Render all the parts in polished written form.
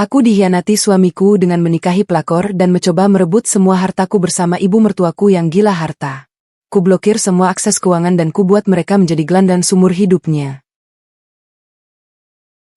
Aku dikhianati suamiku dengan menikahi pelakor dan mencoba merebut semua hartaku bersama ibu mertuaku yang gila harta. Ku blokir semua akses keuangan dan ku buat mereka menjadi gelandan sumur hidupnya.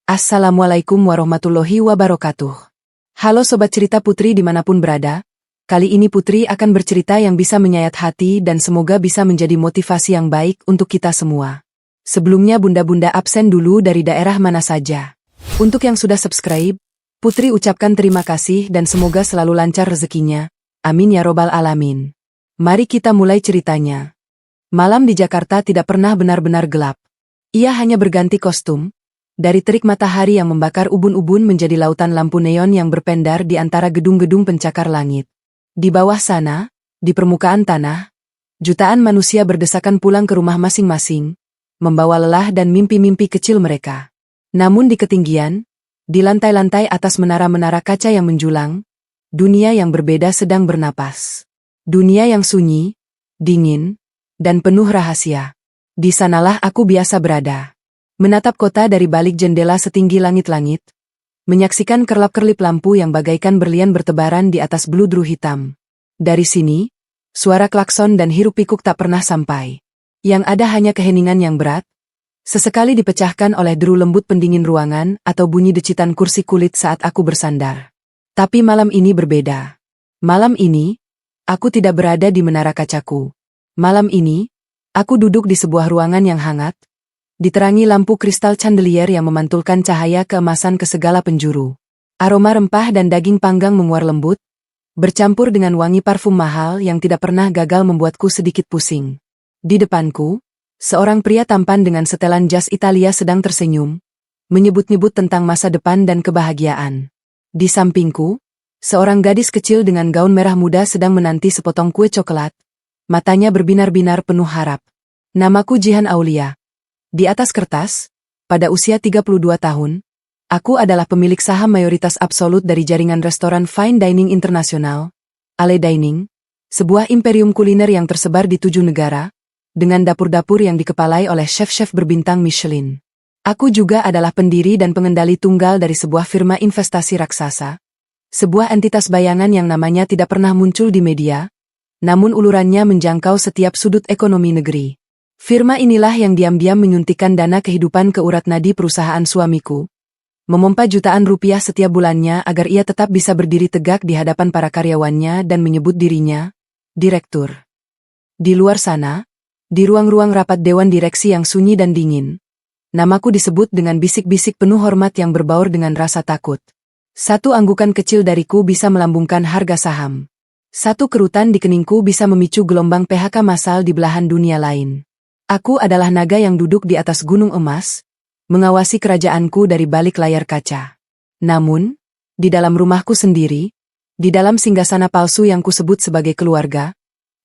Assalamualaikum warahmatullahi wabarakatuh. Halo Sobat Cerita Putri dimanapun berada. Kali ini Putri akan bercerita yang bisa menyayat hati dan semoga bisa menjadi motivasi yang baik untuk kita semua. Sebelumnya bunda-bunda absen dulu dari daerah mana saja. Untuk yang sudah subscribe, Putri ucapkan terima kasih dan semoga selalu lancar rezekinya. Amin ya robbal alamin. Mari kita mulai ceritanya. Malam di Jakarta tidak pernah benar-benar gelap. Ia hanya berganti kostum. Dari terik matahari yang membakar ubun-ubun menjadi lautan lampu neon yang berpendar di antara gedung-gedung pencakar langit. Di bawah sana, di permukaan tanah, jutaan manusia berdesakan pulang ke rumah masing-masing, membawa lelah dan mimpi-mimpi kecil mereka. Namun di ketinggian, di lantai-lantai atas menara-menara kaca yang menjulang, dunia yang berbeda sedang bernapas. Dunia yang sunyi, dingin, dan penuh rahasia. Di sanalah aku biasa berada. Menatap kota dari balik jendela setinggi langit-langit, menyaksikan kerlap-kerlip lampu yang bagaikan berlian bertebaran di atas bludru hitam. Dari sini, suara klakson dan hiruk-pikuk tak pernah sampai. Yang ada hanya keheningan yang berat, sesekali dipecahkan oleh deru lembut pendingin ruangan atau bunyi decitan kursi kulit saat aku bersandar. Tapi malam ini berbeda. Malam ini, aku tidak berada di menara kacaku. Malam ini, aku duduk di sebuah ruangan yang hangat, diterangi lampu kristal chandelier yang memantulkan cahaya keemasan ke segala penjuru. Aroma rempah dan daging panggang menguar lembut, bercampur dengan wangi parfum mahal yang tidak pernah gagal membuatku sedikit pusing. Di depanku, seorang pria tampan dengan setelan jas Italia sedang tersenyum, menyebut-nyebut tentang masa depan dan kebahagiaan. Di sampingku, seorang gadis kecil dengan gaun merah muda sedang menanti sepotong kue coklat, matanya berbinar-binar penuh harap. Namaku Jihan Aulia. Di atas kertas, pada usia 32 tahun, aku adalah pemilik saham mayoritas absolut dari jaringan restoran fine dining internasional, Ale Dining, sebuah imperium kuliner yang tersebar di 7 negara, dengan dapur-dapur yang dikepalai oleh chef-chef berbintang Michelin. Aku juga adalah pendiri dan pengendali tunggal dari sebuah firma investasi raksasa, sebuah entitas bayangan yang namanya tidak pernah muncul di media, namun ulurannya menjangkau setiap sudut ekonomi negeri. Firma inilah yang diam-diam menyuntikkan dana kehidupan ke urat nadi perusahaan suamiku, memompa jutaan rupiah setiap bulannya agar ia tetap bisa berdiri tegak di hadapan para karyawannya dan menyebut dirinya direktur. Di luar sana, di ruang-ruang rapat dewan direksi yang sunyi dan dingin, namaku disebut dengan bisik-bisik penuh hormat yang berbaur dengan rasa takut. Satu anggukan kecil dariku bisa melambungkan harga saham. Satu kerutan di keningku bisa memicu gelombang PHK massal di belahan dunia lain. Aku adalah naga yang duduk di atas gunung emas, mengawasi kerajaanku dari balik layar kaca. Namun, di dalam rumahku sendiri, di dalam singgasana palsu yang kusebut sebagai keluarga,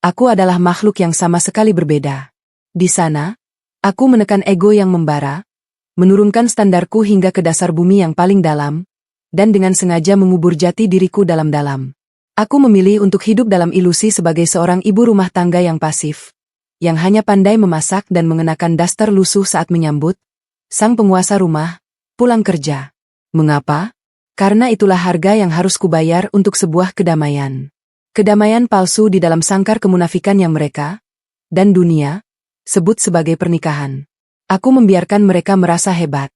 aku adalah makhluk yang sama sekali berbeda. Di sana, aku menekan ego yang membara, menurunkan standarku hingga ke dasar bumi yang paling dalam, dan dengan sengaja mengubur jati diriku dalam-dalam. Aku memilih untuk hidup dalam ilusi sebagai seorang ibu rumah tangga yang pasif, yang hanya pandai memasak dan mengenakan daster lusuh saat menyambut sang penguasa rumah pulang kerja. Mengapa? Karena itulah harga yang harus kubayar untuk sebuah kedamaian. Kedamaian palsu di dalam sangkar kemunafikan yang mereka, dan dunia, sebut sebagai pernikahan. Aku membiarkan mereka merasa hebat.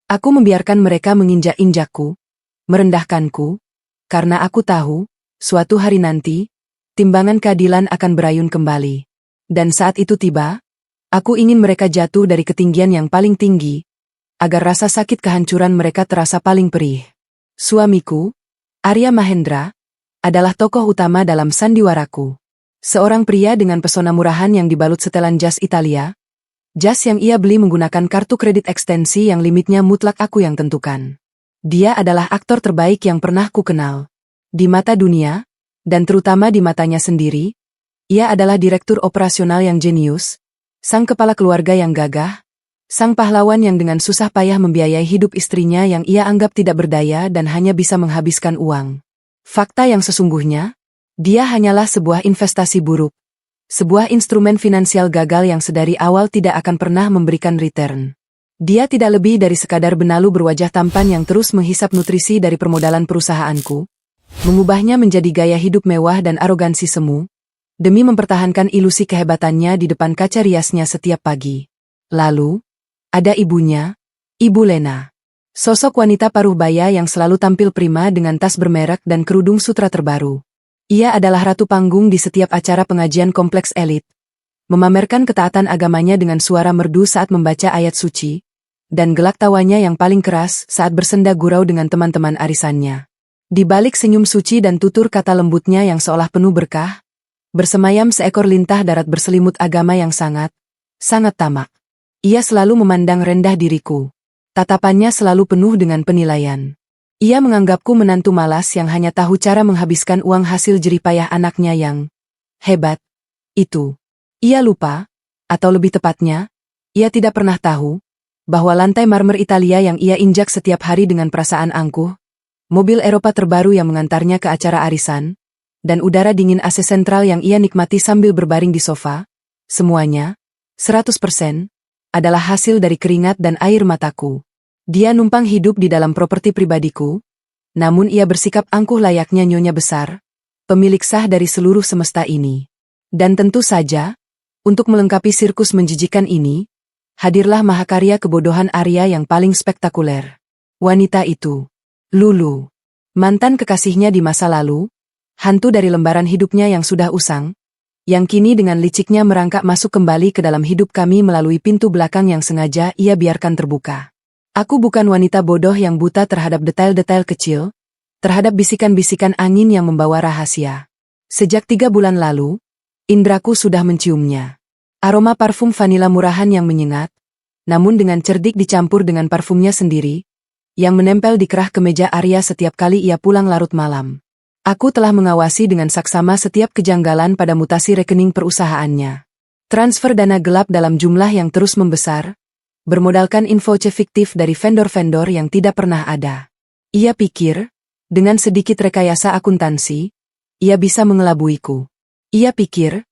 Aku membiarkan mereka menginjak-injakku, merendahkanku, karena aku tahu, suatu hari nanti, timbangan keadilan akan berayun kembali. Dan saat itu tiba, aku ingin mereka jatuh dari ketinggian yang paling tinggi, agar rasa sakit kehancuran mereka terasa paling perih. Suamiku, Arya Mahendra, adalah tokoh utama dalam sandiwaraku. Seorang pria dengan pesona murahan yang dibalut setelan jas Italia, jas yang ia beli menggunakan kartu kredit ekstensi yang limitnya mutlak aku yang tentukan. Dia adalah aktor terbaik yang pernah ku kenal. Di mata dunia, dan terutama di matanya sendiri, ia adalah direktur operasional yang jenius, sang kepala keluarga yang gagah, sang pahlawan yang dengan susah payah membiayai hidup istrinya yang ia anggap tidak berdaya dan hanya bisa menghabiskan uang. Fakta yang sesungguhnya, dia hanyalah sebuah investasi buruk. Sebuah instrumen finansial gagal yang sedari awal tidak akan pernah memberikan return. Dia tidak lebih dari sekadar benalu berwajah tampan yang terus menghisap nutrisi dari permodalan perusahaanku, mengubahnya menjadi gaya hidup mewah dan arogansi semu, demi mempertahankan ilusi kehebatannya di depan kaca riasnya setiap pagi. Lalu, ada ibunya, Ibu Lena. Sosok wanita paruh baya yang selalu tampil prima dengan tas bermerek dan kerudung sutra terbaru. Ia adalah ratu panggung di setiap acara pengajian kompleks elit, memamerkan ketaatan agamanya dengan suara merdu saat membaca ayat suci, dan gelak tawanya yang paling keras saat bersenda gurau dengan teman-teman arisannya. Di balik senyum suci dan tutur kata lembutnya yang seolah penuh berkah, bersemayam seekor lintah darat berselimut agama yang sangat tamak. Ia selalu memandang rendah diriku. Tatapannya selalu penuh dengan penilaian. Ia menganggapku menantu malas yang hanya tahu cara menghabiskan uang hasil jeripayah anaknya yang hebat. Itu. Ia lupa, atau lebih tepatnya, ia tidak pernah tahu, bahwa lantai marmer Italia yang ia injak setiap hari dengan perasaan angkuh, mobil Eropa terbaru yang mengantarnya ke acara arisan, dan udara dingin AC sentral yang ia nikmati sambil berbaring di sofa, semuanya, 100%, adalah hasil dari keringat dan air mataku. Dia numpang hidup di dalam properti pribadiku, namun ia bersikap angkuh layaknya nyonya besar, pemilik sah dari seluruh semesta ini. Dan tentu saja, untuk melengkapi sirkus menjijikan ini, hadirlah mahakarya kebodohan Arya yang paling spektakuler. Wanita itu, Lulu, mantan kekasihnya di masa lalu, hantu dari lembaran hidupnya yang sudah usang, yang kini dengan liciknya merangkak masuk kembali ke dalam hidup kami melalui pintu belakang yang sengaja ia biarkan terbuka. Aku bukan wanita bodoh yang buta terhadap detail-detail kecil, terhadap bisikan-bisikan angin yang membawa rahasia. Sejak 3 bulan lalu, indraku sudah menciumnya. Aroma parfum vanila murahan yang menyengat, namun dengan cerdik dicampur dengan parfumnya sendiri, yang menempel di kerah kemeja Arya setiap kali ia pulang larut malam. Aku telah mengawasi dengan saksama setiap kejanggalan pada mutasi rekening perusahaannya. Transfer dana gelap dalam jumlah yang terus membesar, bermodalkan info fiktif dari vendor-vendor yang tidak pernah ada. Ia pikir, dengan sedikit rekayasa akuntansi, ia bisa mengelabuiku. Ia pikir,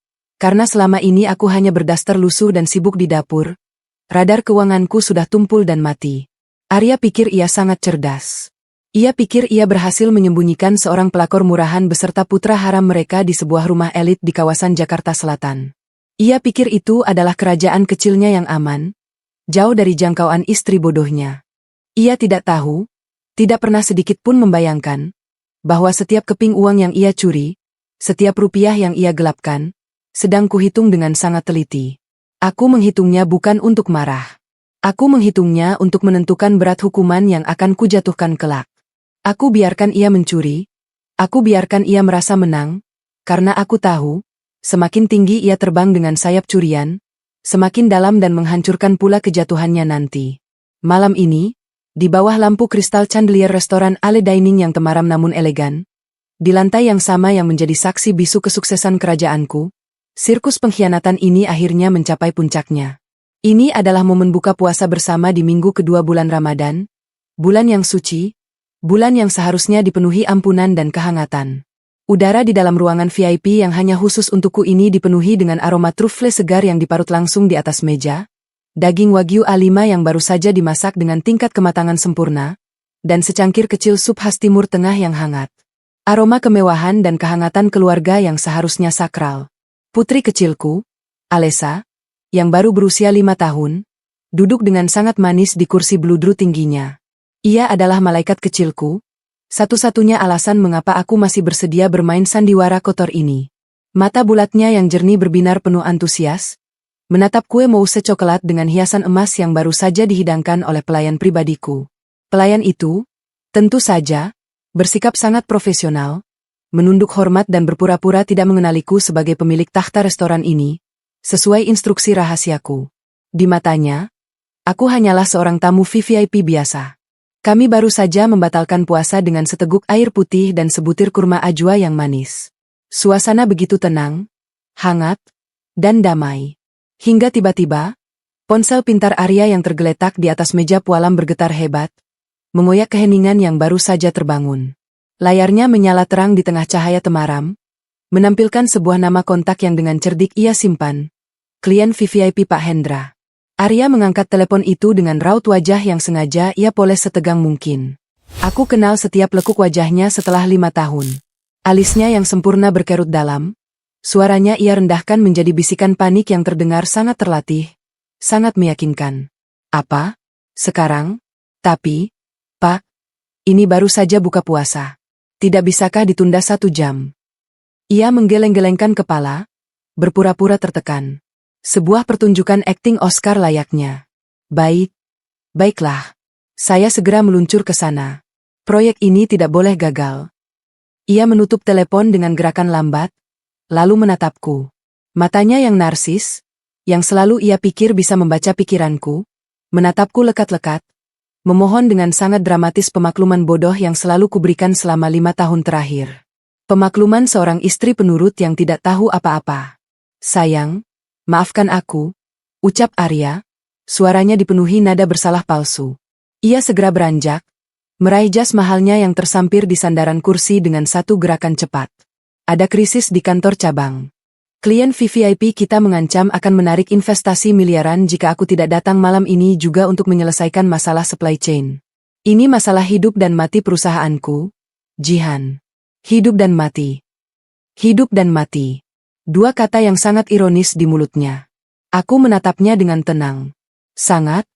karena selama ini aku hanya berdaster lusuh dan sibuk di dapur, radar keuanganku sudah tumpul dan mati. Arya pikir ia sangat cerdas. Ia pikir ia berhasil menyembunyikan seorang pelakor murahan beserta putra haram mereka di sebuah rumah elit di kawasan Jakarta Selatan. Ia pikir itu adalah kerajaan kecilnya yang aman, jauh dari jangkauan istri bodohnya. Ia tidak tahu, tidak pernah sedikit pun membayangkan, bahwa setiap keping uang yang ia curi, setiap rupiah yang ia gelapkan, sedang kuhitung dengan sangat teliti. Aku menghitungnya bukan untuk marah. Aku menghitungnya untuk menentukan berat hukuman yang akan kujatuhkan kelak. Aku biarkan ia mencuri, aku biarkan ia merasa menang, karena aku tahu, semakin tinggi ia terbang dengan sayap curian, semakin dalam dan menghancurkan pula kejatuhannya nanti. Malam ini, di bawah lampu kristal chandelier restoran Ale Dining yang temaram namun elegan, di lantai yang sama yang menjadi saksi bisu kesuksesan kerajaanku, sirkus pengkhianatan ini akhirnya mencapai puncaknya. Ini adalah momen buka puasa bersama di minggu kedua bulan Ramadan, bulan yang suci, bulan yang seharusnya dipenuhi ampunan dan kehangatan. Udara di dalam ruangan VIP yang hanya khusus untukku ini dipenuhi dengan aroma trufle segar yang diparut langsung di atas meja, daging wagyu A5 yang baru saja dimasak dengan tingkat kematangan sempurna, dan secangkir kecil sup khas Timur Tengah yang hangat. Aroma kemewahan dan kehangatan keluarga yang seharusnya sakral. Putri kecilku, Alessa, yang baru berusia 5 tahun, duduk dengan sangat manis di kursi beludru tingginya. Ia adalah malaikat kecilku, satu-satunya alasan mengapa aku masih bersedia bermain sandiwara kotor ini. Mata bulatnya yang jernih berbinar penuh antusias, menatap kue mousse coklat dengan hiasan emas yang baru saja dihidangkan oleh pelayan pribadiku. Pelayan itu, tentu saja, bersikap sangat profesional, menunduk hormat dan berpura-pura tidak mengenaliku sebagai pemilik takhta restoran ini, sesuai instruksi rahasiaku. Di matanya, aku hanyalah seorang tamu VIP biasa. Kami baru saja membatalkan puasa dengan seteguk air putih dan sebutir kurma ajwa yang manis. Suasana begitu tenang, hangat, dan damai. Hingga tiba-tiba, ponsel pintar Arya yang tergeletak di atas meja pualam bergetar hebat, mengoyak keheningan yang baru saja terbangun. Layarnya menyala terang di tengah cahaya temaram, menampilkan sebuah nama kontak yang dengan cerdik ia simpan. Klien VIP Pak Hendra. Arya mengangkat telepon itu dengan raut wajah yang sengaja ia poles setegang mungkin. Aku kenal setiap lekuk wajahnya setelah 5 tahun. Alisnya yang sempurna berkerut dalam. Suaranya ia rendahkan menjadi bisikan panik yang terdengar sangat terlatih. Sangat meyakinkan. Apa? Sekarang? Tapi, Pak, ini baru saja buka puasa. Tidak bisakah ditunda 1 jam? Ia menggeleng-gelengkan kepala, berpura-pura tertekan. Sebuah pertunjukan akting Oscar layaknya. Baiklah. Saya segera meluncur ke sana. Proyek ini tidak boleh gagal. Ia menutup telepon dengan gerakan lambat, lalu menatapku. Matanya yang narsis, yang selalu ia pikir bisa membaca pikiranku, menatapku lekat-lekat, memohon dengan sangat dramatis pemakluman bodoh yang selalu kuberikan selama 5 tahun terakhir. Pemakluman seorang istri penurut yang tidak tahu apa-apa. Sayang, maafkan aku, ucap Arya, suaranya dipenuhi nada bersalah palsu. Ia segera beranjak, meraih jas mahalnya yang tersampir di sandaran kursi dengan satu gerakan cepat. Ada krisis di kantor cabang. Klien VVIP kita mengancam akan menarik investasi miliaran jika aku tidak datang malam ini juga untuk menyelesaikan masalah supply chain. Ini masalah hidup dan mati perusahaanku, Jihan. Hidup dan mati. Hidup dan mati. 2 kata yang sangat ironis di mulutnya. Aku menatapnya dengan tenang. Sangat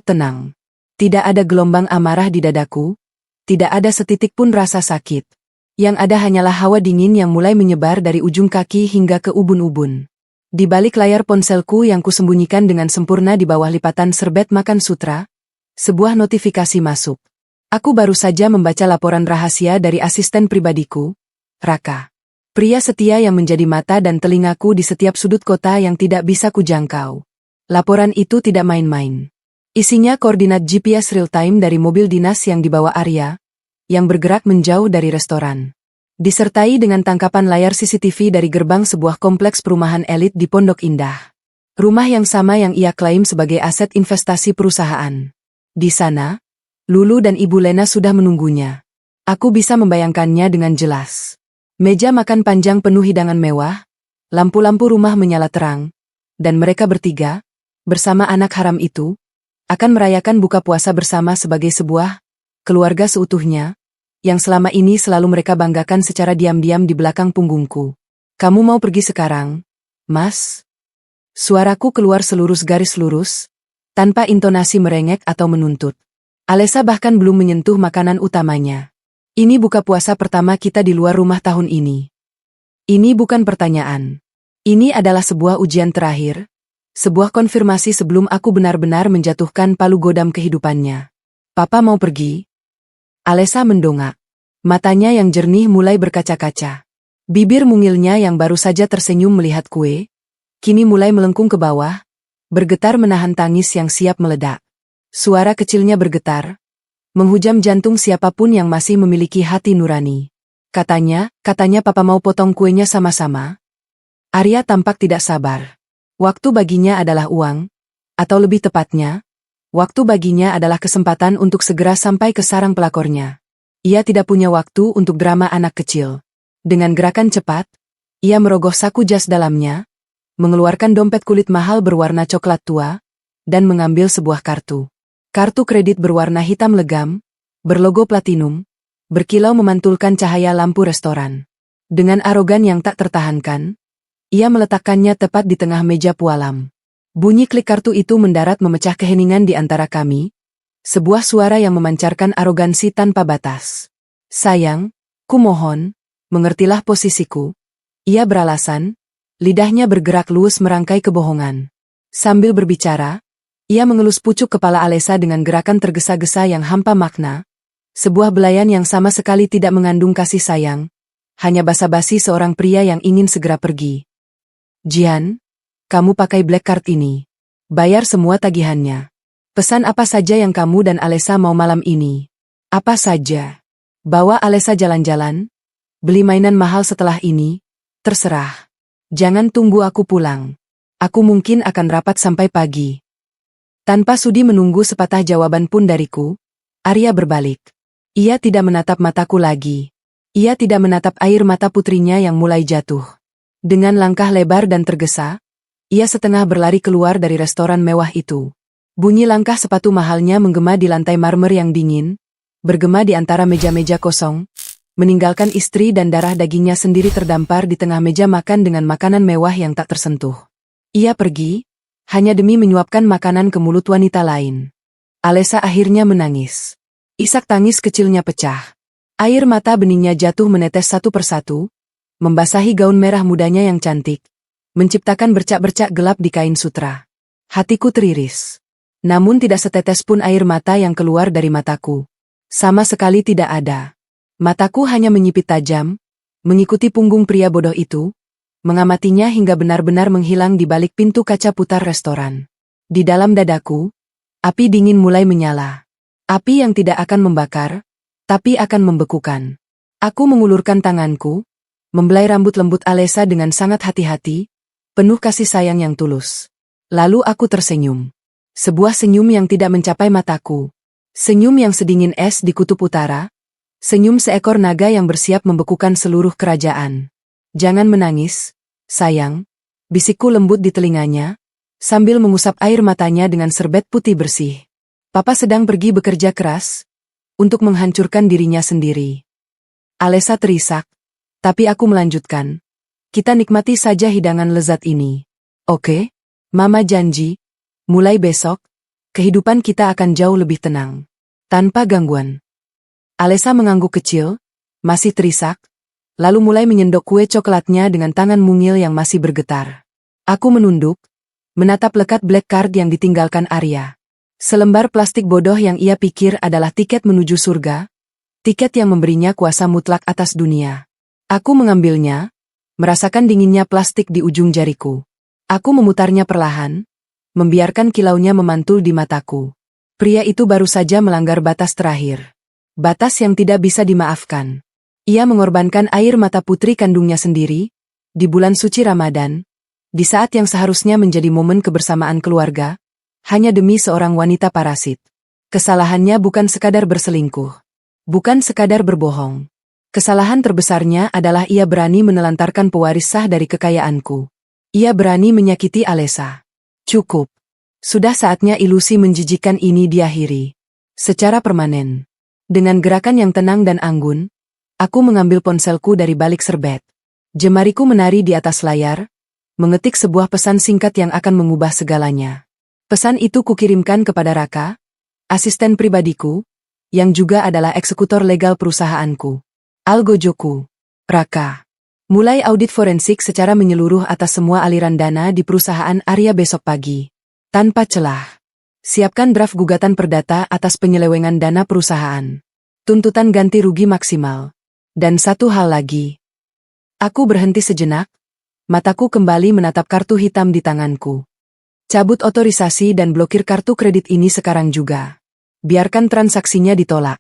tenang. Tidak ada gelombang amarah di dadaku. Tidak ada setitik pun rasa sakit. Yang ada hanyalah hawa dingin yang mulai menyebar dari ujung kaki hingga ke ubun-ubun. Di balik layar ponselku yang kusembunyikan dengan sempurna di bawah lipatan serbet makan sutra, sebuah notifikasi masuk. Aku baru saja membaca laporan rahasia dari asisten pribadiku, Raka. Pria setia yang menjadi mata dan telingaku di setiap sudut kota yang tidak bisa kujangkau. Laporan itu tidak main-main. Isinya koordinat GPS real-time dari mobil dinas yang dibawa Arya, yang bergerak menjauh dari restoran. Disertai dengan tangkapan layar CCTV dari gerbang sebuah kompleks perumahan elit di Pondok Indah. Rumah yang sama yang ia klaim sebagai aset investasi perusahaan. Di sana, Lulu dan Ibu Lena sudah menunggunya. Aku bisa membayangkannya dengan jelas. Meja makan panjang penuh hidangan mewah, lampu-lampu rumah menyala terang, dan mereka bertiga, bersama anak haram itu, akan merayakan buka puasa bersama sebagai sebuah keluarga seutuhnya, yang selama ini selalu mereka banggakan secara diam-diam di belakang punggungku. Kamu mau pergi sekarang, Mas? Suaraku keluar selurus garis lurus, tanpa intonasi merengek atau menuntut. Alessa bahkan belum menyentuh makanan utamanya. Ini buka puasa pertama kita di luar rumah tahun ini. Ini bukan pertanyaan. Ini adalah sebuah ujian terakhir, sebuah konfirmasi sebelum aku benar-benar menjatuhkan palu godam kehidupannya. Papa mau pergi? Alessa mendongak. Matanya yang jernih mulai berkaca-kaca. Bibir mungilnya yang baru saja tersenyum melihat kue, kini mulai melengkung ke bawah, bergetar menahan tangis yang siap meledak. Suara kecilnya bergetar, menghujam jantung siapapun yang masih memiliki hati nurani. Katanya papa mau potong kuenya sama-sama. Arya tampak tidak sabar. Waktu baginya adalah uang, atau lebih tepatnya, waktu baginya adalah kesempatan untuk segera sampai ke sarang pelakornya. Ia tidak punya waktu untuk drama anak kecil. Dengan gerakan cepat, ia merogoh saku jas dalamnya, mengeluarkan dompet kulit mahal berwarna coklat tua, dan mengambil sebuah kartu. Kartu kredit berwarna hitam legam, berlogo platinum, berkilau memantulkan cahaya lampu restoran. Dengan arogan yang tak tertahankan, ia meletakkannya tepat di tengah meja pualam. Bunyi klik kartu itu mendarat memecah keheningan di antara kami, sebuah suara yang memancarkan arogansi tanpa batas. Sayang, kumohon, mengertilah posisiku. Ia beralasan, lidahnya bergerak luwes merangkai kebohongan. Sambil berbicara, ia mengelus pucuk kepala Alessa dengan gerakan tergesa-gesa yang hampa makna, sebuah belayan yang sama sekali tidak mengandung kasih sayang, hanya basa-basi seorang pria yang ingin segera pergi. Jihan, kamu pakai black card ini. Bayar semua tagihannya. Pesan apa saja yang kamu dan Alessa mau malam ini. Apa saja. Bawa Alessa jalan-jalan, beli mainan mahal setelah ini, terserah. Jangan tunggu aku pulang. Aku mungkin akan rapat sampai pagi. Tanpa sudi menunggu sepatah jawaban pun dariku, Arya berbalik. Ia tidak menatap mataku lagi. Ia tidak menatap air mata putrinya yang mulai jatuh. Dengan langkah lebar dan tergesa, Ia setengah berlari keluar dari restoran mewah itu. Bunyi langkah sepatu mahalnya menggema di lantai marmer yang dingin, bergema di antara meja-meja kosong, meninggalkan istri dan darah dagingnya sendiri terdampar di tengah meja makan dengan makanan mewah yang tak tersentuh. Ia pergi, hanya demi menyuapkan makanan ke mulut wanita lain. Alessa akhirnya menangis. Isak tangis kecilnya pecah. Air mata beningnya jatuh menetes satu persatu, membasahi gaun merah mudanya yang cantik, menciptakan bercak-bercak gelap di kain sutra. Hatiku teriris. Namun tidak setetes pun air mata yang keluar dari mataku. Sama sekali tidak ada. Mataku hanya menyipit tajam, mengikuti punggung pria bodoh itu, mengamatinya hingga benar-benar menghilang di balik pintu kaca putar restoran. Di dalam dadaku, api dingin mulai menyala. Api yang tidak akan membakar, tapi akan membekukan. Aku mengulurkan tanganku, membelai rambut lembut Alessa dengan sangat hati-hati, penuh kasih sayang yang tulus. Lalu aku tersenyum. Sebuah senyum yang tidak mencapai mataku. Senyum yang sedingin es di kutub utara. Senyum seekor naga yang bersiap membekukan seluruh kerajaan. Jangan menangis, sayang, bisikku lembut di telinganya, sambil mengusap air matanya dengan serbet putih bersih. Papa sedang pergi bekerja keras, untuk menghancurkan dirinya sendiri. Alessa terisak, tapi aku melanjutkan. Kita nikmati saja hidangan lezat ini. Oke, Mama janji, mulai besok, kehidupan kita akan jauh lebih tenang. Tanpa gangguan. Alessa mengangguk kecil, masih terisak, lalu mulai menyendok kue coklatnya dengan tangan mungil yang masih bergetar. Aku menunduk, menatap lekat black card yang ditinggalkan Arya. Selembar plastik bodoh yang ia pikir adalah tiket menuju surga, tiket yang memberinya kuasa mutlak atas dunia. Aku mengambilnya, merasakan dinginnya plastik di ujung jariku. Aku memutarnya perlahan, membiarkan kilaunya memantul di mataku. Pria itu baru saja melanggar batas terakhir. Batas yang tidak bisa dimaafkan. Ia mengorbankan air mata putri kandungnya sendiri, di bulan suci Ramadan, di saat yang seharusnya menjadi momen kebersamaan keluarga, hanya demi seorang wanita parasit. Kesalahannya bukan sekadar berselingkuh. Bukan sekadar berbohong. Kesalahan terbesarnya adalah ia berani menelantarkan pewaris sah dari kekayaanku. Ia berani menyakiti Alessa. Cukup. Sudah saatnya ilusi menjijikan ini diakhiri. Secara permanen. Dengan gerakan yang tenang dan anggun, aku mengambil ponselku dari balik serbet. Jemariku menari di atas layar, mengetik sebuah pesan singkat yang akan mengubah segalanya. Pesan itu kukirimkan kepada Raka, asisten pribadiku, yang juga adalah eksekutor legal perusahaanku. Algojoku. Raka. Mulai audit forensik secara menyeluruh atas semua aliran dana di perusahaan Arya besok pagi. Tanpa celah. Siapkan draft gugatan perdata atas penyelewengan dana perusahaan. Tuntutan ganti rugi maksimal. Dan satu hal lagi. Aku berhenti sejenak, mataku kembali menatap kartu hitam di tanganku. Cabut otorisasi dan blokir kartu kredit ini sekarang juga. Biarkan transaksinya ditolak.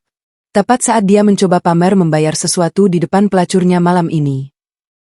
Tepat saat dia mencoba pamer membayar sesuatu di depan pelacurnya malam ini.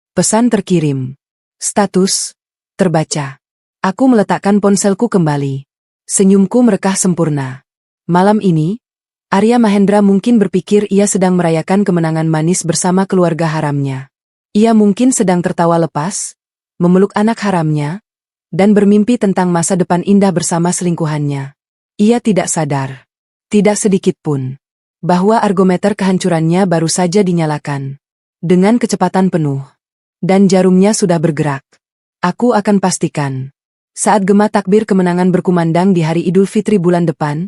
Pesan terkirim. Status, terbaca. Aku meletakkan ponselku kembali. Senyumku merekah sempurna. Malam ini, Arya Mahendra mungkin berpikir ia sedang merayakan kemenangan manis bersama keluarga haramnya. Ia mungkin sedang tertawa lepas, memeluk anak haramnya, dan bermimpi tentang masa depan indah bersama selingkuhannya. Ia tidak sadar, tidak sedikit pun, bahwa argometer kehancurannya baru saja dinyalakan. Dengan kecepatan penuh. Dan jarumnya sudah bergerak. Aku akan pastikan. Saat gema takbir kemenangan berkumandang di hari Idul Fitri bulan depan,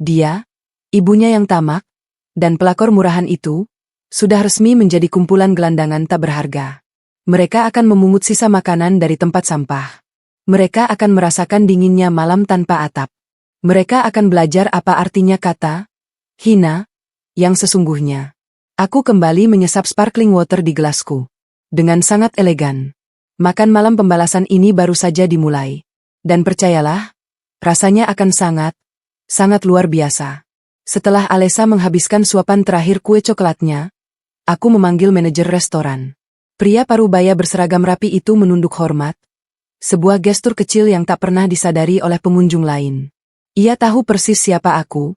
dia, ibunya yang tamak, dan pelakor murahan itu, sudah resmi menjadi kumpulan gelandangan tak berharga. Mereka akan memungut sisa makanan dari tempat sampah. Mereka akan merasakan dinginnya malam tanpa atap. Mereka akan belajar apa artinya kata, hina, yang sesungguhnya. Aku kembali menyesap sparkling water di gelasku. Dengan sangat elegan. Makan malam pembalasan ini baru saja dimulai. Dan percayalah, rasanya akan sangat luar biasa. Setelah Alessa menghabiskan suapan terakhir kue coklatnya, aku memanggil manajer restoran. Pria parubaya berseragam rapi itu menunduk hormat. Sebuah gestur kecil yang tak pernah disadari oleh pengunjung lain. Ia tahu persis siapa aku,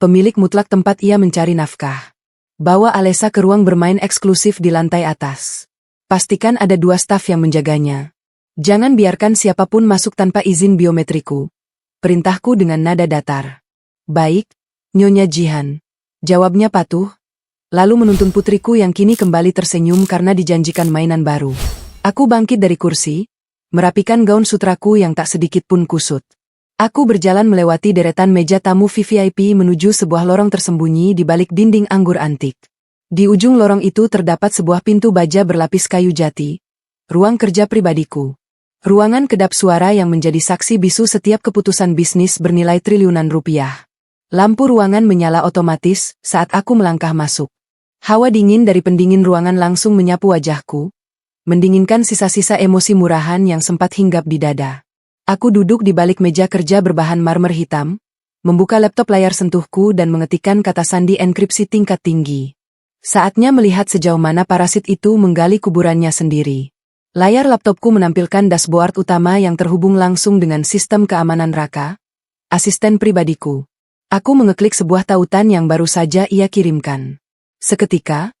pemilik mutlak tempat ia mencari nafkah. Bawa Alessa ke ruang bermain eksklusif di lantai atas. Pastikan ada 2 staf yang menjaganya. Jangan biarkan siapapun masuk tanpa izin biometriku. Perintahku dengan nada datar. Baik, Nyonya Jihan. Jawabnya patuh. Lalu menuntun putriku yang kini kembali tersenyum karena dijanjikan mainan baru. Aku bangkit dari kursi, merapikan gaun sutraku yang tak sedikit pun kusut. Aku berjalan melewati deretan meja tamu VVIP menuju sebuah lorong tersembunyi di balik dinding anggur antik. Di ujung lorong itu terdapat sebuah pintu baja berlapis kayu jati. Ruang kerja pribadiku. Ruangan kedap suara yang menjadi saksi bisu setiap keputusan bisnis bernilai triliunan rupiah. Lampu ruangan menyala otomatis saat aku melangkah masuk. Hawa dingin dari pendingin ruangan langsung menyapu wajahku, mendinginkan sisa-sisa emosi murahan yang sempat hinggap di dada. Aku duduk di balik meja kerja berbahan marmer hitam, membuka laptop layar sentuhku dan mengetikkan kata sandi enkripsi tingkat tinggi. Saatnya melihat sejauh mana parasit itu menggali kuburannya sendiri. Layar laptopku menampilkan dashboard utama yang terhubung langsung dengan sistem keamanan Raka, asisten pribadiku. Aku mengeklik sebuah tautan yang baru saja ia kirimkan. Seketika,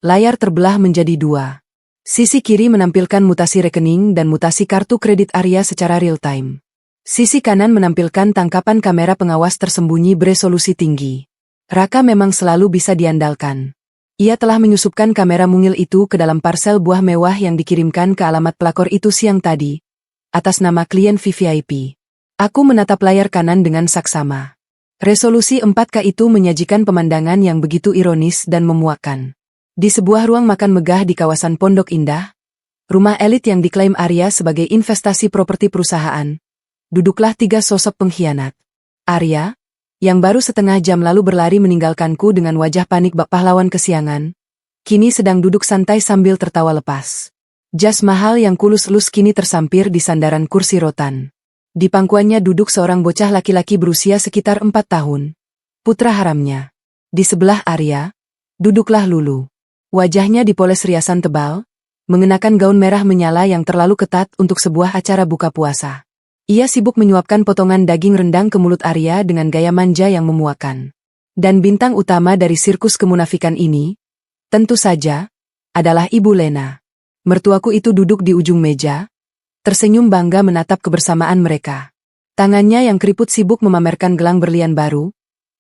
layar terbelah menjadi dua. Sisi kiri menampilkan mutasi rekening dan mutasi kartu kredit Arya secara real-time. Sisi kanan menampilkan tangkapan kamera pengawas tersembunyi beresolusi tinggi. Raka memang selalu bisa diandalkan. Ia telah menyusupkan kamera mungil itu ke dalam parsel buah mewah yang dikirimkan ke alamat pelakor itu siang tadi, atas nama klien VVIP. Aku menatap layar kanan dengan saksama. Resolusi 4K itu menyajikan pemandangan yang begitu ironis dan memuakkan. Di sebuah ruang makan megah di kawasan Pondok Indah, rumah elit yang diklaim Arya sebagai investasi properti perusahaan, duduklah tiga sosok pengkhianat. Arya, yang baru setengah jam lalu berlari meninggalkanku dengan wajah panik bak pahlawan kesiangan, kini sedang duduk santai sambil tertawa lepas. Jas mahal yang kulus-elus kini tersampir di sandaran kursi rotan. Di pangkuannya duduk seorang bocah laki-laki berusia sekitar 4 tahun. Putra haramnya. Di sebelah Arya, duduklah Lulu. Wajahnya dipoles riasan tebal, mengenakan gaun merah menyala yang terlalu ketat untuk sebuah acara buka puasa. Ia sibuk menyuapkan potongan daging rendang ke mulut Arya dengan gaya manja yang memuakan. Dan bintang utama dari sirkus kemunafikan ini, tentu saja, adalah Ibu Lena. Mertuaku itu duduk di ujung meja, tersenyum bangga menatap kebersamaan mereka. Tangannya yang keriput sibuk memamerkan gelang berlian baru,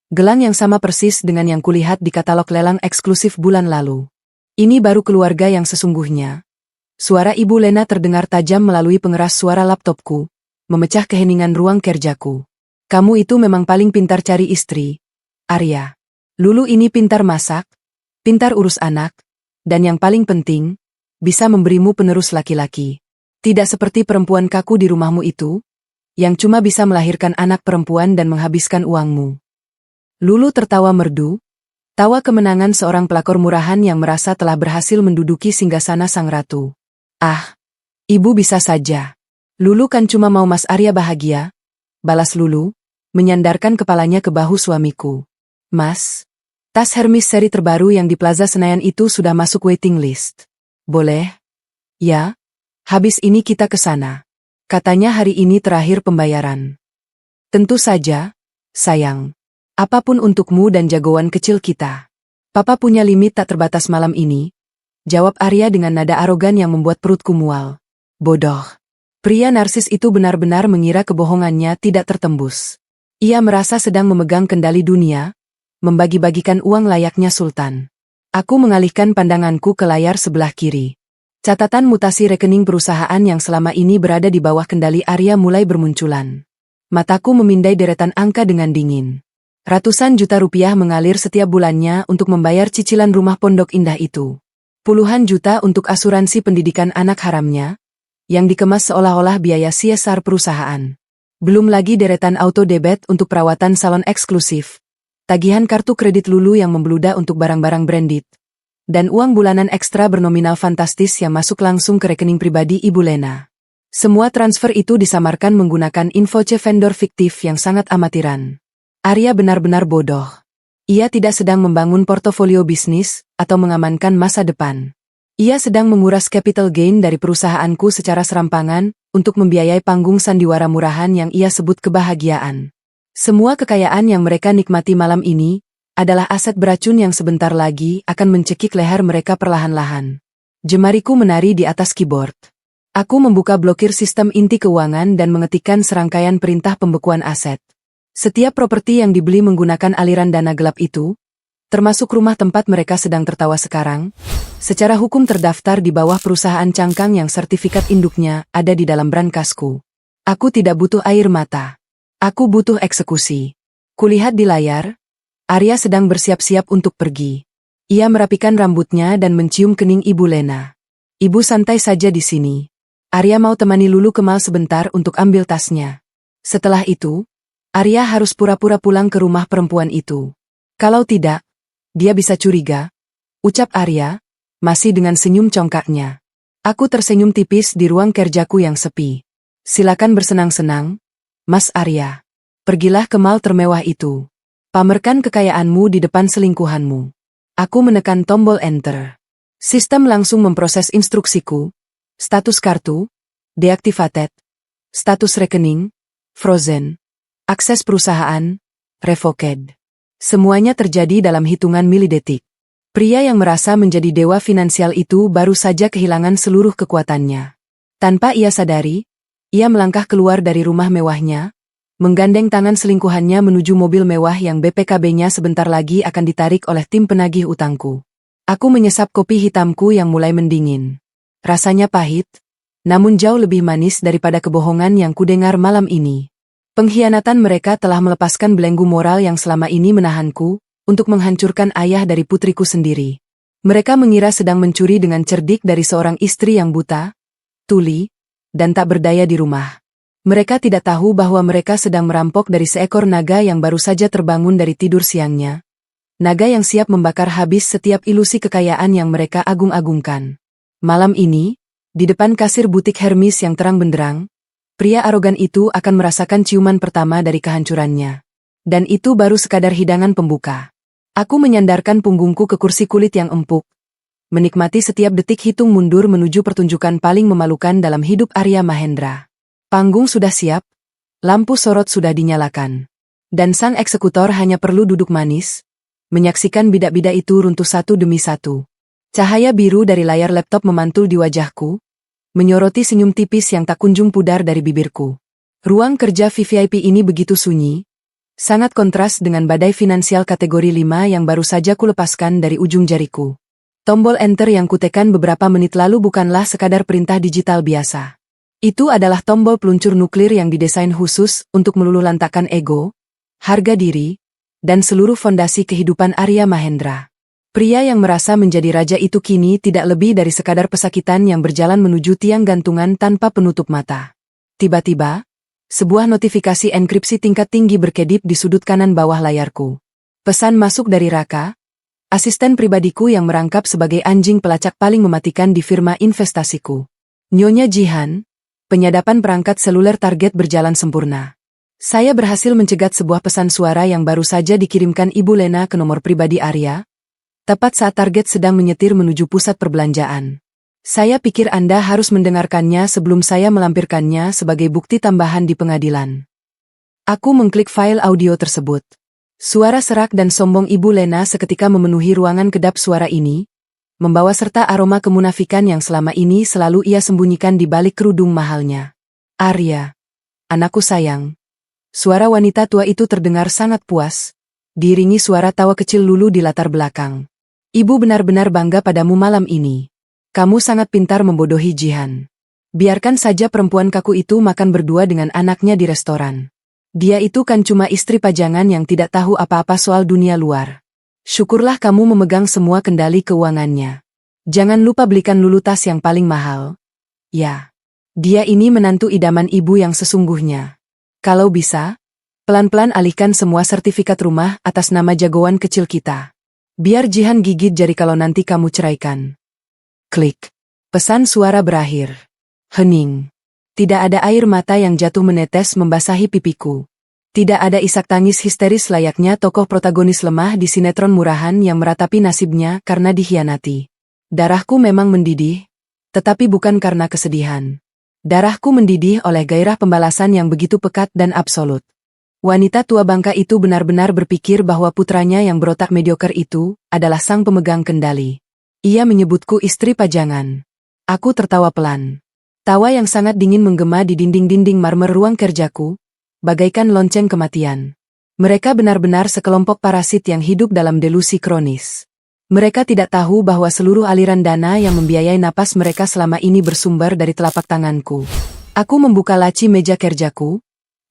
gelang yang sama persis dengan yang kulihat di katalog lelang eksklusif bulan lalu. Ini baru keluarga yang sesungguhnya. Suara Ibu Lena terdengar tajam melalui pengeras suara laptopku, memecah keheningan ruang kerjaku. Kamu itu memang paling pintar cari istri, Arya. Lulu ini pintar masak, pintar urus anak, dan yang paling penting, bisa memberimu penerus laki-laki. Tidak seperti perempuan kaku di rumahmu itu, yang cuma bisa melahirkan anak perempuan dan menghabiskan uangmu. Lulu tertawa merdu, tawa kemenangan seorang pelakor murahan yang merasa telah berhasil menduduki singgasana sang ratu. Ah, ibu bisa saja. Lulu kan cuma mau Mas Arya bahagia, balas Lulu, menyandarkan kepalanya ke bahu suamiku. Mas, tas Hermes seri terbaru yang di Plaza Senayan itu sudah masuk waiting list. Boleh? Ya. Habis ini kita ke sana. Katanya hari ini terakhir pembayaran. Tentu saja, sayang. Apapun untukmu dan jagoan kecil kita. Papa punya limit tak terbatas malam ini, jawab Arya dengan nada arogan yang membuat perutku mual. Bodoh. Pria narsis itu benar-benar mengira kebohongannya tidak tertembus. Ia merasa sedang memegang kendali dunia, membagi-bagikan uang layaknya sultan. Aku mengalihkan pandanganku ke layar sebelah kiri. Catatan mutasi rekening perusahaan yang selama ini berada di bawah kendali Arya mulai bermunculan. Mataku memindai deretan angka dengan dingin. Ratusan juta rupiah mengalir setiap bulannya untuk membayar cicilan rumah Pondok Indah itu. Puluhan juta untuk asuransi pendidikan anak haramnya, yang dikemas seolah-olah biaya CSR perusahaan. Belum lagi deretan auto debit untuk perawatan salon eksklusif, tagihan kartu kredit Lulu yang membludak untuk barang-barang branded, dan uang bulanan ekstra bernominal fantastis yang masuk langsung ke rekening pribadi Ibu Lena. Semua transfer itu disamarkan menggunakan invoice vendor fiktif yang sangat amatiran. Arya benar-benar bodoh. Ia tidak sedang membangun portofolio bisnis atau mengamankan masa depan. Ia sedang menguras capital gain dari perusahaanku secara serampangan untuk membiayai panggung sandiwara murahan yang ia sebut kebahagiaan. Semua kekayaan yang mereka nikmati malam ini adalah aset beracun yang sebentar lagi akan mencekik leher mereka perlahan-lahan. Jemariku menari di atas keyboard. Aku membuka blokir sistem inti keuangan dan mengetikkan serangkaian perintah pembekuan aset. Setiap properti yang dibeli menggunakan aliran dana gelap itu, termasuk rumah tempat mereka sedang tertawa sekarang, secara hukum terdaftar di bawah perusahaan cangkang yang sertifikat induknya ada di dalam brankasku. Aku tidak butuh air mata. Aku butuh eksekusi. Kulihat di layar, Arya sedang bersiap-siap untuk pergi. Ia merapikan rambutnya dan mencium kening Ibu Lena. Ibu santai saja di sini. Arya mau temani Lulu ke mall sebentar untuk ambil tasnya. Setelah itu, Arya harus pura-pura pulang ke rumah perempuan itu. Kalau tidak, dia bisa curiga, ucap Arya, masih dengan senyum congkaknya. Aku tersenyum tipis di ruang kerjaku yang sepi. Silakan bersenang-senang, Mas Arya. Pergilah ke mall termewah itu. Pamerkan kekayaanmu di depan selingkuhanmu. Aku menekan tombol enter. Sistem langsung memproses instruksiku. Status kartu, deactivated. Status rekening, frozen. Akses perusahaan, revoked. Semuanya terjadi dalam hitungan milidetik. Pria yang merasa menjadi dewa finansial itu baru saja kehilangan seluruh kekuatannya. Tanpa ia sadari, ia melangkah keluar dari rumah mewahnya, menggandeng tangan selingkuhannya menuju mobil mewah yang BPKB-nya sebentar lagi akan ditarik oleh tim penagih utangku. Aku menyesap kopi hitamku yang mulai mendingin. Rasanya pahit, namun jauh lebih manis daripada kebohongan yang kudengar malam ini. Pengkhianatan mereka telah melepaskan belenggu moral yang selama ini menahanku, untuk menghancurkan ayah dari putriku sendiri. Mereka mengira sedang mencuri dengan cerdik dari seorang istri yang buta, tuli, dan tak berdaya di rumah. Mereka tidak tahu bahwa mereka sedang merampok dari seekor naga yang baru saja terbangun dari tidur siangnya. Naga yang siap membakar habis setiap ilusi kekayaan yang mereka agung-agungkan. Malam ini, di depan kasir butik Hermes yang terang benderang, pria arogan itu akan merasakan ciuman pertama dari kehancurannya. Dan itu baru sekadar hidangan pembuka. Aku menyandarkan punggungku ke kursi kulit yang empuk, menikmati setiap detik hitung mundur menuju pertunjukan paling memalukan dalam hidup Arya Mahendra. Panggung sudah siap, lampu sorot sudah dinyalakan. Dan sang eksekutor hanya perlu duduk manis, menyaksikan bidak-bidak itu runtuh satu demi satu. Cahaya biru dari layar laptop memantul di wajahku, menyoroti senyum tipis yang tak kunjung pudar dari bibirku. Ruang kerja VVIP ini begitu sunyi, sangat kontras dengan badai finansial kategori 5 yang baru saja kulepaskan dari ujung jariku. Tombol enter yang kutekan beberapa menit lalu bukanlah sekadar perintah digital biasa. Itu adalah tombol peluncur nuklir yang didesain khusus untuk meluluhlantakkan ego, harga diri, dan seluruh fondasi kehidupan Arya Mahendra. Pria yang merasa menjadi raja itu kini tidak lebih dari sekadar pesakitan yang berjalan menuju tiang gantungan tanpa penutup mata. Tiba-tiba, sebuah notifikasi enkripsi tingkat tinggi berkedip di sudut kanan bawah layarku. Pesan masuk dari Raka, asisten pribadiku yang merangkap sebagai anjing pelacak paling mematikan di firma investasiku. Nyonya Jihan, penyadapan perangkat seluler target berjalan sempurna. Saya berhasil mencegat sebuah pesan suara yang baru saja dikirimkan Ibu Lena ke nomor pribadi Arya, tepat saat target sedang menyetir menuju pusat perbelanjaan. Saya pikir Anda harus mendengarkannya sebelum saya melampirkannya sebagai bukti tambahan di pengadilan. Aku mengklik file audio tersebut. Suara serak dan sombong Ibu Lena seketika memenuhi ruangan kedap suara ini, membawa serta aroma kemunafikan yang selama ini selalu ia sembunyikan di balik kerudung mahalnya. Arya, anakku sayang. Suara wanita tua itu terdengar sangat puas, diiringi suara tawa kecil Lulu di latar belakang. Ibu benar-benar bangga padamu malam ini. Kamu sangat pintar membodohi Jihan. Biarkan saja perempuan kaku itu makan berdua dengan anaknya di restoran. Dia itu kan cuma istri pajangan yang tidak tahu apa-apa soal dunia luar. Syukurlah kamu memegang semua kendali keuangannya. Jangan lupa belikan Lulu tas yang paling mahal. Ya, dia ini menantu idaman ibu yang sesungguhnya. Kalau bisa, pelan-pelan alihkan semua sertifikat rumah atas nama jagoan kecil kita. Biar Jihan gigit jari kalau nanti kamu ceraikan. Klik. Pesan suara berakhir. Hening. Tidak ada air mata yang jatuh menetes membasahi pipiku. Tidak ada isak tangis histeris layaknya tokoh protagonis lemah di sinetron murahan yang meratapi nasibnya karena dikhianati. Darahku memang mendidih, tetapi bukan karena kesedihan. Darahku mendidih oleh gairah pembalasan yang begitu pekat dan absolut. Wanita tua bangka itu benar-benar berpikir bahwa putranya yang berotak mediocre itu adalah sang pemegang kendali. Ia menyebutku istri pajangan. Aku tertawa pelan. Tawa yang sangat dingin menggema di dinding-dinding marmer ruang kerjaku, bagaikan lonceng kematian. Mereka benar-benar sekelompok parasit yang hidup dalam delusi kronis. Mereka tidak tahu bahwa seluruh aliran dana yang membiayai napas mereka selama ini bersumber dari telapak tanganku. Aku membuka laci meja kerjaku,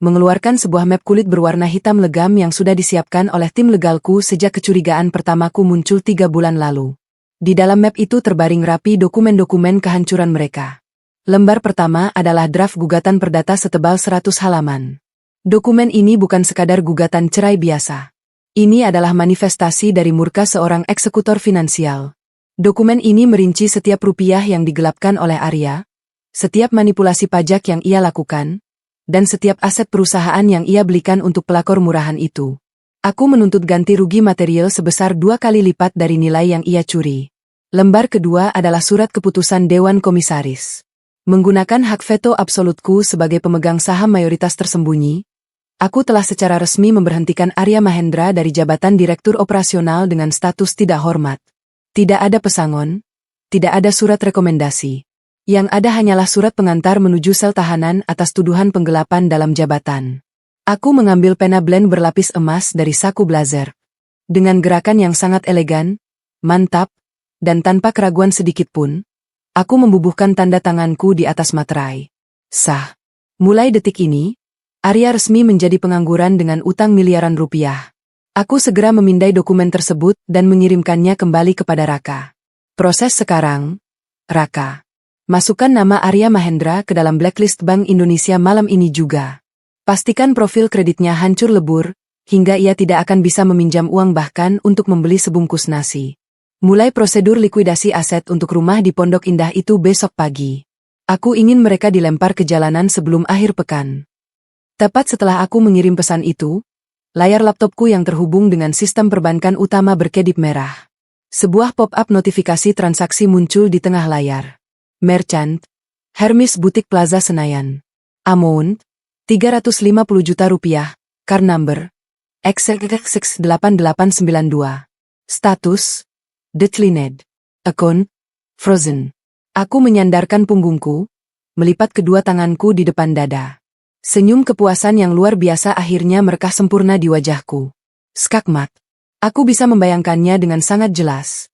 mengeluarkan sebuah map kulit berwarna hitam legam yang sudah disiapkan oleh tim legalku sejak kecurigaan pertamaku muncul 3 bulan lalu. Di dalam map itu terbaring rapi dokumen-dokumen kehancuran mereka. Lembar pertama adalah draft gugatan perdata setebal 100 halaman. Dokumen ini bukan sekadar gugatan cerai biasa. Ini adalah manifestasi dari murka seorang eksekutor finansial. Dokumen ini merinci setiap rupiah yang digelapkan oleh Arya, setiap manipulasi pajak yang ia lakukan, dan setiap aset perusahaan yang ia belikan untuk pelakor murahan itu. Aku menuntut ganti rugi material sebesar 2 kali lipat dari nilai yang ia curi. Lembar kedua adalah surat keputusan Dewan Komisaris. Menggunakan hak veto absolutku sebagai pemegang saham mayoritas tersembunyi, aku telah secara resmi memberhentikan Arya Mahendra dari jabatan Direktur Operasional dengan status tidak hormat. Tidak ada pesangon, tidak ada surat rekomendasi. Yang ada hanyalah surat pengantar menuju sel tahanan atas tuduhan penggelapan dalam jabatan. Aku mengambil pena blend berlapis emas dari saku blazer. Dengan gerakan yang sangat elegan, mantap, dan tanpa keraguan sedikitpun, aku membubuhkan tanda tanganku di atas materai. Sah. Mulai detik ini, Arya resmi menjadi pengangguran dengan utang miliaran rupiah. Aku segera memindai dokumen tersebut dan mengirimkannya kembali kepada Raka. Proses sekarang, Raka. Masukkan nama Arya Mahendra ke dalam blacklist Bank Indonesia malam ini juga. Pastikan profil kreditnya hancur lebur, hingga ia tidak akan bisa meminjam uang bahkan untuk membeli sebungkus nasi. Mulai prosedur likuidasi aset untuk rumah di Pondok Indah itu besok pagi. Aku ingin mereka dilempar ke jalanan sebelum akhir pekan. Tepat setelah aku mengirim pesan itu, layar laptopku yang terhubung dengan sistem perbankan utama berkedip merah. Sebuah pop-up notifikasi transaksi muncul di tengah layar. Merchant, Hermes Boutique Plaza Senayan. Amount, 350 juta rupiah, card number, XXX8892. Status, declined. Account, frozen. Aku menyandarkan punggungku, melipat kedua tanganku di depan dada. Senyum kepuasan yang luar biasa akhirnya merekah sempurna di wajahku. Skakmat. Aku bisa membayangkannya dengan sangat jelas.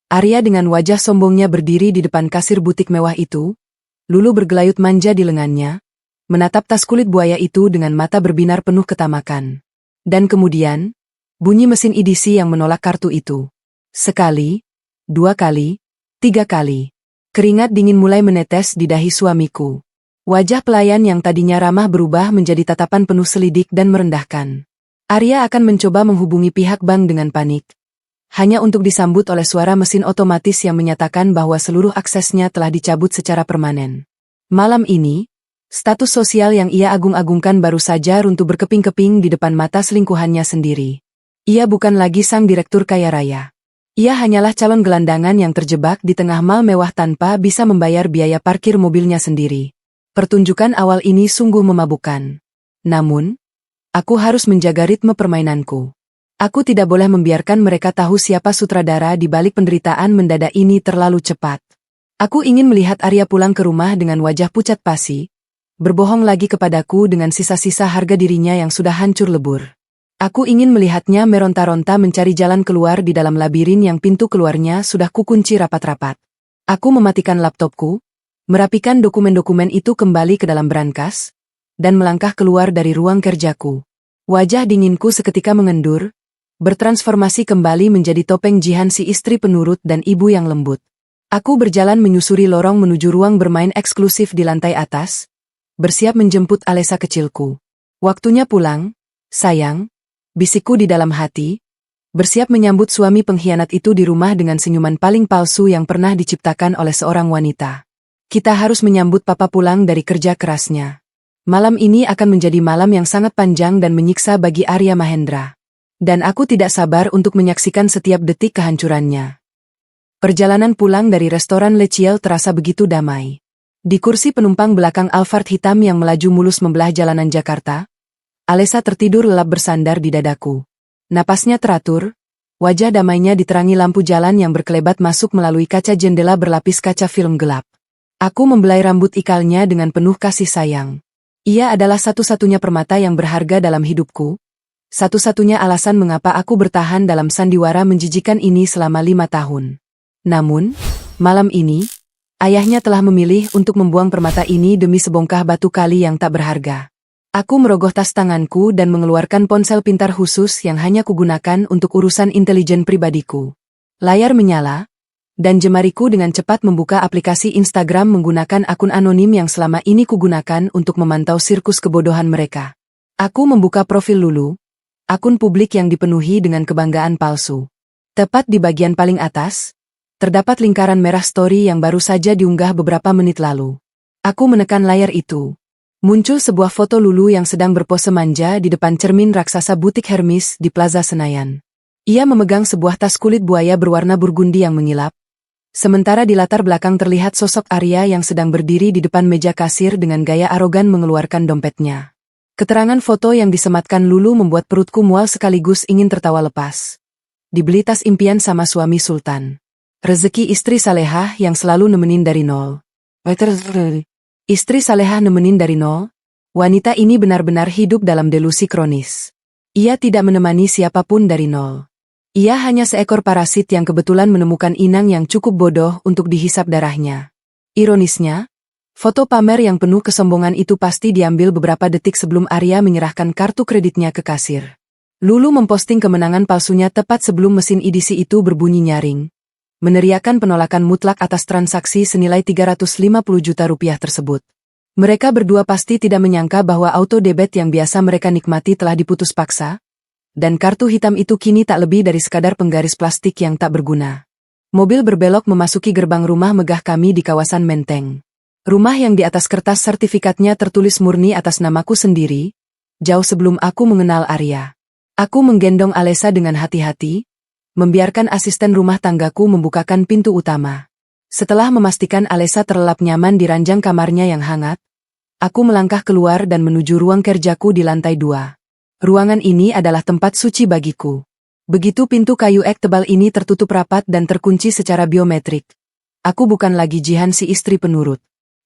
Arya dengan wajah sombongnya berdiri di depan kasir butik mewah itu, lulu bergelayut manja di lengannya, menatap tas kulit buaya itu dengan mata berbinar penuh ketamakan. Dan kemudian, bunyi mesin EDC yang menolak kartu itu. Sekali, 2 kali, 3 kali. Keringat dingin mulai menetes di dahi suamiku. Wajah pelayan yang tadinya ramah berubah menjadi tatapan penuh selidik dan merendahkan. Arya akan mencoba menghubungi pihak bank dengan panik. Hanya untuk disambut oleh suara mesin otomatis yang menyatakan bahwa seluruh aksesnya telah dicabut secara permanen. Malam ini, status sosial yang ia agung-agungkan baru saja runtuh berkeping-keping di depan mata selingkuhannya sendiri. Ia bukan lagi sang direktur kaya raya. Ia hanyalah calon gelandangan yang terjebak di tengah mal mewah tanpa bisa membayar biaya parkir mobilnya sendiri. Pertunjukan awal ini sungguh memabukkan. Namun, aku harus menjaga ritme permainanku. Aku tidak boleh membiarkan mereka tahu siapa sutradara di balik penderitaan mendadak ini terlalu cepat. Aku ingin melihat Arya pulang ke rumah dengan wajah pucat pasi, berbohong lagi kepadaku dengan sisa-sisa harga dirinya yang sudah hancur lebur. Aku ingin melihatnya meronta-ronta mencari jalan keluar di dalam labirin yang pintu keluarnya sudah kukunci rapat-rapat. Aku mematikan laptopku, merapikan dokumen-dokumen itu kembali ke dalam brankas, dan melangkah keluar dari ruang kerjaku. Wajah dinginku seketika mengendur, bertransformasi kembali menjadi topeng Jihan si istri penurut dan ibu yang lembut. Aku berjalan menyusuri lorong menuju ruang bermain eksklusif di lantai atas, bersiap menjemput Alesa kecilku. Waktunya pulang, sayang. Bisikku di dalam hati, bersiap menyambut suami pengkhianat itu di rumah dengan senyuman paling palsu yang pernah diciptakan oleh seorang wanita. Kita harus menyambut papa pulang dari kerja kerasnya. Malam ini akan menjadi malam yang sangat panjang dan menyiksa bagi Arya Mahendra. Dan aku tidak sabar untuk menyaksikan setiap detik kehancurannya. Perjalanan pulang dari restoran Le Ciel terasa begitu damai. Di kursi penumpang belakang Alphard hitam yang melaju mulus membelah jalanan Jakarta, Alesa tertidur lelap bersandar di dadaku. Napasnya teratur, wajah damainya diterangi lampu jalan yang berkelebat masuk melalui kaca jendela berlapis kaca film gelap. Aku membelai rambut ikalnya dengan penuh kasih sayang. Ia adalah satu-satunya permata yang berharga dalam hidupku. Satu-satunya alasan mengapa aku bertahan dalam sandiwara menjijikan ini selama 5 tahun. Namun, malam ini, ayahnya telah memilih untuk membuang permata ini demi sebongkah batu kali yang tak berharga. Aku merogoh tas tanganku dan mengeluarkan ponsel pintar khusus yang hanya kugunakan untuk urusan intelijen pribadiku. Layar menyala, dan jemariku dengan cepat membuka aplikasi Instagram menggunakan akun anonim yang selama ini kugunakan untuk memantau sirkus kebodohan mereka. Aku membuka profil Lulu, akun publik yang dipenuhi dengan kebanggaan palsu. Tepat di bagian paling atas, terdapat lingkaran merah story yang baru saja diunggah beberapa menit lalu. Aku menekan layar itu. Muncul sebuah foto Lulu yang sedang berpose manja di depan cermin raksasa butik Hermes di Plaza Senayan. Ia memegang sebuah tas kulit buaya berwarna burgundi yang mengilap. Sementara di latar belakang terlihat sosok Arya yang sedang berdiri di depan meja kasir dengan gaya arogan mengeluarkan dompetnya. Keterangan foto yang disematkan Lulu membuat perutku mual sekaligus ingin tertawa lepas. Dibeli tas impian sama suami sultan. Rezeki istri salehah yang selalu nemenin dari nol. Istri salehah nemenin dari nol? Wanita ini benar-benar hidup dalam delusi kronis. Ia tidak menemani siapapun dari nol. Ia hanya seekor parasit yang kebetulan menemukan inang yang cukup bodoh untuk dihisap darahnya. Ironisnya, foto pamer yang penuh kesombongan itu pasti diambil beberapa detik sebelum Arya menyerahkan kartu kreditnya ke kasir. Lulu memposting kemenangan palsunya tepat sebelum mesin edisi itu berbunyi nyaring, meneriakan penolakan mutlak atas transaksi senilai 350 juta rupiah tersebut. Mereka berdua pasti tidak menyangka bahwa auto debit yang biasa mereka nikmati telah diputus paksa, dan kartu hitam itu kini tak lebih dari sekadar penggaris plastik yang tak berguna. Mobil berbelok memasuki gerbang rumah megah kami di kawasan Menteng. Rumah yang di atas kertas sertifikatnya tertulis murni atas namaku sendiri, jauh sebelum aku mengenal Arya. Aku menggendong Alessa dengan hati-hati, membiarkan asisten rumah tanggaku membukakan pintu utama. Setelah memastikan Alessa terlelap nyaman di ranjang kamarnya yang hangat, aku melangkah keluar dan menuju ruang kerjaku di lantai 2. Ruangan ini adalah tempat suci bagiku. Begitu pintu kayu ek tebal ini tertutup rapat dan terkunci secara biometrik. Aku bukan lagi Jihan si istri penurut.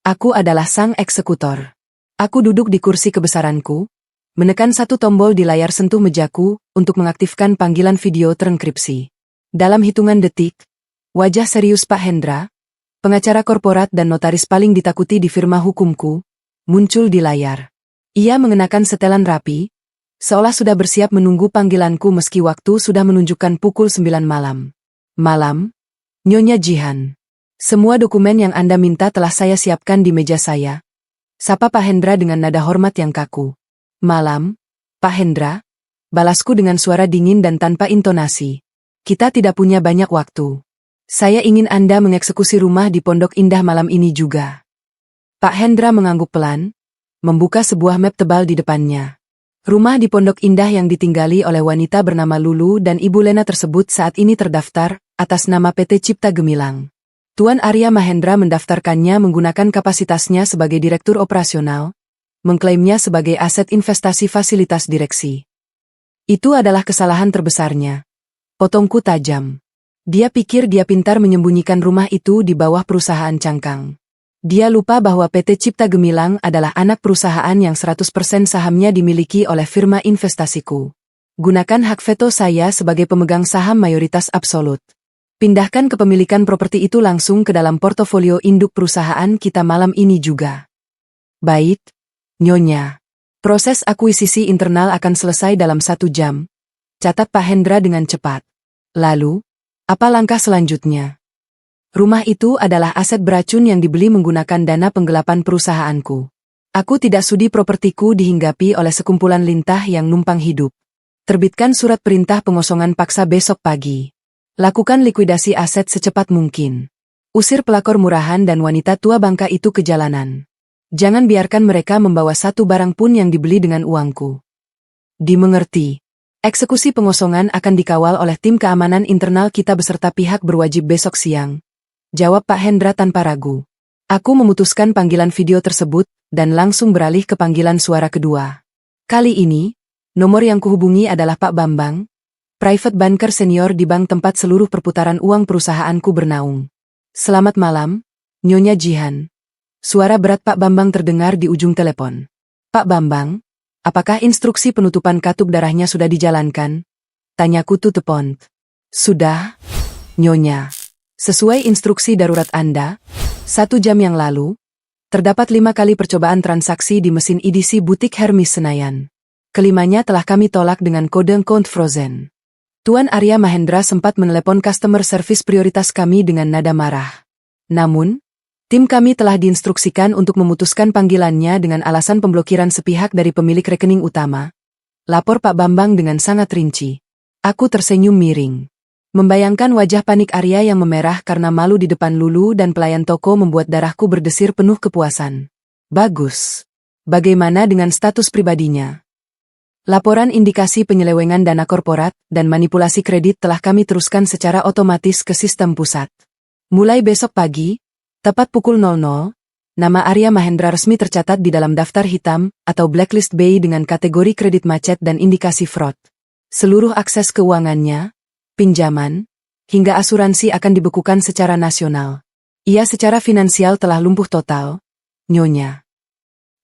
Aku adalah sang eksekutor. Aku duduk di kursi kebesaranku, menekan satu tombol di layar sentuh mejaku untuk mengaktifkan panggilan video terenkripsi. Dalam hitungan detik, wajah serius Pak Hendra, pengacara korporat dan notaris paling ditakuti di firma hukumku, muncul di layar. Ia mengenakan setelan rapi, seolah sudah bersiap menunggu panggilanku meski waktu sudah menunjukkan pukul 9 malam. Malam, Nyonya Jihan. Semua dokumen yang Anda minta telah saya siapkan di meja saya. Sapa Pak Hendra dengan nada hormat yang kaku. Malam, Pak Hendra, balasku dengan suara dingin dan tanpa intonasi. Kita tidak punya banyak waktu. Saya ingin Anda mengeksekusi rumah di Pondok Indah malam ini juga. Pak Hendra mengangguk pelan, membuka sebuah map tebal di depannya. Rumah di Pondok Indah yang ditinggali oleh wanita bernama Lulu dan Ibu Lena tersebut saat ini terdaftar atas nama PT Cipta Gemilang. Tuan Arya Mahendra mendaftarkannya menggunakan kapasitasnya sebagai direktur operasional, mengklaimnya sebagai aset investasi fasilitas direksi. Itu adalah kesalahan terbesarnya. Potongku tajam. Dia pikir dia pintar menyembunyikan rumah itu di bawah perusahaan cangkang. Dia lupa bahwa PT Cipta Gemilang adalah anak perusahaan yang 100% sahamnya dimiliki oleh firma investasiku. Gunakan hak veto saya sebagai pemegang saham mayoritas absolut. Pindahkan kepemilikan properti itu langsung ke dalam portofolio induk perusahaan kita malam ini juga. Baik, Nyonya. Proses akuisisi internal akan selesai dalam 1 jam. Catat Pak Hendra dengan cepat. Lalu, apa langkah selanjutnya? Rumah itu adalah aset beracun yang dibeli menggunakan dana penggelapan perusahaanku. Aku tidak sudi propertiku dihinggapi oleh sekumpulan lintah yang numpang hidup. Terbitkan surat perintah pengosongan paksa besok pagi. Lakukan likuidasi aset secepat mungkin. Usir pelakor murahan dan wanita tua bangka itu ke jalanan. Jangan biarkan mereka membawa satu barang pun yang dibeli dengan uangku. Dimengerti. Eksekusi pengosongan akan dikawal oleh tim keamanan internal kita beserta pihak berwajib besok siang. Jawab Pak Hendra tanpa ragu. Aku memutuskan panggilan video tersebut, dan langsung beralih ke panggilan suara kedua. Kali ini, nomor yang kuhubungi adalah Pak Bambang, private banker senior di bank tempat seluruh perputaran uang perusahaanku bernaung. Selamat malam, Nyonya Jihan. Suara berat Pak Bambang terdengar di ujung telepon. Pak Bambang, apakah instruksi penutupan katup darahnya sudah dijalankan? Tanyaku telepon. Sudah, Nyonya. Sesuai instruksi darurat Anda, 1 jam yang lalu, terdapat 5 kali percobaan transaksi di mesin EDC butik Hermes Senayan. Kelimanya telah kami tolak dengan kode account frozen. Tuan Arya Mahendra sempat menelepon customer service prioritas kami dengan nada marah. Namun, tim kami telah diinstruksikan untuk memutuskan panggilannya dengan alasan pemblokiran sepihak dari pemilik rekening utama. Lapor Pak Bambang dengan sangat rinci. Aku tersenyum miring. Membayangkan wajah panik Arya yang memerah karena malu di depan Lulu dan pelayan toko membuat darahku berdesir penuh kepuasan. Bagus. Bagaimana dengan status pribadinya? Laporan indikasi penyelewengan dana korporat dan manipulasi kredit telah kami teruskan secara otomatis ke sistem pusat. Mulai besok pagi, tepat pukul 00, nama Arya Mahendra resmi tercatat di dalam daftar hitam atau blacklist BI dengan kategori kredit macet dan indikasi fraud. Seluruh akses keuangannya, pinjaman, hingga asuransi akan dibekukan secara nasional. Ia secara finansial telah lumpuh total, Nyonya.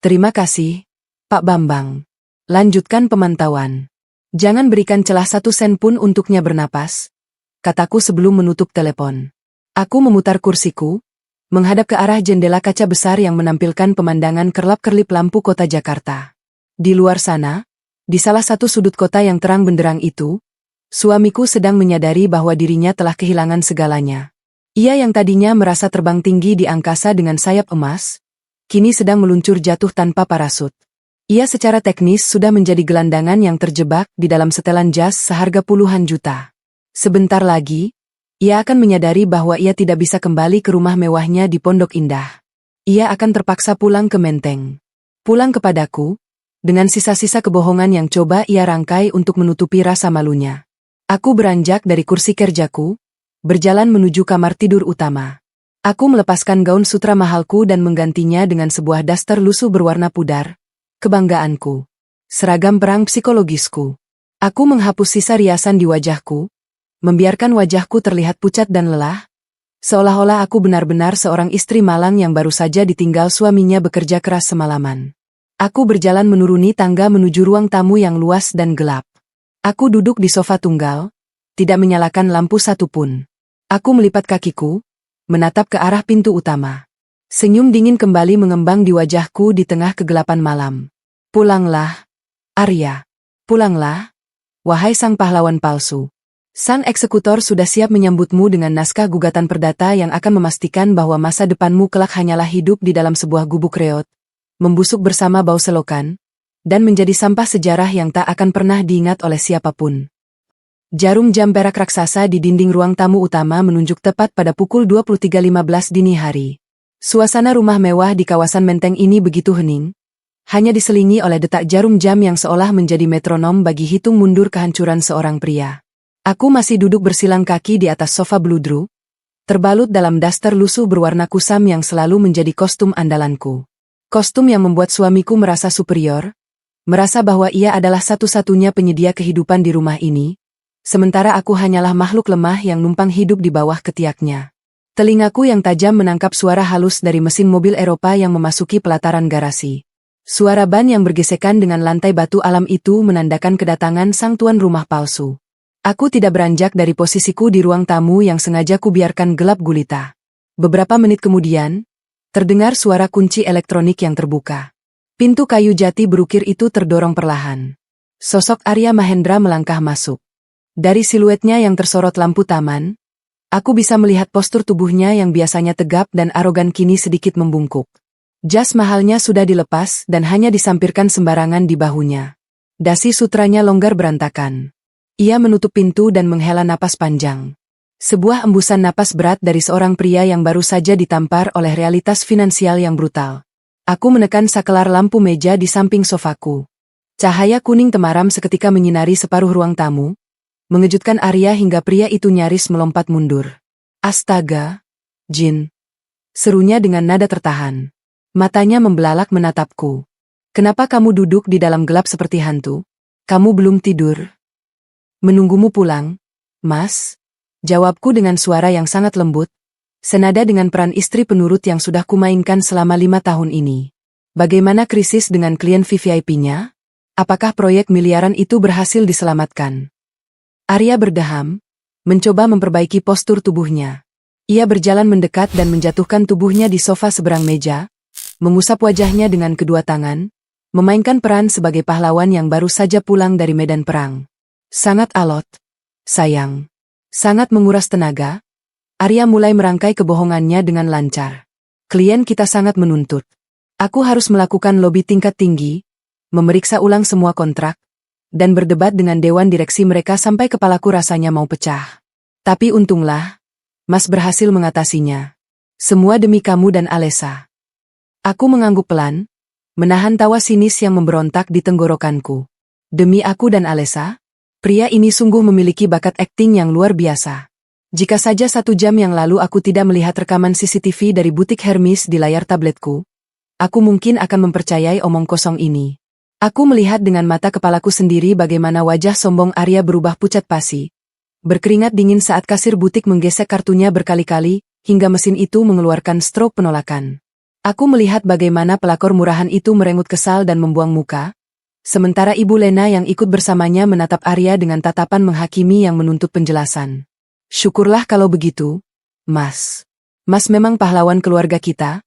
Terima kasih, Pak Bambang. Lanjutkan pemantauan. Jangan berikan celah 1 sen pun untuknya bernapas, kataku sebelum menutup telepon. Aku memutar kursiku, menghadap ke arah jendela kaca besar yang menampilkan pemandangan kerlap-kerlip lampu kota Jakarta. Di luar sana, di salah satu sudut kota yang terang benderang itu, suamiku sedang menyadari bahwa dirinya telah kehilangan segalanya. Ia yang tadinya merasa terbang tinggi di angkasa dengan sayap emas, kini sedang meluncur jatuh tanpa parasut. Ia secara teknis sudah menjadi gelandangan yang terjebak di dalam setelan jas seharga puluhan juta. Sebentar lagi, ia akan menyadari bahwa ia tidak bisa kembali ke rumah mewahnya di Pondok Indah. Ia akan terpaksa pulang ke Menteng. Pulang kepadaku, dengan sisa-sisa kebohongan yang coba ia rangkai untuk menutupi rasa malunya. Aku beranjak dari kursi kerjaku, berjalan menuju kamar tidur utama. Aku melepaskan gaun sutra mahalku dan menggantinya dengan sebuah daster lusuh berwarna pudar. Kebanggaanku. Seragam perang psikologisku. Aku menghapus sisa riasan di wajahku, membiarkan wajahku terlihat pucat dan lelah, seolah-olah aku benar-benar seorang istri malang yang baru saja ditinggal suaminya bekerja keras semalaman. Aku berjalan menuruni tangga menuju ruang tamu yang luas dan gelap. Aku duduk di sofa tunggal, tidak menyalakan lampu satupun. Aku melipat kakiku, menatap ke arah pintu utama. Senyum dingin kembali mengembang di wajahku di tengah kegelapan malam. Pulanglah, Arya. Pulanglah, wahai sang pahlawan palsu. Sang eksekutor sudah siap menyambutmu dengan naskah gugatan perdata yang akan memastikan bahwa masa depanmu kelak hanyalah hidup di dalam sebuah gubuk reot, membusuk bersama bau selokan, dan menjadi sampah sejarah yang tak akan pernah diingat oleh siapapun. Jarum jam perak raksasa di dinding ruang tamu utama menunjuk tepat pada pukul 23.15 dini hari. Suasana rumah mewah di kawasan Menteng ini begitu hening, hanya diselingi oleh detak jarum jam yang seolah menjadi metronom bagi hitung mundur kehancuran seorang pria. Aku masih duduk bersilang kaki di atas sofa bludru, terbalut dalam daster lusuh berwarna kusam yang selalu menjadi kostum andalanku. Kostum yang membuat suamiku merasa superior, merasa bahwa ia adalah satu-satunya penyedia kehidupan di rumah ini, sementara aku hanyalah makhluk lemah yang numpang hidup di bawah ketiaknya. Telingaku yang tajam menangkap suara halus dari mesin mobil Eropa yang memasuki pelataran garasi. Suara ban yang bergesekan dengan lantai batu alam itu menandakan kedatangan sang tuan rumah palsu. Aku tidak beranjak dari posisiku di ruang tamu yang sengaja kubiarkan gelap gulita. Beberapa menit kemudian, terdengar suara kunci elektronik yang terbuka. Pintu kayu jati berukir itu terdorong perlahan. Sosok Arya Mahendra melangkah masuk. Dari siluetnya yang tersorot lampu taman, aku bisa melihat postur tubuhnya yang biasanya tegap dan arogan kini sedikit membungkuk. Jas mahalnya sudah dilepas dan hanya disampirkan sembarangan di bahunya. Dasi sutranya longgar berantakan. Ia menutup pintu dan menghela napas panjang. Sebuah embusan napas berat dari seorang pria yang baru saja ditampar oleh realitas finansial yang brutal. Aku menekan sakelar lampu meja di samping sofaku. Cahaya kuning temaram seketika menyinari separuh ruang tamu, mengejutkan Arya hingga pria itu nyaris melompat mundur. Astaga, Jin. Serunya dengan nada tertahan. Matanya membelalak menatapku. Kenapa kamu duduk di dalam gelap seperti hantu? Kamu belum tidur? Menunggumu pulang, Mas. Jawabku dengan suara yang sangat lembut, Senada dengan peran istri penurut yang sudah kumainkan selama 5 tahun ini. Bagaimana krisis dengan klien VVIP-nya? Apakah proyek miliaran itu berhasil diselamatkan? Arya berdeham, mencoba memperbaiki postur tubuhnya. Ia berjalan mendekat dan menjatuhkan tubuhnya di sofa seberang meja, mengusap wajahnya dengan kedua tangan, memainkan peran sebagai pahlawan yang baru saja pulang dari medan perang. Sangat alot, sayang. Sangat menguras tenaga. Arya mulai merangkai kebohongannya dengan lancar. Klien kita sangat menuntut. Aku harus melakukan lobi tingkat tinggi, memeriksa ulang semua kontrak, dan berdebat dengan dewan direksi mereka sampai kepalaku rasanya mau pecah. Tapi untunglah, Mas berhasil mengatasinya. Semua demi kamu dan Alessa. Aku mengangguk pelan, menahan tawa sinis yang memberontak di tenggorokanku. Demi aku dan Alessa? Pria ini sungguh memiliki bakat akting yang luar biasa. Jika saja 1 jam yang lalu aku tidak melihat rekaman CCTV dari butik Hermes di layar tabletku, aku mungkin akan mempercayai omong kosong ini. Aku melihat dengan mata kepalaku sendiri bagaimana wajah sombong Arya berubah pucat pasi. Berkeringat dingin saat kasir butik menggesek kartunya berkali-kali, hingga mesin itu mengeluarkan stroke penolakan. Aku melihat bagaimana pelakor murahan itu merengut kesal dan membuang muka, sementara Ibu Lena yang ikut bersamanya menatap Arya dengan tatapan menghakimi yang menuntut penjelasan. Syukurlah kalau begitu, Mas. Mas memang pahlawan keluarga kita,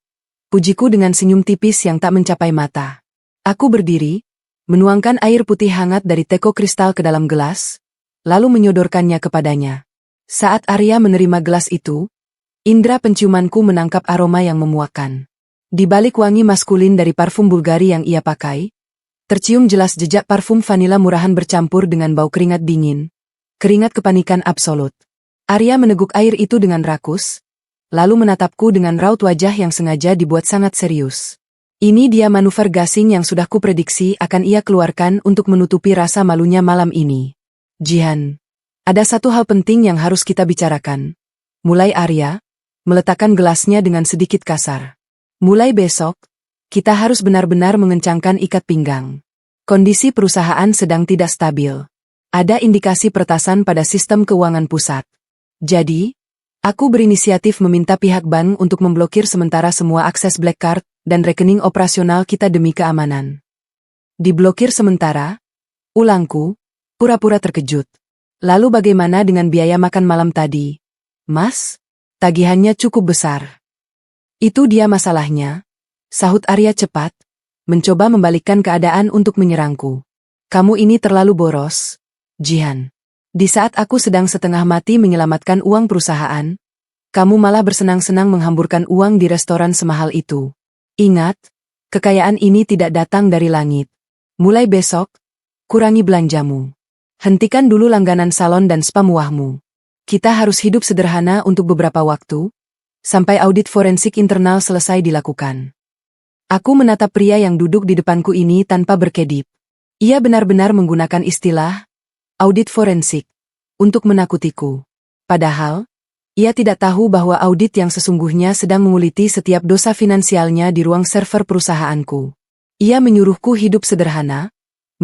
pujiku dengan senyum tipis yang tak mencapai mata. Aku berdiri, menuangkan air putih hangat dari teko kristal ke dalam gelas, lalu menyodorkannya kepadanya. Saat Arya menerima gelas itu, indera penciumanku menangkap aroma yang memuakkan. Di balik wangi maskulin dari parfum Bulgari yang ia pakai, tercium jelas jejak parfum vanila murahan bercampur dengan bau keringat dingin. Keringat kepanikan absolut. Arya meneguk air itu dengan rakus, lalu menatapku dengan raut wajah yang sengaja dibuat sangat serius. Ini dia manuver gasing yang sudah kuprediksi akan ia keluarkan untuk menutupi rasa malunya malam ini. Jihan, ada satu hal penting yang harus kita bicarakan. Mulai Arya, meletakkan gelasnya dengan sedikit kasar. Mulai besok, kita harus benar-benar mengencangkan ikat pinggang. Kondisi perusahaan sedang tidak stabil. Ada indikasi peretasan pada sistem keuangan pusat. Jadi, aku berinisiatif meminta pihak bank untuk memblokir sementara semua akses black card dan rekening operasional kita demi keamanan. Diblokir sementara? Ulangku, pura-pura terkejut. Lalu bagaimana dengan biaya makan malam tadi? Mas, tagihannya cukup besar. Itu dia masalahnya, sahut Arya cepat, mencoba membalikkan keadaan untuk menyerangku. Kamu ini terlalu boros, Jihan. Di saat aku sedang setengah mati menyelamatkan uang perusahaan, kamu malah bersenang-senang menghamburkan uang di restoran semahal itu. Ingat, kekayaan ini tidak datang dari langit. Mulai besok, kurangi belanjamu. Hentikan dulu langganan salon dan spa mewahmu. Kita harus hidup sederhana untuk beberapa waktu, sampai audit forensik internal selesai dilakukan. Aku menatap pria yang duduk di depanku ini tanpa berkedip. Ia benar-benar menggunakan istilah audit forensik untuk menakutiku. Padahal, ia tidak tahu bahwa audit yang sesungguhnya sedang menguliti setiap dosa finansialnya di ruang server perusahaanku. Ia menyuruhku hidup sederhana,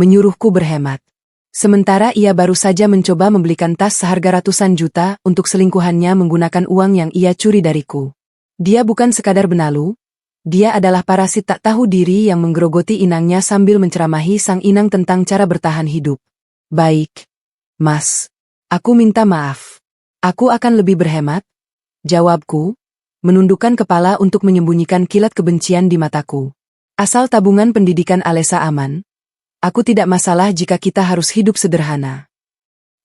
menyuruhku berhemat. Sementara ia baru saja mencoba membelikan tas seharga ratusan juta untuk selingkuhannya menggunakan uang yang ia curi dariku. Dia bukan sekadar benalu, dia adalah parasit tak tahu diri yang menggerogoti inangnya sambil menceramahi sang inang tentang cara bertahan hidup. Baik, Mas. Aku minta maaf. Aku akan lebih berhemat, jawabku, menundukkan kepala untuk menyembunyikan kilat kebencian di mataku. Asal tabungan pendidikan Alessa aman, aku tidak masalah jika kita harus hidup sederhana.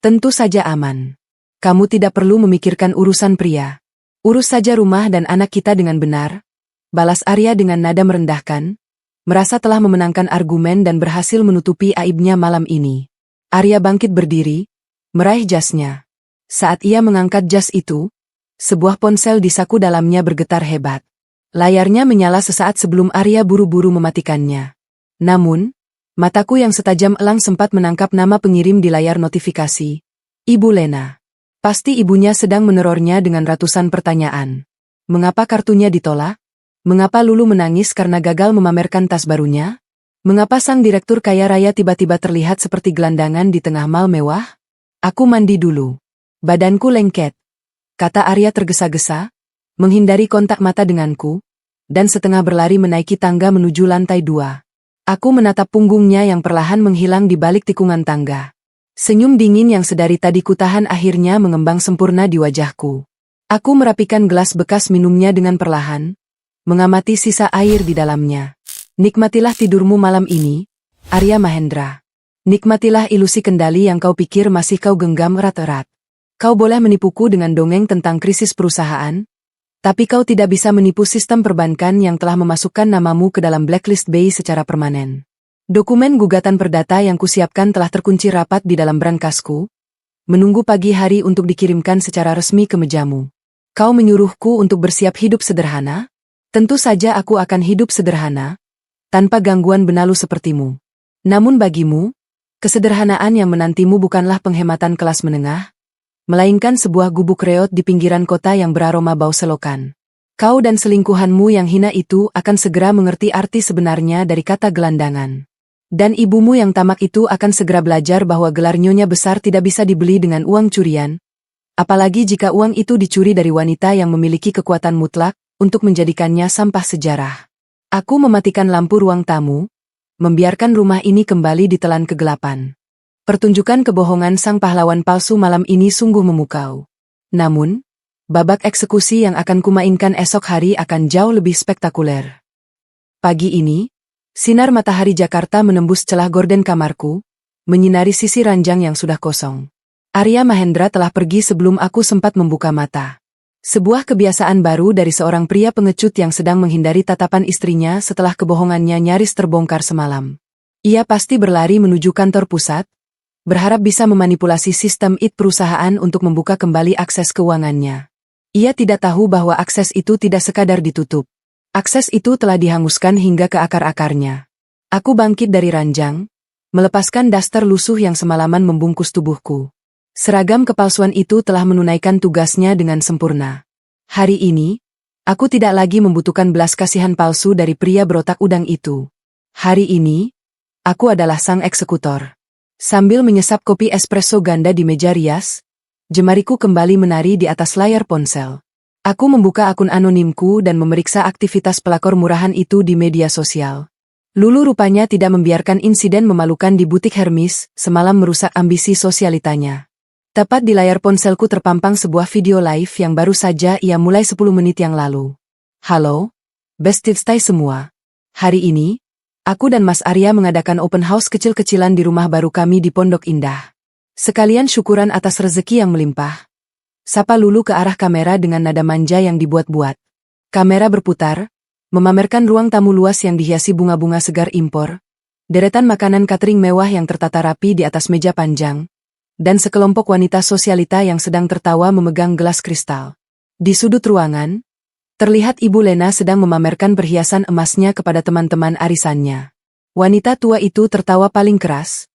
Tentu saja aman. Kamu tidak perlu memikirkan urusan pria. Urus saja rumah dan anak kita dengan benar, balas Arya dengan nada merendahkan, merasa telah memenangkan argumen dan berhasil menutupi aibnya malam ini. Arya bangkit berdiri, meraih jasnya. Saat ia mengangkat jas itu, sebuah ponsel di saku dalamnya bergetar hebat. Layarnya menyala sesaat sebelum Arya buru-buru mematikannya. Namun, mataku yang setajam elang sempat menangkap nama pengirim di layar notifikasi. Ibu Lena. Pasti ibunya sedang menerornya dengan ratusan pertanyaan. Mengapa kartunya ditolak? Mengapa Lulu menangis karena gagal memamerkan tas barunya? Mengapa sang direktur kaya raya tiba-tiba terlihat seperti gelandangan di tengah mal mewah? Aku mandi dulu. Badanku lengket, kata Arya tergesa-gesa, menghindari kontak mata denganku, dan setengah berlari menaiki tangga menuju lantai 2. Aku menatap punggungnya yang perlahan menghilang di balik tikungan tangga. Senyum dingin yang sedari tadi kutahan akhirnya mengembang sempurna di wajahku. Aku merapikan gelas bekas minumnya dengan perlahan, mengamati sisa air di dalamnya. Nikmatilah tidurmu malam ini, Arya Mahendra. Nikmatilah ilusi kendali yang kau pikir masih kau genggam erat-erat. Kau boleh menipuku dengan dongeng tentang krisis perusahaan, tapi kau tidak bisa menipu sistem perbankan yang telah memasukkan namamu ke dalam blacklist BI secara permanen. Dokumen gugatan perdata yang kusiapkan telah terkunci rapat di dalam berangkasku, menunggu pagi hari untuk dikirimkan secara resmi ke mejamu. Kau menyuruhku untuk bersiap hidup sederhana? Tentu saja aku akan hidup sederhana, tanpa gangguan benalu sepertimu. Namun bagimu, kesederhanaan yang menantimu bukanlah penghematan kelas menengah, melainkan sebuah gubuk reot di pinggiran kota yang beraroma bau selokan. Kau dan selingkuhanmu yang hina itu akan segera mengerti arti sebenarnya dari kata gelandangan. Dan ibumu yang tamak itu akan segera belajar bahwa gelar nyonya besar tidak bisa dibeli dengan uang curian, apalagi jika uang itu dicuri dari wanita yang memiliki kekuatan mutlak untuk menjadikannya sampah sejarah. Aku mematikan lampu ruang tamu, membiarkan rumah ini kembali ditelan kegelapan. Pertunjukan kebohongan sang pahlawan palsu malam ini sungguh memukau. Namun, babak eksekusi yang akan kumainkan esok hari akan jauh lebih spektakuler. Pagi ini, sinar matahari Jakarta menembus celah gorden kamarku, menyinari sisi ranjang yang sudah kosong. Arya Mahendra telah pergi sebelum aku sempat membuka mata. Sebuah kebiasaan baru dari seorang pria pengecut yang sedang menghindari tatapan istrinya setelah kebohongannya nyaris terbongkar semalam. Ia pasti berlari menuju kantor pusat, berharap bisa memanipulasi sistem IT perusahaan untuk membuka kembali akses keuangannya. Ia tidak tahu bahwa akses itu tidak sekadar ditutup. Akses itu telah dihanguskan hingga ke akar-akarnya. Aku bangkit dari ranjang, melepaskan daster lusuh yang semalaman membungkus tubuhku. Seragam kepalsuan itu telah menunaikan tugasnya dengan sempurna. Hari ini, aku tidak lagi membutuhkan belas kasihan palsu dari pria berotak udang itu. Hari ini, aku adalah sang eksekutor. Sambil menyesap kopi espresso ganda di meja rias, jemariku kembali menari di atas layar ponsel. Aku membuka akun anonimku dan memeriksa aktivitas pelakor murahan itu di media sosial. Lulu rupanya tidak membiarkan insiden memalukan di butik Hermes semalam merusak ambisi sosialitanya. Tepat di layar ponselku terpampang sebuah video live yang baru saja ia mulai 10 menit yang lalu. Halo, bestie semua. Hari ini, aku dan Mas Arya mengadakan open house kecil-kecilan di rumah baru kami di Pondok Indah. Sekalian syukuran atas rezeki yang melimpah. Sapa Lulu ke arah kamera dengan nada manja yang dibuat-buat. Kamera berputar, memamerkan ruang tamu luas yang dihiasi bunga-bunga segar impor, deretan makanan catering mewah yang tertata rapi di atas meja panjang, dan sekelompok wanita sosialita yang sedang tertawa memegang gelas kristal. Di sudut ruangan, terlihat Ibu Lena sedang memamerkan perhiasan emasnya kepada teman-teman arisannya. Wanita tua itu tertawa paling keras,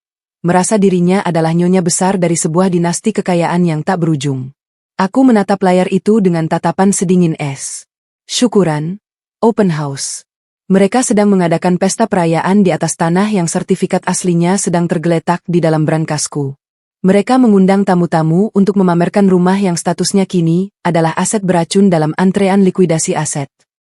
merasa dirinya adalah nyonya besar dari sebuah dinasti kekayaan yang tak berujung. Aku menatap layar itu dengan tatapan sedingin es. Syukuran, open house. Mereka sedang mengadakan pesta perayaan di atas tanah yang sertifikat aslinya sedang tergeletak di dalam berangkasku. Mereka mengundang tamu-tamu untuk memamerkan rumah yang statusnya kini adalah aset beracun dalam antrean likuidasi aset.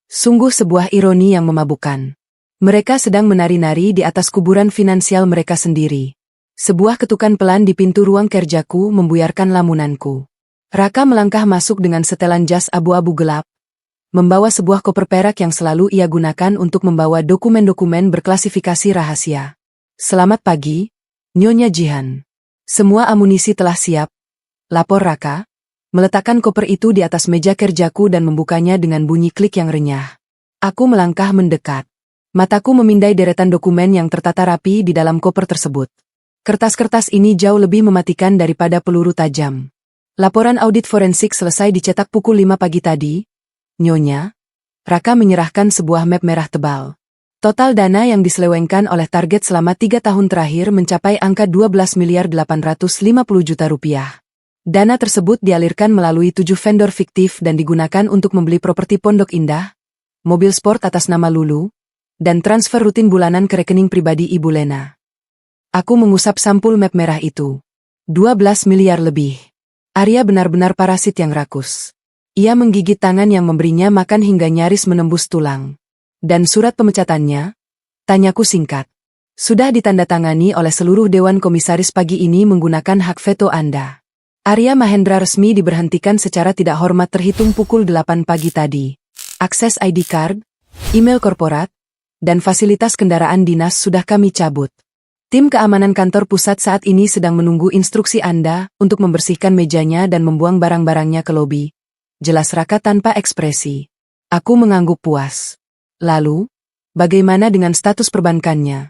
Sungguh sebuah ironi yang memabukkan. Mereka sedang menari-nari di atas kuburan finansial mereka sendiri. Sebuah ketukan pelan di pintu ruang kerjaku membuyarkan lamunanku. Raka melangkah masuk dengan setelan jas abu-abu gelap, membawa sebuah koper perak yang selalu ia gunakan untuk membawa dokumen-dokumen berklasifikasi rahasia. Selamat pagi, Nyonya Jihan. Semua amunisi telah siap, lapor Raka, meletakkan koper itu di atas meja kerjaku dan membukanya dengan bunyi klik yang renyah. Aku melangkah mendekat. Mataku memindai deretan dokumen yang tertata rapi di dalam koper tersebut. Kertas-kertas ini jauh lebih mematikan daripada peluru tajam. Laporan audit forensik selesai dicetak pukul 5 pagi tadi. Nyonya, Raka menyerahkan sebuah map merah tebal. Total dana yang diselewengkan oleh target selama 3 tahun terakhir mencapai angka 12.850 juta rupiah. Dana tersebut dialirkan melalui 7 vendor fiktif dan digunakan untuk membeli properti Pondok Indah, mobil sport atas nama Lulu, dan transfer rutin bulanan ke rekening pribadi Ibu Lena. Aku mengusap sampul map merah itu. 12 miliar lebih. Arya benar-benar parasit yang rakus. Ia menggigit tangan yang memberinya makan hingga nyaris menembus tulang. Dan surat pemecatannya? Tanyaku singkat. Sudah ditandatangani oleh seluruh Dewan Komisaris pagi ini menggunakan hak veto Anda. Arya Mahendra resmi diberhentikan secara tidak hormat terhitung pukul 8 pagi tadi. Akses ID card, email korporat, dan fasilitas kendaraan dinas sudah kami cabut. Tim keamanan kantor pusat saat ini sedang menunggu instruksi Anda untuk membersihkan mejanya dan membuang barang-barangnya ke lobi. Jelas Raka tanpa ekspresi. Aku mengangguk puas. Lalu, bagaimana dengan status perbankannya?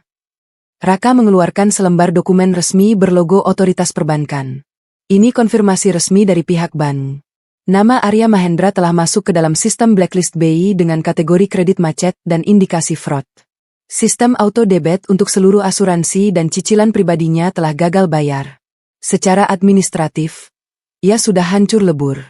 Raka mengeluarkan selembar dokumen resmi berlogo otoritas perbankan. Ini konfirmasi resmi dari pihak bank. Nama Arya Mahendra telah masuk ke dalam sistem blacklist BI dengan kategori kredit macet dan indikasi fraud. Sistem auto debit untuk seluruh asuransi dan cicilan pribadinya telah gagal bayar. Secara administratif, ia sudah hancur lebur.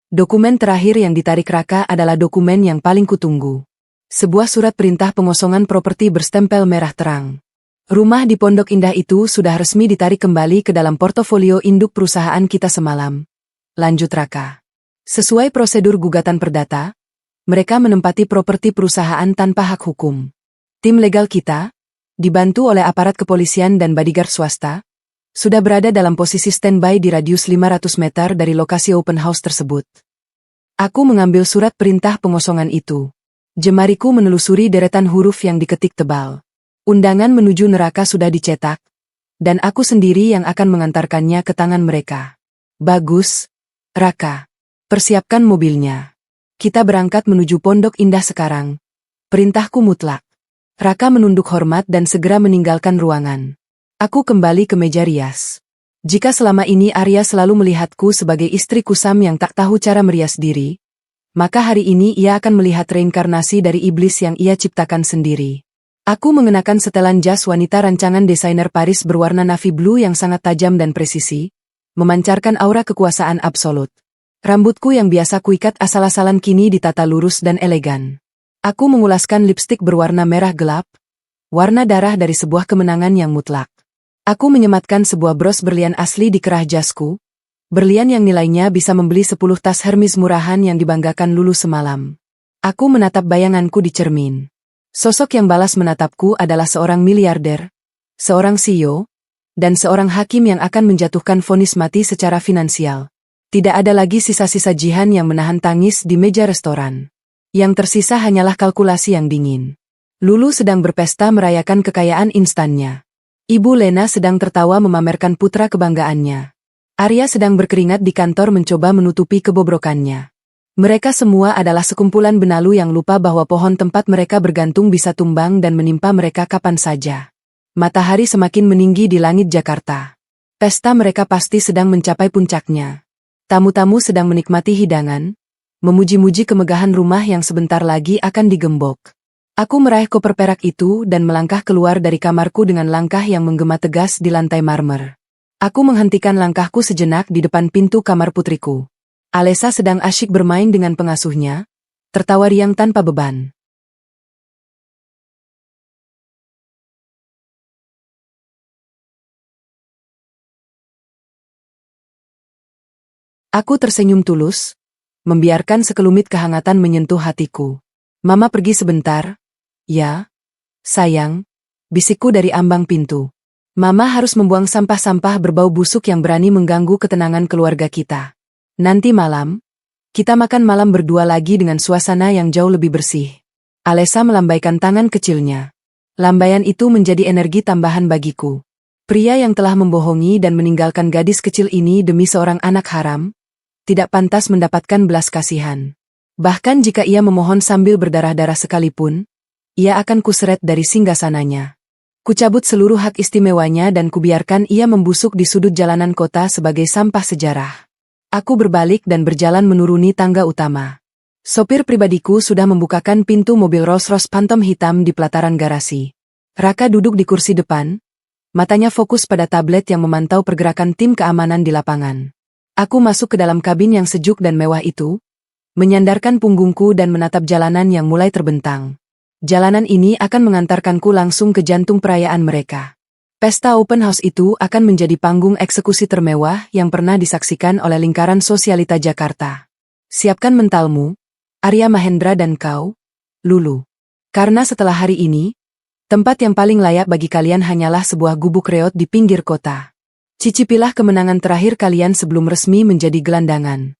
Dokumen terakhir yang ditarik Raka adalah dokumen yang paling kutunggu. Sebuah surat perintah pengosongan properti berstempel merah terang. Rumah di Pondok Indah itu sudah resmi ditarik kembali ke dalam portofolio induk perusahaan kita semalam. Lanjut Raka. Sesuai prosedur gugatan perdata, mereka menempati properti perusahaan tanpa hak hukum. Tim legal kita, dibantu oleh aparat kepolisian dan bodyguard swasta, sudah berada dalam posisi standby di radius 500 meter dari lokasi open house tersebut. Aku mengambil surat perintah pengosongan itu. Jemariku menelusuri deretan huruf yang diketik tebal. Undangan menuju neraka sudah dicetak, dan aku sendiri yang akan mengantarkannya ke tangan mereka. Bagus, Raka. Persiapkan mobilnya. Kita berangkat menuju Pondok Indah sekarang. Perintahku mutlak. Raka menunduk hormat dan segera meninggalkan ruangan. Aku kembali ke meja rias. Jika selama ini Arya selalu melihatku sebagai istri kusam yang tak tahu cara merias diri, maka hari ini ia akan melihat reinkarnasi dari iblis yang ia ciptakan sendiri. Aku mengenakan setelan jas wanita rancangan desainer Paris berwarna navy blue yang sangat tajam dan presisi, memancarkan aura kekuasaan absolut. Rambutku yang biasa kuikat asal-asalan kini ditata lurus dan elegan. Aku mengulaskan lipstik berwarna merah gelap, warna darah dari sebuah kemenangan yang mutlak. Aku menyematkan sebuah bros berlian asli di kerah jasku, berlian yang nilainya bisa membeli 10 tas Hermes murahan yang dibanggakan Lulu semalam. Aku menatap bayanganku di cermin. Sosok yang balas menatapku adalah seorang miliarder, seorang CEO, dan seorang hakim yang akan menjatuhkan vonis mati secara finansial. Tidak ada lagi sisa-sisa jihan yang menahan tangis di meja restoran. Yang tersisa hanyalah kalkulasi yang dingin. Lulu sedang berpesta merayakan kekayaan instannya. Ibu Lena sedang tertawa memamerkan putra kebanggaannya. Arya sedang berkeringat di kantor mencoba menutupi kebobrokannya. Mereka semua adalah sekumpulan benalu yang lupa bahwa pohon tempat mereka bergantung bisa tumbang dan menimpa mereka kapan saja. Matahari semakin meninggi di langit Jakarta. Pesta mereka pasti sedang mencapai puncaknya. Tamu-tamu sedang menikmati hidangan, memuji-muji kemegahan rumah yang sebentar lagi akan digembok. Aku meraih koper perak itu dan melangkah keluar dari kamarku dengan langkah yang menggema tegas di lantai marmer. Aku menghentikan langkahku sejenak di depan pintu kamar putriku. Alessa sedang asyik bermain dengan pengasuhnya, tertawa riang tanpa beban. Aku tersenyum tulus, membiarkan sekelumit kehangatan menyentuh hatiku. Mama pergi sebentar. Ya, sayang, bisikku dari ambang pintu. Mama harus membuang sampah-sampah berbau busuk yang berani mengganggu ketenangan keluarga kita. Nanti malam, kita makan malam berdua lagi dengan suasana yang jauh lebih bersih. Alessa melambaikan tangan kecilnya. Lambaian itu menjadi energi tambahan bagiku. Pria yang telah membohongi dan meninggalkan gadis kecil ini demi seorang anak haram, tidak pantas mendapatkan belas kasihan. Bahkan jika ia memohon sambil berdarah-darah sekalipun, ia akan kuseret dari singgasananya. Kucabut seluruh hak istimewanya dan kubiarkan ia membusuk di sudut jalanan kota sebagai sampah sejarah. Aku berbalik dan berjalan menuruni tangga utama. Sopir pribadiku sudah membukakan pintu mobil Rolls-Royce Phantom hitam di pelataran garasi. Raka duduk di kursi depan, matanya fokus pada tablet yang memantau pergerakan tim keamanan di lapangan. Aku masuk ke dalam kabin yang sejuk dan mewah itu, menyandarkan punggungku dan menatap jalanan yang mulai terbentang. Jalanan ini akan mengantarkanku langsung ke jantung perayaan mereka. Pesta open house itu akan menjadi panggung eksekusi termewah yang pernah disaksikan oleh lingkaran sosialita Jakarta. Siapkan mentalmu, Arya Mahendra dan kau, Lulu. Karena setelah hari ini, tempat yang paling layak bagi kalian hanyalah sebuah gubuk reot di pinggir kota. Cicipilah kemenangan terakhir kalian sebelum resmi menjadi gelandangan.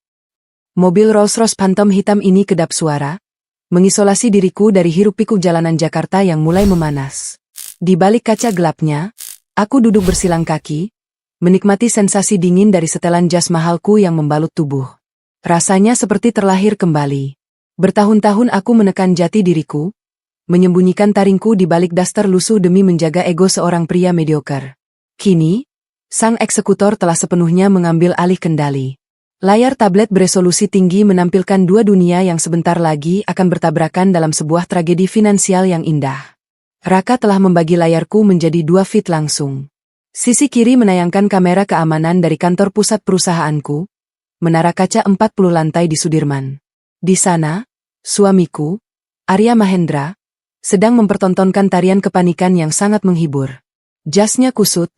Mobil Rolls-Royce Phantom hitam ini kedap suara, mengisolasi diriku dari hiruk-pikuk jalanan Jakarta yang mulai memanas. Di balik kaca gelapnya, aku duduk bersilang kaki, menikmati sensasi dingin dari setelan jas mahalku yang membalut tubuh. Rasanya seperti terlahir kembali. Bertahun-tahun aku menekan jati diriku, menyembunyikan taringku di balik daster lusuh demi menjaga ego seorang pria mediocre. Kini, sang eksekutor telah sepenuhnya mengambil alih kendali. Layar tablet beresolusi tinggi menampilkan dua dunia yang sebentar lagi akan bertabrakan dalam sebuah tragedi finansial yang indah. Raka telah membagi layarku menjadi 2 feet langsung. Sisi kiri menayangkan kamera keamanan dari kantor pusat perusahaanku, menara kaca 40 lantai di Sudirman. Di sana, suamiku, Arya Mahendra, sedang mempertontonkan tarian kepanikan yang sangat menghibur. Jasnya kusut,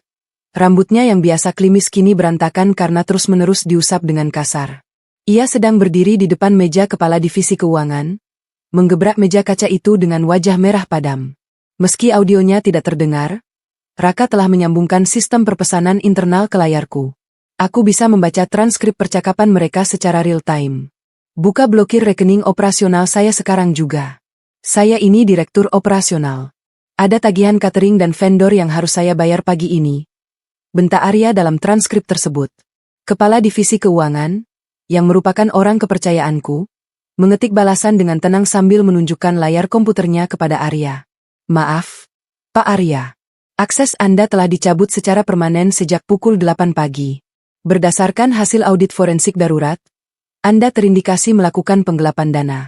rambutnya yang biasa klimis kini berantakan karena terus-menerus diusap dengan kasar. Ia sedang berdiri di depan meja kepala divisi keuangan, menggebrak meja kaca itu dengan wajah merah padam. Meski audionya tidak terdengar, Raka telah menyambungkan sistem perpesanan internal ke layarku. Aku bisa membaca transkrip percakapan mereka secara real-time. Buka blokir rekening operasional saya sekarang juga. Saya ini direktur operasional. Ada tagihan catering dan vendor yang harus saya bayar pagi ini, bentak Arya dalam transkrip tersebut. Kepala divisi keuangan, yang merupakan orang kepercayaanku, mengetik balasan dengan tenang sambil menunjukkan layar komputernya kepada Arya. Maaf, Pak Arya. Akses Anda telah dicabut secara permanen sejak pukul 8 pagi. Berdasarkan hasil audit forensik darurat, Anda terindikasi melakukan penggelapan dana.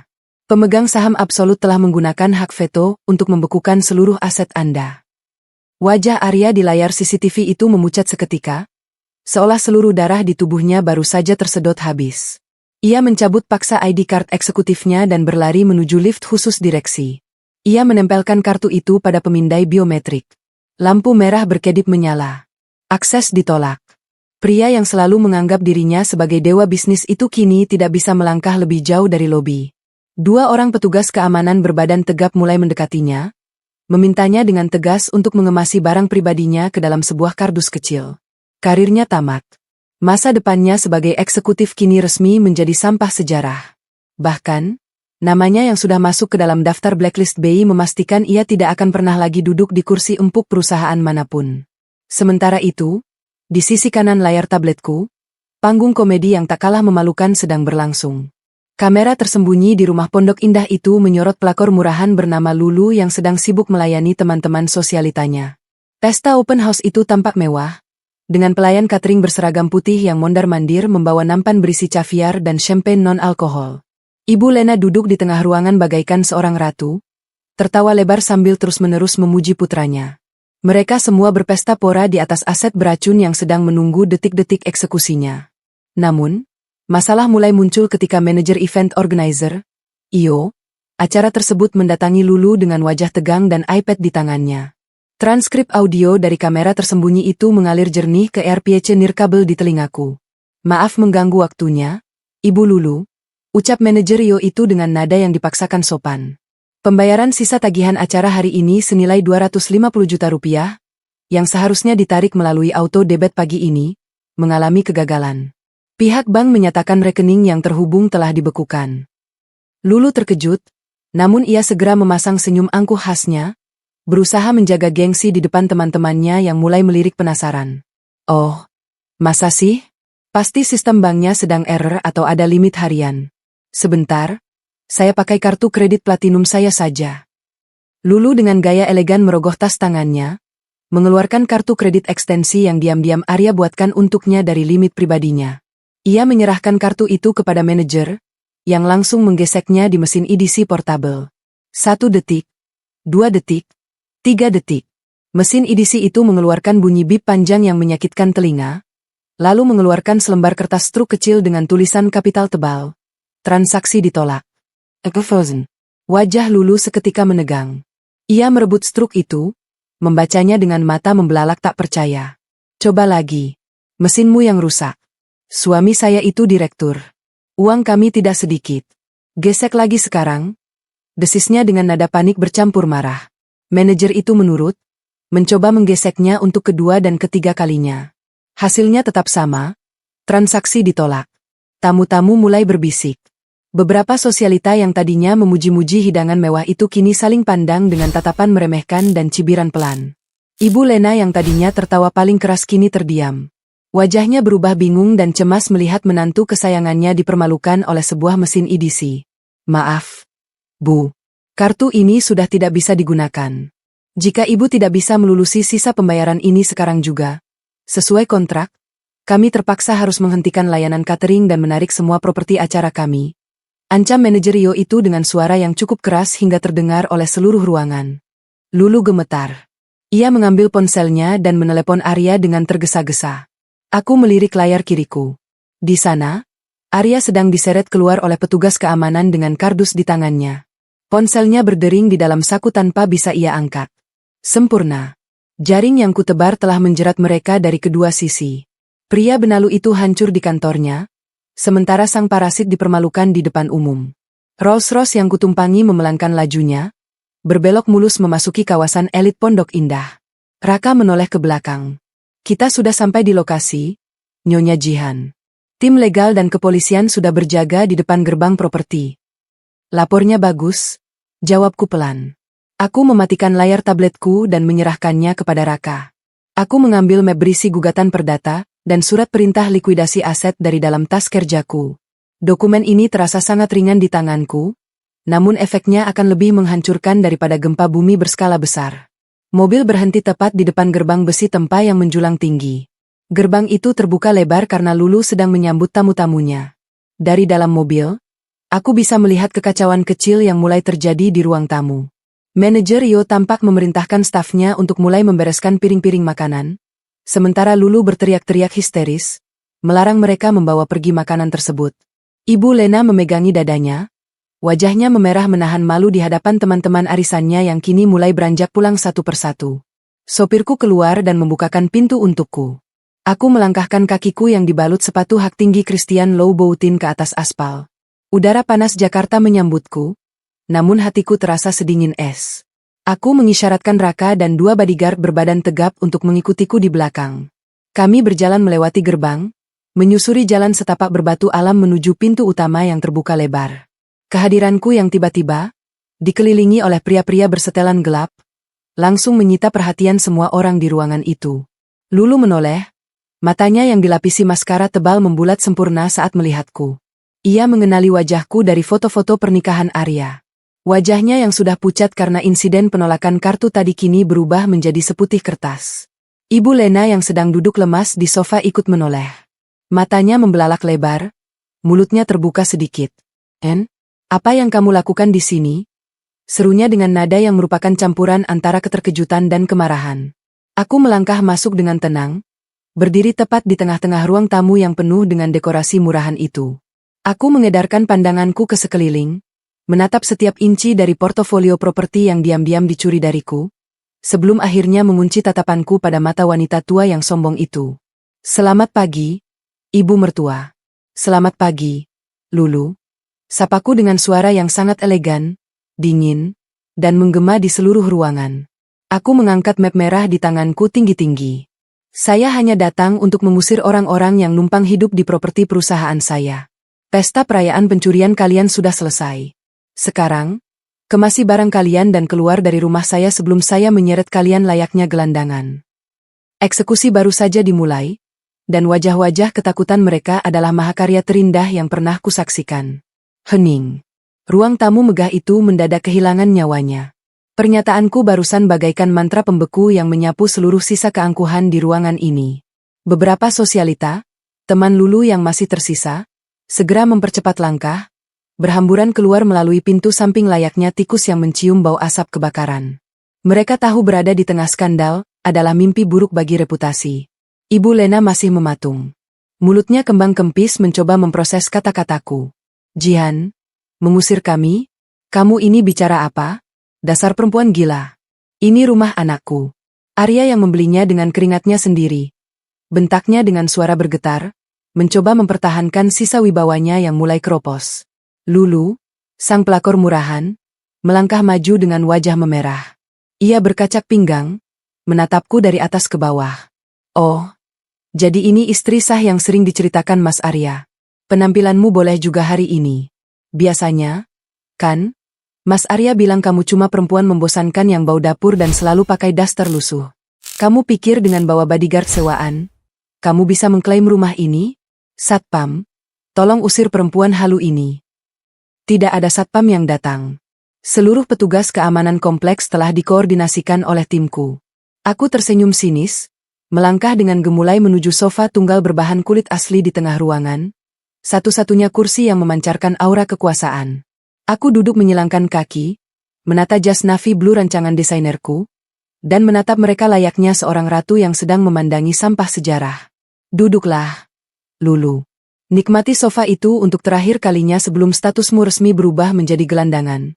Pemegang saham absolut telah menggunakan hak veto untuk membekukan seluruh aset Anda. Wajah Arya di layar CCTV itu memucat seketika, seolah seluruh darah di tubuhnya baru saja tersedot habis. Ia mencabut paksa ID card eksekutifnya dan berlari menuju lift khusus direksi. Ia menempelkan kartu itu pada pemindai biometrik. Lampu merah berkedip menyala. Akses ditolak. Pria yang selalu menganggap dirinya sebagai dewa bisnis itu kini tidak bisa melangkah lebih jauh dari lobi. 2 orang petugas keamanan berbadan tegap mulai mendekatinya, memintanya dengan tegas untuk mengemasi barang pribadinya ke dalam sebuah kardus kecil. Karirnya tamat. Masa depannya sebagai eksekutif kini resmi menjadi sampah sejarah. Bahkan, namanya yang sudah masuk ke dalam daftar blacklist BI memastikan ia tidak akan pernah lagi duduk di kursi empuk perusahaan manapun. Sementara itu, di sisi kanan layar tabletku, panggung komedi yang tak kalah memalukan sedang berlangsung. Kamera tersembunyi di rumah pondok indah itu menyorot pelakor murahan bernama Lulu yang sedang sibuk melayani teman-teman sosialitanya. Pesta open house itu tampak mewah, dengan pelayan catering berseragam putih yang mondar-mandir membawa nampan berisi caviar dan champagne non-alkohol. Ibu Lena duduk di tengah ruangan bagaikan seorang ratu, tertawa lebar sambil terus-menerus memuji putranya. Mereka semua berpesta pora di atas aset beracun yang sedang menunggu detik-detik eksekusinya. Namun, masalah mulai muncul ketika manajer event organizer, Iyo, acara tersebut mendatangi Lulu dengan wajah tegang dan iPad di tangannya. Transkrip audio dari kamera tersembunyi itu mengalir jernih ke AirPC nirkabel di telingaku. Maaf mengganggu waktunya, Ibu Lulu, ucap manajer Iyo itu dengan nada yang dipaksakan sopan. Pembayaran sisa tagihan acara hari ini senilai 250 juta rupiah, yang seharusnya ditarik melalui auto debit pagi ini, mengalami kegagalan. Pihak bank menyatakan rekening yang terhubung telah dibekukan. Lulu terkejut, namun ia segera memasang senyum angkuh khasnya, berusaha menjaga gengsi di depan teman-temannya yang mulai melirik penasaran. Oh, masa sih? Pasti sistem banknya sedang error atau ada limit harian. Sebentar, saya pakai kartu kredit platinum saya saja. Lulu dengan gaya elegan merogoh tas tangannya, mengeluarkan kartu kredit ekstensi yang diam-diam Arya buatkan untuknya dari limit pribadinya. Ia menyerahkan kartu itu kepada manajer, yang langsung menggeseknya di mesin EDC portable. 1 detik, 2 detik, 3 detik. Mesin EDC itu mengeluarkan bunyi bip panjang yang menyakitkan telinga, lalu mengeluarkan selembar kertas struk kecil dengan tulisan kapital tebal. Transaksi ditolak. Frozen. Wajah Lulu seketika menegang. Ia merebut struk itu, membacanya dengan mata membelalak tak percaya. Coba lagi. Mesinmu yang rusak. Suami saya itu direktur Uang kami tidak sedikit. Gesek lagi sekarang. Desisnya dengan nada panik bercampur marah. Manajer itu menurut, mencoba menggeseknya untuk kedua dan ketiga kalinya. Hasilnya tetap sama, transaksi ditolak. Tamu-tamu mulai berbisik. Beberapa sosialita yang tadinya memuji-muji hidangan mewah itu kini saling pandang dengan tatapan meremehkan dan cibiran pelan. Ibu Lena yang tadinya tertawa paling keras kini terdiam. Wajahnya berubah bingung dan cemas melihat menantu kesayangannya dipermalukan oleh sebuah mesin EDC. Maaf, Bu. Kartu ini sudah tidak bisa digunakan. Jika ibu tidak bisa melulusi sisa pembayaran ini sekarang juga, sesuai kontrak, kami terpaksa harus menghentikan layanan catering dan menarik semua properti acara kami. Ancam manajer Rio itu dengan suara yang cukup keras hingga terdengar oleh seluruh ruangan. Lulu gemetar. Ia mengambil ponselnya dan menelepon Arya dengan tergesa-gesa. Aku melirik layar kiriku. Di sana, Arya sedang diseret keluar oleh petugas keamanan dengan kardus di tangannya. Ponselnya berdering di dalam saku tanpa bisa ia angkat. Sempurna. Jaring yang kutebar telah menjerat mereka dari kedua sisi. Pria benalu itu hancur di kantornya, sementara sang parasit dipermalukan di depan umum. Rolls-Royce yang kutumpangi memelangkan lajunya, berbelok mulus memasuki kawasan elit Pondok Indah. Raka menoleh ke belakang. Kita sudah sampai di lokasi, Nyonya Jihan. Tim legal dan kepolisian sudah berjaga di depan gerbang properti. Lapornya bagus, jawabku pelan. Aku mematikan layar tabletku dan menyerahkannya kepada Raka. Aku mengambil map berisi gugatan perdata dan surat perintah likuidasi aset dari dalam tas kerjaku. Dokumen ini terasa sangat ringan di tanganku, namun efeknya akan lebih menghancurkan daripada gempa bumi berskala besar. Mobil berhenti tepat di depan gerbang besi tempa yang menjulang tinggi. Gerbang itu terbuka lebar karena Lulu sedang menyambut tamu-tamunya. Dari dalam mobil, aku bisa melihat kekacauan kecil yang mulai terjadi di ruang tamu. Manajer Rio tampak memerintahkan stafnya untuk mulai membereskan piring-piring makanan, sementara Lulu berteriak-teriak histeris, melarang mereka membawa pergi makanan tersebut. Ibu Lena memegangi dadanya, wajahnya memerah menahan malu di hadapan teman-teman arisannya yang kini mulai beranjak pulang satu persatu. Sopirku keluar dan membukakan pintu untukku. Aku melangkahkan kakiku yang dibalut sepatu hak tinggi Christian Louboutin ke atas aspal. Udara panas Jakarta menyambutku, namun hatiku terasa sedingin es. Aku mengisyaratkan Raka dan dua bodyguard berbadan tegap untuk mengikutiku di belakang. Kami berjalan melewati gerbang, menyusuri jalan setapak berbatu alam menuju pintu utama yang terbuka lebar. Kehadiranku yang tiba-tiba, dikelilingi oleh pria-pria bersetelan gelap, langsung menyita perhatian semua orang di ruangan itu. Lulu menoleh, matanya yang dilapisi maskara tebal membulat sempurna saat melihatku. Ia mengenali wajahku dari foto-foto pernikahan Arya. Wajahnya yang sudah pucat karena insiden penolakan kartu tadi kini berubah menjadi seputih kertas. Ibu Lena yang sedang duduk lemas di sofa ikut menoleh. Matanya membelalak lebar, mulutnya terbuka sedikit. Apa yang kamu lakukan di sini? Serunya dengan nada yang merupakan campuran antara keterkejutan dan kemarahan. Aku melangkah masuk dengan tenang, berdiri tepat di tengah-tengah ruang tamu yang penuh dengan dekorasi murahan itu. Aku mengedarkan pandanganku ke sekeliling, menatap setiap inci dari portofolio properti yang diam-diam dicuri dariku, sebelum akhirnya mengunci tatapanku pada mata wanita tua yang sombong itu. Selamat pagi, Ibu Mertua. Selamat pagi, Lulu. Sapaku dengan suara yang sangat elegan, dingin, dan menggema di seluruh ruangan. Aku mengangkat map merah di tanganku tinggi-tinggi. Saya hanya datang untuk mengusir orang-orang yang numpang hidup di properti perusahaan saya. Pesta perayaan pencurian kalian sudah selesai. Sekarang, kemasi barang kalian dan keluar dari rumah saya sebelum saya menyeret kalian layaknya gelandangan. Eksekusi baru saja dimulai, dan wajah-wajah ketakutan mereka adalah mahakarya terindah yang pernah kusaksikan. Hening. Ruang tamu megah itu mendadak kehilangan nyawanya. Pernyataanku barusan bagaikan mantra pembeku yang menyapu seluruh sisa keangkuhan di ruangan ini. Beberapa sosialita, teman Lulu yang masih tersisa, segera mempercepat langkah, berhamburan keluar melalui pintu samping layaknya tikus yang mencium bau asap kebakaran. Mereka tahu berada di tengah skandal adalah mimpi buruk bagi reputasi. Ibu Lena masih mematung. Mulutnya kembang kempis mencoba memproses kata-kataku. Jihan, mengusir kami? Kamu ini bicara apa? Dasar perempuan gila. Ini rumah anakku. Arya yang membelinya dengan keringatnya sendiri. Bentaknya dengan suara bergetar, mencoba mempertahankan sisa wibawanya yang mulai keropos. Lulu, sang pelakor murahan, melangkah maju dengan wajah memerah. Ia berkacak pinggang, menatapku dari atas ke bawah. Oh, jadi ini istri sah yang sering diceritakan Mas Arya. Penampilanmu boleh juga hari ini. Biasanya, kan? Mas Arya bilang kamu cuma perempuan membosankan yang bau dapur dan selalu pakai daster lusuh. Kamu pikir dengan bawa bodyguard sewaan, kamu bisa mengklaim rumah ini? Satpam, tolong usir perempuan halu ini. Tidak ada satpam yang datang. Seluruh petugas keamanan kompleks telah dikoordinasikan oleh timku. Aku tersenyum sinis, melangkah dengan gemulai menuju sofa tunggal berbahan kulit asli di tengah ruangan, satu-satunya kursi yang memancarkan aura kekuasaan. Aku duduk menyilangkan kaki, menata jas navy blue rancangan desainerku, dan menatap mereka layaknya seorang ratu yang sedang memandangi sampah sejarah. Duduklah, Lulu. Nikmati sofa itu untuk terakhir kalinya sebelum statusmu resmi berubah menjadi gelandangan.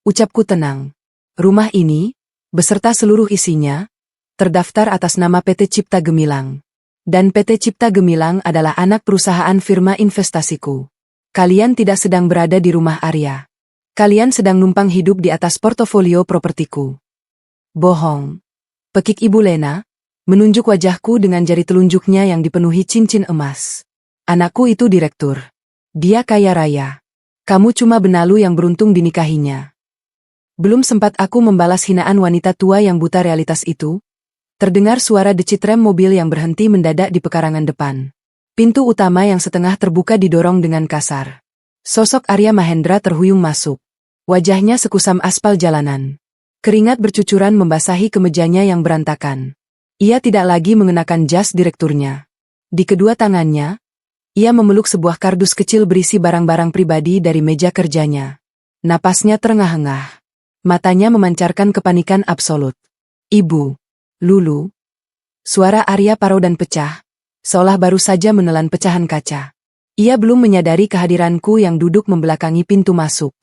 Ucapku tenang. Rumah ini, beserta seluruh isinya, terdaftar atas nama PT Cipta Gemilang. Dan PT Cipta Gemilang adalah anak perusahaan firma investasiku. Kalian tidak sedang berada di rumah Arya. Kalian sedang numpang hidup di atas portofolio propertiku. Bohong. Pekik Ibu Lena, menunjuk wajahku dengan jari telunjuknya yang dipenuhi cincin emas. Anakku itu direktur. Dia kaya raya. Kamu cuma benalu yang beruntung dinikahinya. Belum sempat aku membalas hinaan wanita tua yang buta realitas itu, terdengar suara decit rem mobil yang berhenti mendadak di pekarangan depan. Pintu utama yang setengah terbuka didorong dengan kasar. Sosok Arya Mahendra terhuyung masuk. Wajahnya sekusam aspal jalanan. Keringat bercucuran membasahi kemejanya yang berantakan. Ia tidak lagi mengenakan jas direkturnya. Di kedua tangannya, ia memeluk sebuah kardus kecil berisi barang-barang pribadi dari meja kerjanya. Napasnya terengah-engah. Matanya memancarkan kepanikan absolut. Ibu. Lulu. Suara Arya parau dan pecah, seolah baru saja menelan pecahan kaca. Ia belum menyadari kehadiranku yang duduk membelakangi pintu masuk.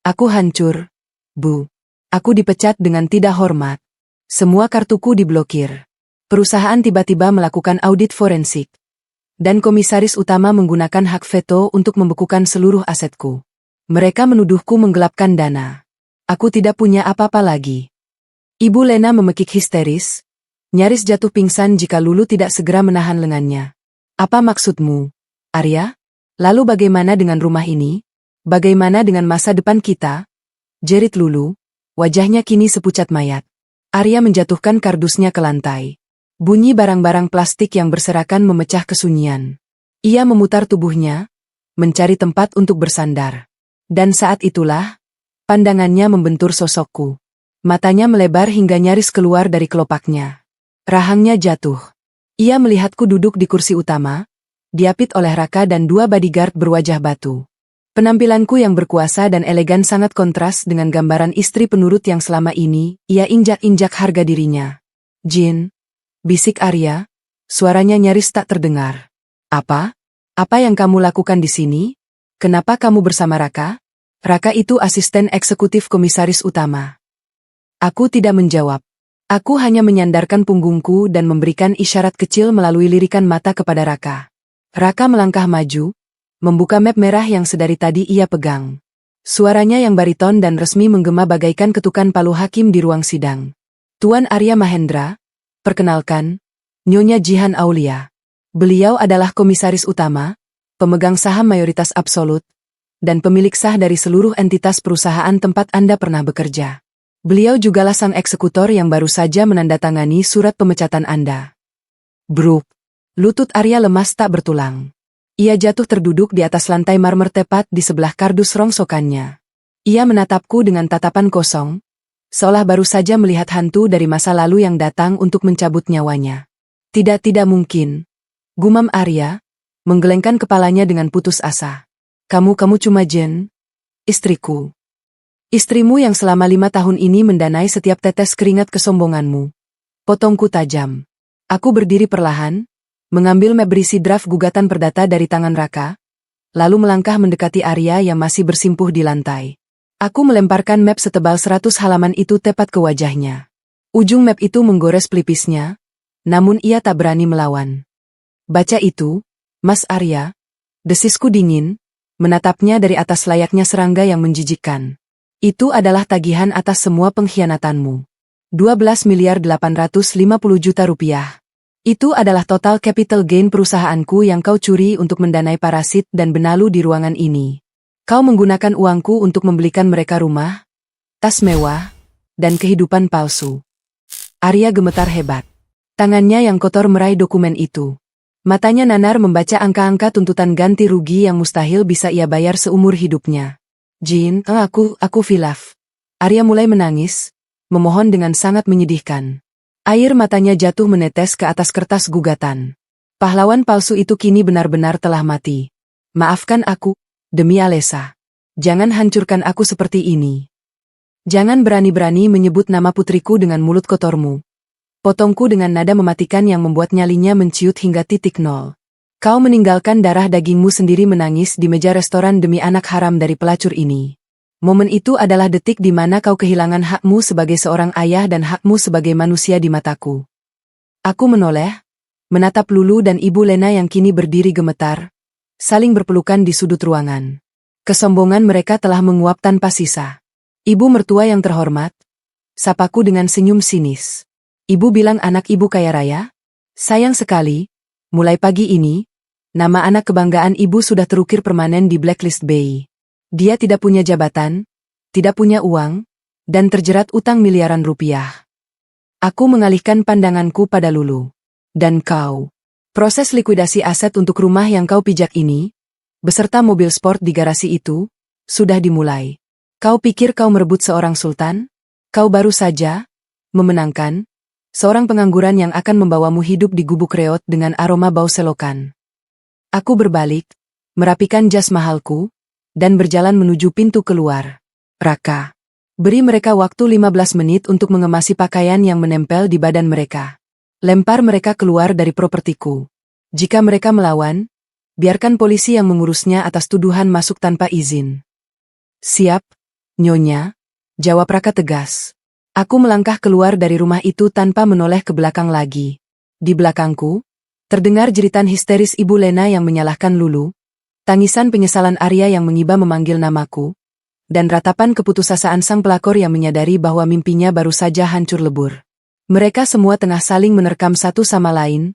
Aku hancur, Bu. Aku dipecat dengan tidak hormat. Semua kartuku diblokir. Perusahaan tiba-tiba melakukan audit forensik. Dan komisaris utama menggunakan hak veto untuk membekukan seluruh asetku. Mereka menuduhku menggelapkan dana. Aku tidak punya apa-apa lagi. Ibu Lena memekik histeris, nyaris jatuh pingsan jika Lulu tidak segera menahan lengannya. Apa maksudmu, Arya? Lalu bagaimana dengan rumah ini? Bagaimana dengan masa depan kita? Jerit Lulu, wajahnya kini sepucat mayat. Arya menjatuhkan kardusnya ke lantai. Bunyi barang-barang plastik yang berserakan memecah kesunyian. Ia memutar tubuhnya, mencari tempat untuk bersandar. Dan saat itulah, pandangannya membentur sosokku. Matanya melebar hingga nyaris keluar dari kelopaknya. Rahangnya jatuh. Ia melihatku duduk di kursi utama, diapit oleh Raka dan dua bodyguard berwajah batu. Penampilanku yang berkuasa dan elegan sangat kontras dengan gambaran istri penurut yang selama ini ia injak-injak harga dirinya. Jin, bisik Arya, suaranya nyaris tak terdengar. Apa? Apa yang kamu lakukan di sini? Kenapa kamu bersama Raka? Raka itu asisten eksekutif komisaris utama. Aku tidak menjawab. Aku hanya menyandarkan punggungku dan memberikan isyarat kecil melalui lirikan mata kepada Raka. Raka melangkah maju, membuka map merah yang sedari tadi ia pegang. Suaranya yang bariton dan resmi menggema bagaikan ketukan palu hakim di ruang sidang. Tuan Arya Mahendra, perkenalkan, Nyonya Jihan Aulia. Beliau adalah komisaris utama, pemegang saham mayoritas absolut, dan pemilik sah dari seluruh entitas perusahaan tempat Anda pernah bekerja. Beliau jugalah sang eksekutor yang baru saja menandatangani surat pemecatan Anda. Bruk. Lutut Arya lemas tak bertulang. Ia jatuh terduduk di atas lantai marmer tepat di sebelah kardus rongsokannya. Ia menatapku dengan tatapan kosong, seolah baru saja melihat hantu dari masa lalu yang datang untuk mencabut nyawanya. Tidak mungkin. Gumam Arya, menggelengkan kepalanya dengan putus asa. Kamu cuma Jen, istriku. Istrimu yang selama 5 tahun ini mendanai setiap tetes keringat kesombonganmu. Potongku tajam. Aku berdiri perlahan, mengambil map berisi draft gugatan perdata dari tangan Raka, lalu melangkah mendekati Arya yang masih bersimpuh di lantai. Aku melemparkan map setebal 100 halaman itu tepat ke wajahnya. Ujung map itu menggores pelipisnya, namun ia tak berani melawan. Baca itu, Mas Arya, desisku dingin, menatapnya dari atas layaknya serangga yang menjijikkan. Itu adalah tagihan atas semua pengkhianatanmu. 12.850 juta rupiah. Itu adalah total capital gain perusahaanku yang kau curi untuk mendanai parasit dan benalu di ruangan ini. Kau menggunakan uangku untuk membelikan mereka rumah, tas mewah, dan kehidupan palsu. Arya gemetar hebat. Tangannya yang kotor meraih dokumen itu. Matanya nanar membaca angka-angka tuntutan ganti rugi yang mustahil bisa ia bayar seumur hidupnya. Jin, aku hilaf. Arya mulai menangis, memohon dengan sangat menyedihkan. Air matanya jatuh menetes ke atas kertas gugatan. Pahlawan palsu itu kini benar-benar telah mati. Maafkan aku, demi Alesa. Jangan hancurkan aku seperti ini. Jangan berani-berani menyebut nama putriku dengan mulut kotormu. Potongku dengan nada mematikan yang membuat nyalinya menciut hingga titik nol. Kau meninggalkan darah dagingmu sendiri menangis di meja restoran demi anak haram dari pelacur ini. Momen itu adalah detik di mana kau kehilangan hakmu sebagai seorang ayah dan hakmu sebagai manusia di mataku. Aku menoleh, menatap Lulu dan Ibu Lena yang kini berdiri gemetar, saling berpelukan di sudut ruangan. Kesombongan mereka telah menguap tanpa sisa. Ibu mertua yang terhormat, sapaku dengan senyum sinis. Ibu bilang anak ibu kaya raya? Sayang sekali, mulai pagi ini, nama anak kebanggaan ibu sudah terukir permanen di blacklist BI. Dia tidak punya jabatan, tidak punya uang, dan terjerat utang miliaran rupiah. Aku mengalihkan pandanganku pada Lulu. Dan kau. Proses likuidasi aset untuk rumah yang kau pijak ini, beserta mobil sport di garasi itu, sudah dimulai. Kau pikir kau merebut seorang sultan? Kau baru saja memenangkan seorang pengangguran yang akan membawamu hidup di gubuk reot dengan aroma bau selokan. Aku berbalik, merapikan jas mahalku, dan berjalan menuju pintu keluar. Raka, beri mereka waktu 15 menit untuk mengemasi pakaian yang menempel di badan mereka. Lempar mereka keluar dari propertiku. Jika mereka melawan, biarkan polisi yang mengurusnya atas tuduhan masuk tanpa izin. Siap, Nyonya, jawab Raka tegas. Aku melangkah keluar dari rumah itu tanpa menoleh ke belakang lagi. Di belakangku, terdengar jeritan histeris Ibu Lena yang menyalahkan Lulu, tangisan penyesalan Arya yang mengiba memanggil namaku, dan ratapan keputusasaan sang pelakor yang menyadari bahwa mimpinya baru saja hancur lebur. Mereka semua tengah saling menerkam satu sama lain,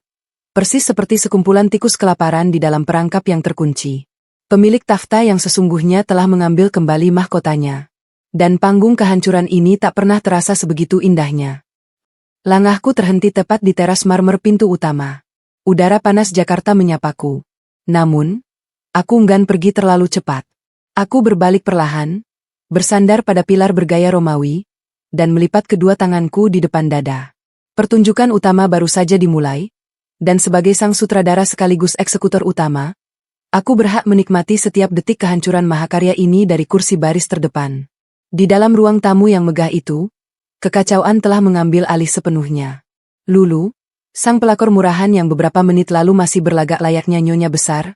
persis seperti sekumpulan tikus kelaparan di dalam perangkap yang terkunci. Pemilik takhta yang sesungguhnya telah mengambil kembali mahkotanya. Dan panggung kehancuran ini tak pernah terasa sebegitu indahnya. Langahku terhenti tepat di teras marmer pintu utama. Udara panas Jakarta menyapaku. Namun, aku enggan pergi terlalu cepat. Aku berbalik perlahan, bersandar pada pilar bergaya Romawi, dan melipat kedua tanganku di depan dada. Pertunjukan utama baru saja dimulai, dan sebagai sang sutradara sekaligus eksekutor utama, aku berhak menikmati setiap detik kehancuran mahakarya ini dari kursi baris terdepan. Di dalam ruang tamu yang megah itu, kekacauan telah mengambil alih sepenuhnya. Lulu, sang pelakor murahan yang beberapa menit lalu masih berlagak layaknya nyonya besar,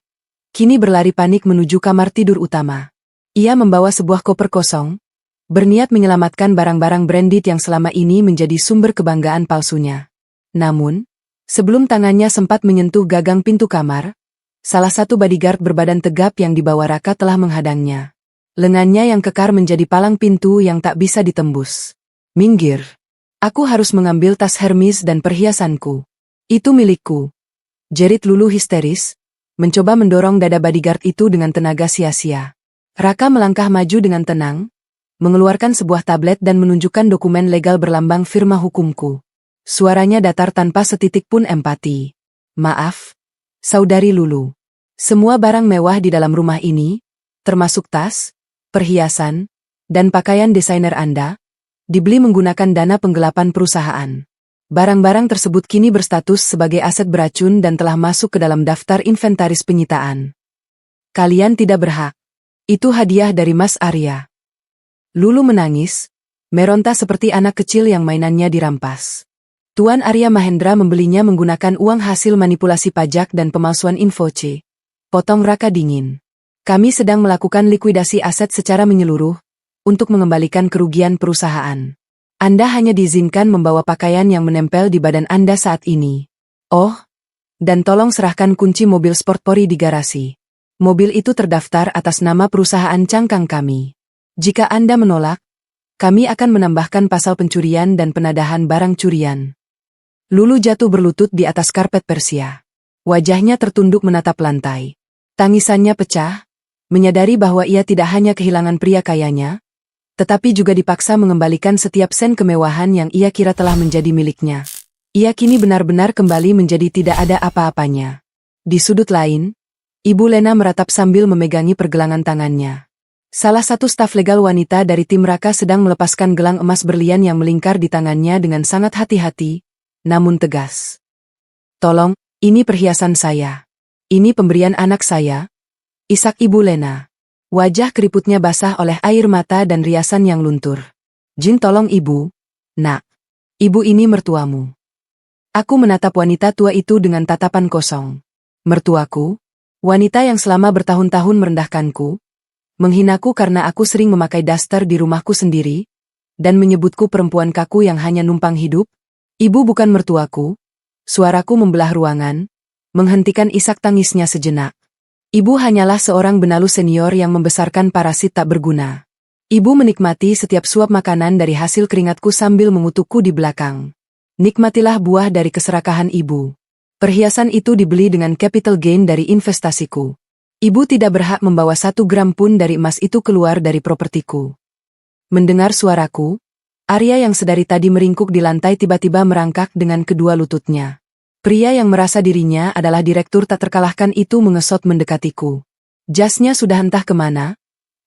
kini berlari panik menuju kamar tidur utama. Ia membawa sebuah koper kosong, berniat menyelamatkan barang-barang branded yang selama ini menjadi sumber kebanggaan palsunya. Namun, sebelum tangannya sempat menyentuh gagang pintu kamar, salah satu bodyguard berbadan tegap yang dibawa Raka telah menghadangnya. Lengannya yang kekar menjadi palang pintu yang tak bisa ditembus. Minggir. Aku harus mengambil tas Hermes dan perhiasanku. Itu milikku. Jerit Lulu histeris, mencoba mendorong dada bodyguard itu dengan tenaga sia-sia. Raka melangkah maju dengan tenang, mengeluarkan sebuah tablet dan menunjukkan dokumen legal berlambang firma hukumku. Suaranya datar tanpa setitik pun empati. Maaf, Saudari Lulu. Semua barang mewah di dalam rumah ini, termasuk tas, perhiasan, dan pakaian desainer Anda, dibeli menggunakan dana penggelapan perusahaan. Barang-barang tersebut kini berstatus sebagai aset beracun dan telah masuk ke dalam daftar inventaris penyitaan. Kalian tidak berhak. Itu hadiah dari Mas Arya. Lulu menangis, meronta seperti anak kecil yang mainannya dirampas. Tuan Arya Mahendra membelinya menggunakan uang hasil manipulasi pajak dan pemalsuan info C. Potong Raka dingin. Kami sedang melakukan likuidasi aset secara menyeluruh, untuk mengembalikan kerugian perusahaan. Anda hanya diizinkan membawa pakaian yang menempel di badan Anda saat ini. Oh, Dan tolong serahkan kunci mobil sport Pori di garasi. Mobil itu terdaftar atas nama perusahaan cangkang kami. Jika Anda menolak, kami akan menambahkan pasal pencurian dan penadahan barang curian. Lulu jatuh berlutut di atas karpet Persia. Wajahnya tertunduk menatap lantai. Tangisannya pecah, menyadari bahwa ia tidak hanya kehilangan pria kayanya, tetapi juga dipaksa mengembalikan setiap sen kemewahan yang ia kira telah menjadi miliknya. Ia kini benar-benar kembali menjadi tidak ada apa-apanya. Di sudut lain, Ibu Lena meratap sambil memegangi pergelangan tangannya. Salah satu staf legal wanita dari tim Raka sedang melepaskan gelang emas berlian yang melingkar di tangannya dengan sangat hati-hati, namun tegas. Tolong, ini perhiasan saya. Ini pemberian anak saya, isak Ibu Lena. Wajah keriputnya basah oleh air mata dan riasan yang luntur. Jin, tolong Ibu. Nak. Ibu ini mertuamu. Aku menatap wanita tua itu dengan tatapan kosong. Mertuaku? Wanita yang selama bertahun-tahun merendahkanku, menghinaku karena aku sering memakai daster di rumahku sendiri, dan menyebutku perempuan kaku yang hanya numpang hidup? Ibu bukan mertuaku. Suaraku membelah ruangan, menghentikan isak tangisnya sejenak. Ibu hanyalah seorang benalu senior yang membesarkan parasit tak berguna. Ibu menikmati setiap suap makanan dari hasil keringatku sambil mengutukku di belakang. Nikmatilah buah dari keserakahan ibu. Perhiasan itu dibeli dengan capital gain dari investasiku. Ibu tidak berhak membawa 1 gram pun dari emas itu keluar dari propertiku. Mendengar suaraku, Arya yang sedari tadi meringkuk di lantai tiba-tiba merangkak dengan kedua lututnya. Pria yang merasa dirinya adalah direktur tak terkalahkan itu mengesot mendekatiku. Jasnya sudah entah kemana,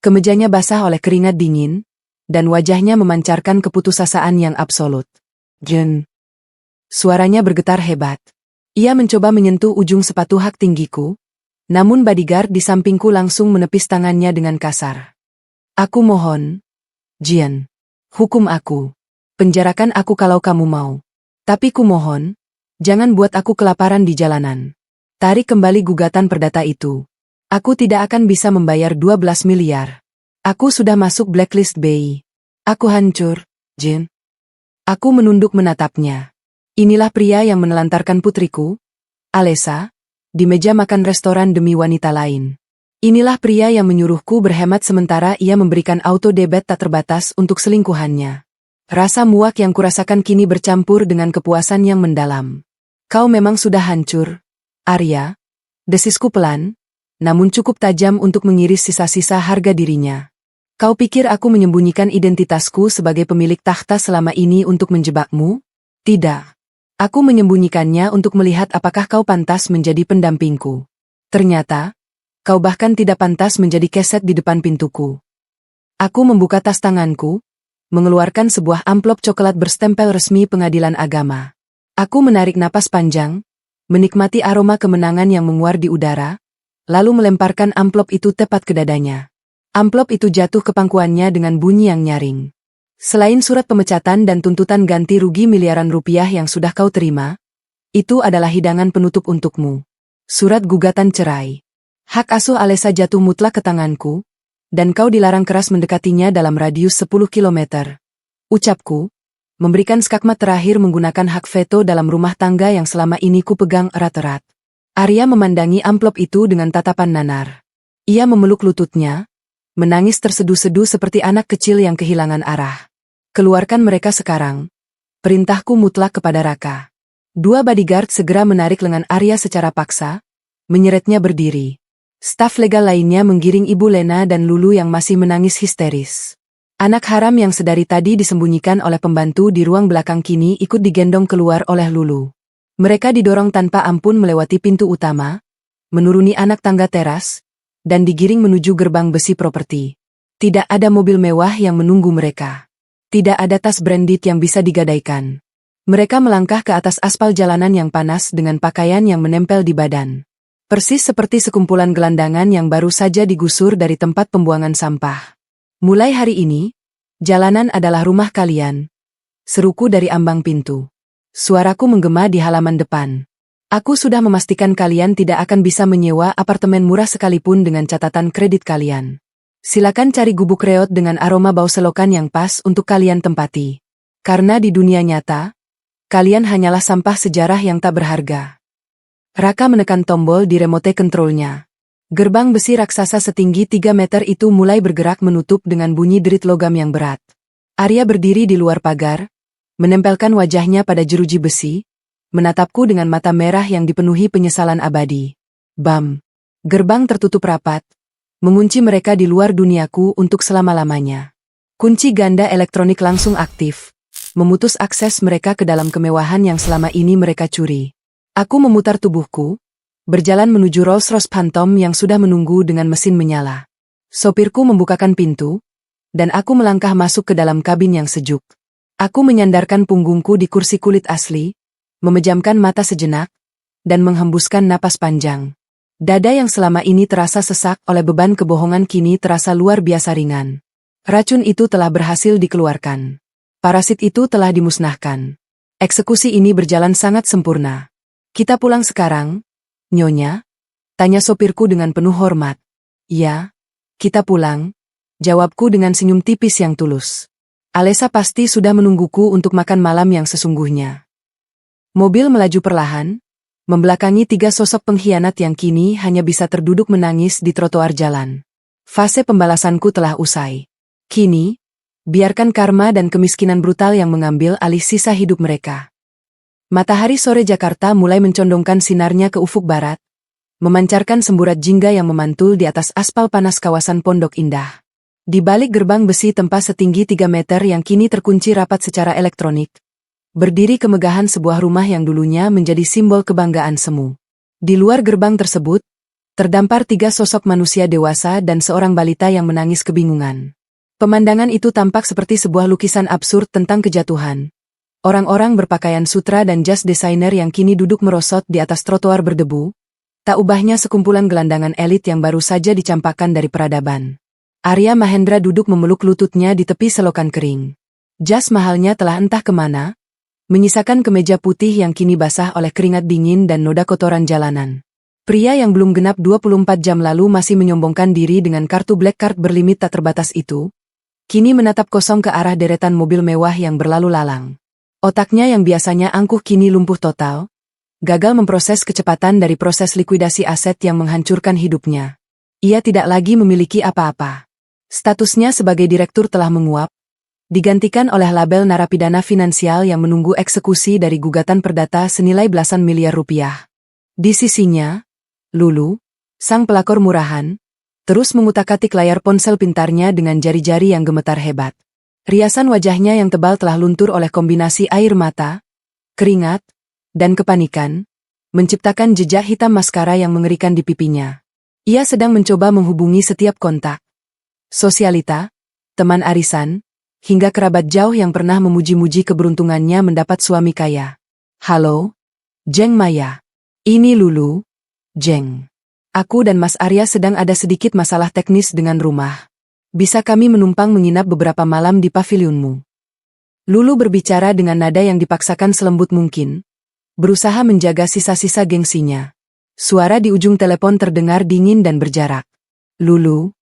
kemejanya basah oleh keringat dingin, dan wajahnya memancarkan keputusasaan yang absolut. Jen. Suaranya bergetar hebat. Ia mencoba menyentuh ujung sepatu hak tinggiku, namun bodyguard di sampingku langsung menepis tangannya dengan kasar. Aku mohon, Jian, hukum aku. Penjarakan aku kalau kamu mau. Tapi ku mohon, jangan buat aku kelaparan di jalanan. Tarik kembali gugatan perdata itu. Aku tidak akan bisa membayar 12 miliar. Aku sudah masuk blacklist BI. Aku hancur, Jian. Aku menunduk menatapnya. Inilah pria yang menelantarkan putriku, Alessa, di meja makan restoran demi wanita lain. Inilah pria yang menyuruhku berhemat sementara ia memberikan auto debit tak terbatas untuk selingkuhannya. Rasa muak yang kurasakan kini bercampur dengan kepuasan yang mendalam. Kau memang sudah hancur, Arya. Desisku pelan, namun cukup tajam untuk mengiris sisa-sisa harga dirinya. Kau pikir aku menyembunyikan identitasku sebagai pemilik takhta selama ini untuk menjebakmu? Tidak. Aku menyembunyikannya untuk melihat apakah kau pantas menjadi pendampingku. Ternyata, kau bahkan tidak pantas menjadi keset di depan pintuku. Aku membuka tas tanganku, mengeluarkan sebuah amplop coklat berstempel resmi pengadilan agama. Aku menarik napas panjang, menikmati aroma kemenangan yang menguar di udara, lalu melemparkan amplop itu tepat ke dadanya. Amplop itu jatuh ke pangkuannya dengan bunyi yang nyaring. Selain surat pemecatan dan tuntutan ganti rugi miliaran rupiah yang sudah kau terima, itu adalah hidangan penutup untukmu. Surat gugatan cerai. Hak asuh Alessa jatuh mutlak ke tanganku, dan kau dilarang keras mendekatinya dalam radius 10 kilometer. Ucapku, memberikan skakmat terakhir menggunakan hak veto dalam rumah tangga yang selama ini ku pegang erat-erat. Arya memandangi amplop itu dengan tatapan nanar. Ia memeluk lututnya, menangis terseduh-seduh seperti anak kecil yang kehilangan arah. Keluarkan mereka sekarang. Perintahku mutlak kepada Raka. 2 bodyguard segera menarik lengan Arya secara paksa, menyeretnya berdiri. Staf legal lainnya menggiring Ibu Lena dan Lulu yang masih menangis histeris. Anak haram yang sedari tadi disembunyikan oleh pembantu di ruang belakang kini ikut digendong keluar oleh Lulu. Mereka didorong tanpa ampun melewati pintu utama, menuruni anak tangga teras, dan digiring menuju gerbang besi properti. Tidak ada mobil mewah yang menunggu mereka. Tidak ada tas branded yang bisa digadaikan. Mereka melangkah ke atas aspal jalanan yang panas dengan pakaian yang menempel di badan. Persis seperti sekumpulan gelandangan yang baru saja digusur dari tempat pembuangan sampah. Mulai hari ini, jalanan adalah rumah kalian. Seruku dari ambang pintu. Suaraku menggema di halaman depan. Aku sudah memastikan kalian tidak akan bisa menyewa apartemen murah sekalipun dengan catatan kredit kalian. Silakan cari gubuk reot dengan aroma bau selokan yang pas untuk kalian tempati. Karena di dunia nyata, kalian hanyalah sampah sejarah yang tak berharga. Raka menekan tombol di remote controlnya. Gerbang besi raksasa setinggi 3 meter itu mulai bergerak menutup dengan bunyi derit logam yang berat. Arya berdiri di luar pagar, menempelkan wajahnya pada jeruji besi, menatapku dengan mata merah yang dipenuhi penyesalan abadi. Bam! Gerbang tertutup rapat, mengunci mereka di luar duniaku untuk selama-lamanya. Kunci ganda elektronik langsung aktif, memutus akses mereka ke dalam kemewahan yang selama ini mereka curi. Aku memutar tubuhku, berjalan menuju Rolls-Royce Phantom yang sudah menunggu dengan mesin menyala. Sopirku membukakan pintu, dan aku melangkah masuk ke dalam kabin yang sejuk. Aku menyandarkan punggungku di kursi kulit asli, memejamkan mata sejenak, dan menghembuskan napas panjang. Dada yang selama ini terasa sesak oleh beban kebohongan kini terasa luar biasa ringan. Racun itu telah berhasil dikeluarkan. Parasit itu telah dimusnahkan. Eksekusi ini berjalan sangat sempurna. Kita pulang sekarang, Nyonya? Tanya sopirku dengan penuh hormat. Ya, kita pulang, jawabku dengan senyum tipis yang tulus. Alessa pasti sudah menungguku untuk makan malam yang sesungguhnya. Mobil melaju perlahan, membelakangi 3 sosok pengkhianat yang kini hanya bisa terduduk menangis di trotoar jalan. Fase pembalasanku telah usai. Kini, biarkan karma dan kemiskinan brutal yang mengambil alih sisa hidup mereka. Matahari sore Jakarta mulai mencondongkan sinarnya ke ufuk barat, memancarkan semburat jingga yang memantul di atas aspal panas kawasan Pondok Indah. Di balik gerbang besi tempat setinggi 3 meter yang kini terkunci rapat secara elektronik, berdiri kemegahan sebuah rumah yang dulunya menjadi simbol kebanggaan semu. Di luar gerbang tersebut, terdampar 3 sosok manusia dewasa dan seorang balita yang menangis kebingungan. Pemandangan itu tampak seperti sebuah lukisan absurd tentang kejatuhan. Orang-orang berpakaian sutra dan jas desainer yang kini duduk merosot di atas trotoar berdebu, tak ubahnya sekumpulan gelandangan elit yang baru saja dicampakkan dari peradaban. Arya Mahendra duduk memeluk lututnya di tepi selokan kering. Jas mahalnya telah entah kemana, menyisakan kemeja putih yang kini basah oleh keringat dingin dan noda kotoran jalanan. Pria yang belum genap 24 jam lalu masih menyombongkan diri dengan kartu Black Card berlimit tak terbatas itu, kini menatap kosong ke arah deretan mobil mewah yang berlalu lalang. Otaknya yang biasanya angkuh kini lumpuh total, gagal memproses kecepatan dari proses likuidasi aset yang menghancurkan hidupnya. Ia tidak lagi memiliki apa-apa. Statusnya sebagai direktur telah menguap, digantikan oleh label narapidana finansial yang menunggu eksekusi dari gugatan perdata senilai belasan miliar rupiah. Di sisinya, Lulu, sang pelakor murahan, terus mengutak-atik layar ponsel pintarnya dengan jari-jari yang gemetar hebat. Riasan wajahnya yang tebal telah luntur oleh kombinasi air mata, keringat, dan kepanikan, menciptakan jejak hitam maskara yang mengerikan di pipinya. Ia sedang mencoba menghubungi setiap kontak. Sosialita, teman arisan, hingga kerabat jauh yang pernah memuji-muji keberuntungannya mendapat suami kaya. Halo, Jeng Maya. Ini Lulu, Jeng. Aku dan Mas Arya sedang ada sedikit masalah teknis dengan rumah. Bisa kami menumpang menginap beberapa malam di pavilionmu? Lulu berbicara dengan nada yang dipaksakan selembut mungkin, berusaha menjaga sisa-sisa gengsinya. Suara di ujung telepon terdengar dingin dan berjarak. Lulu,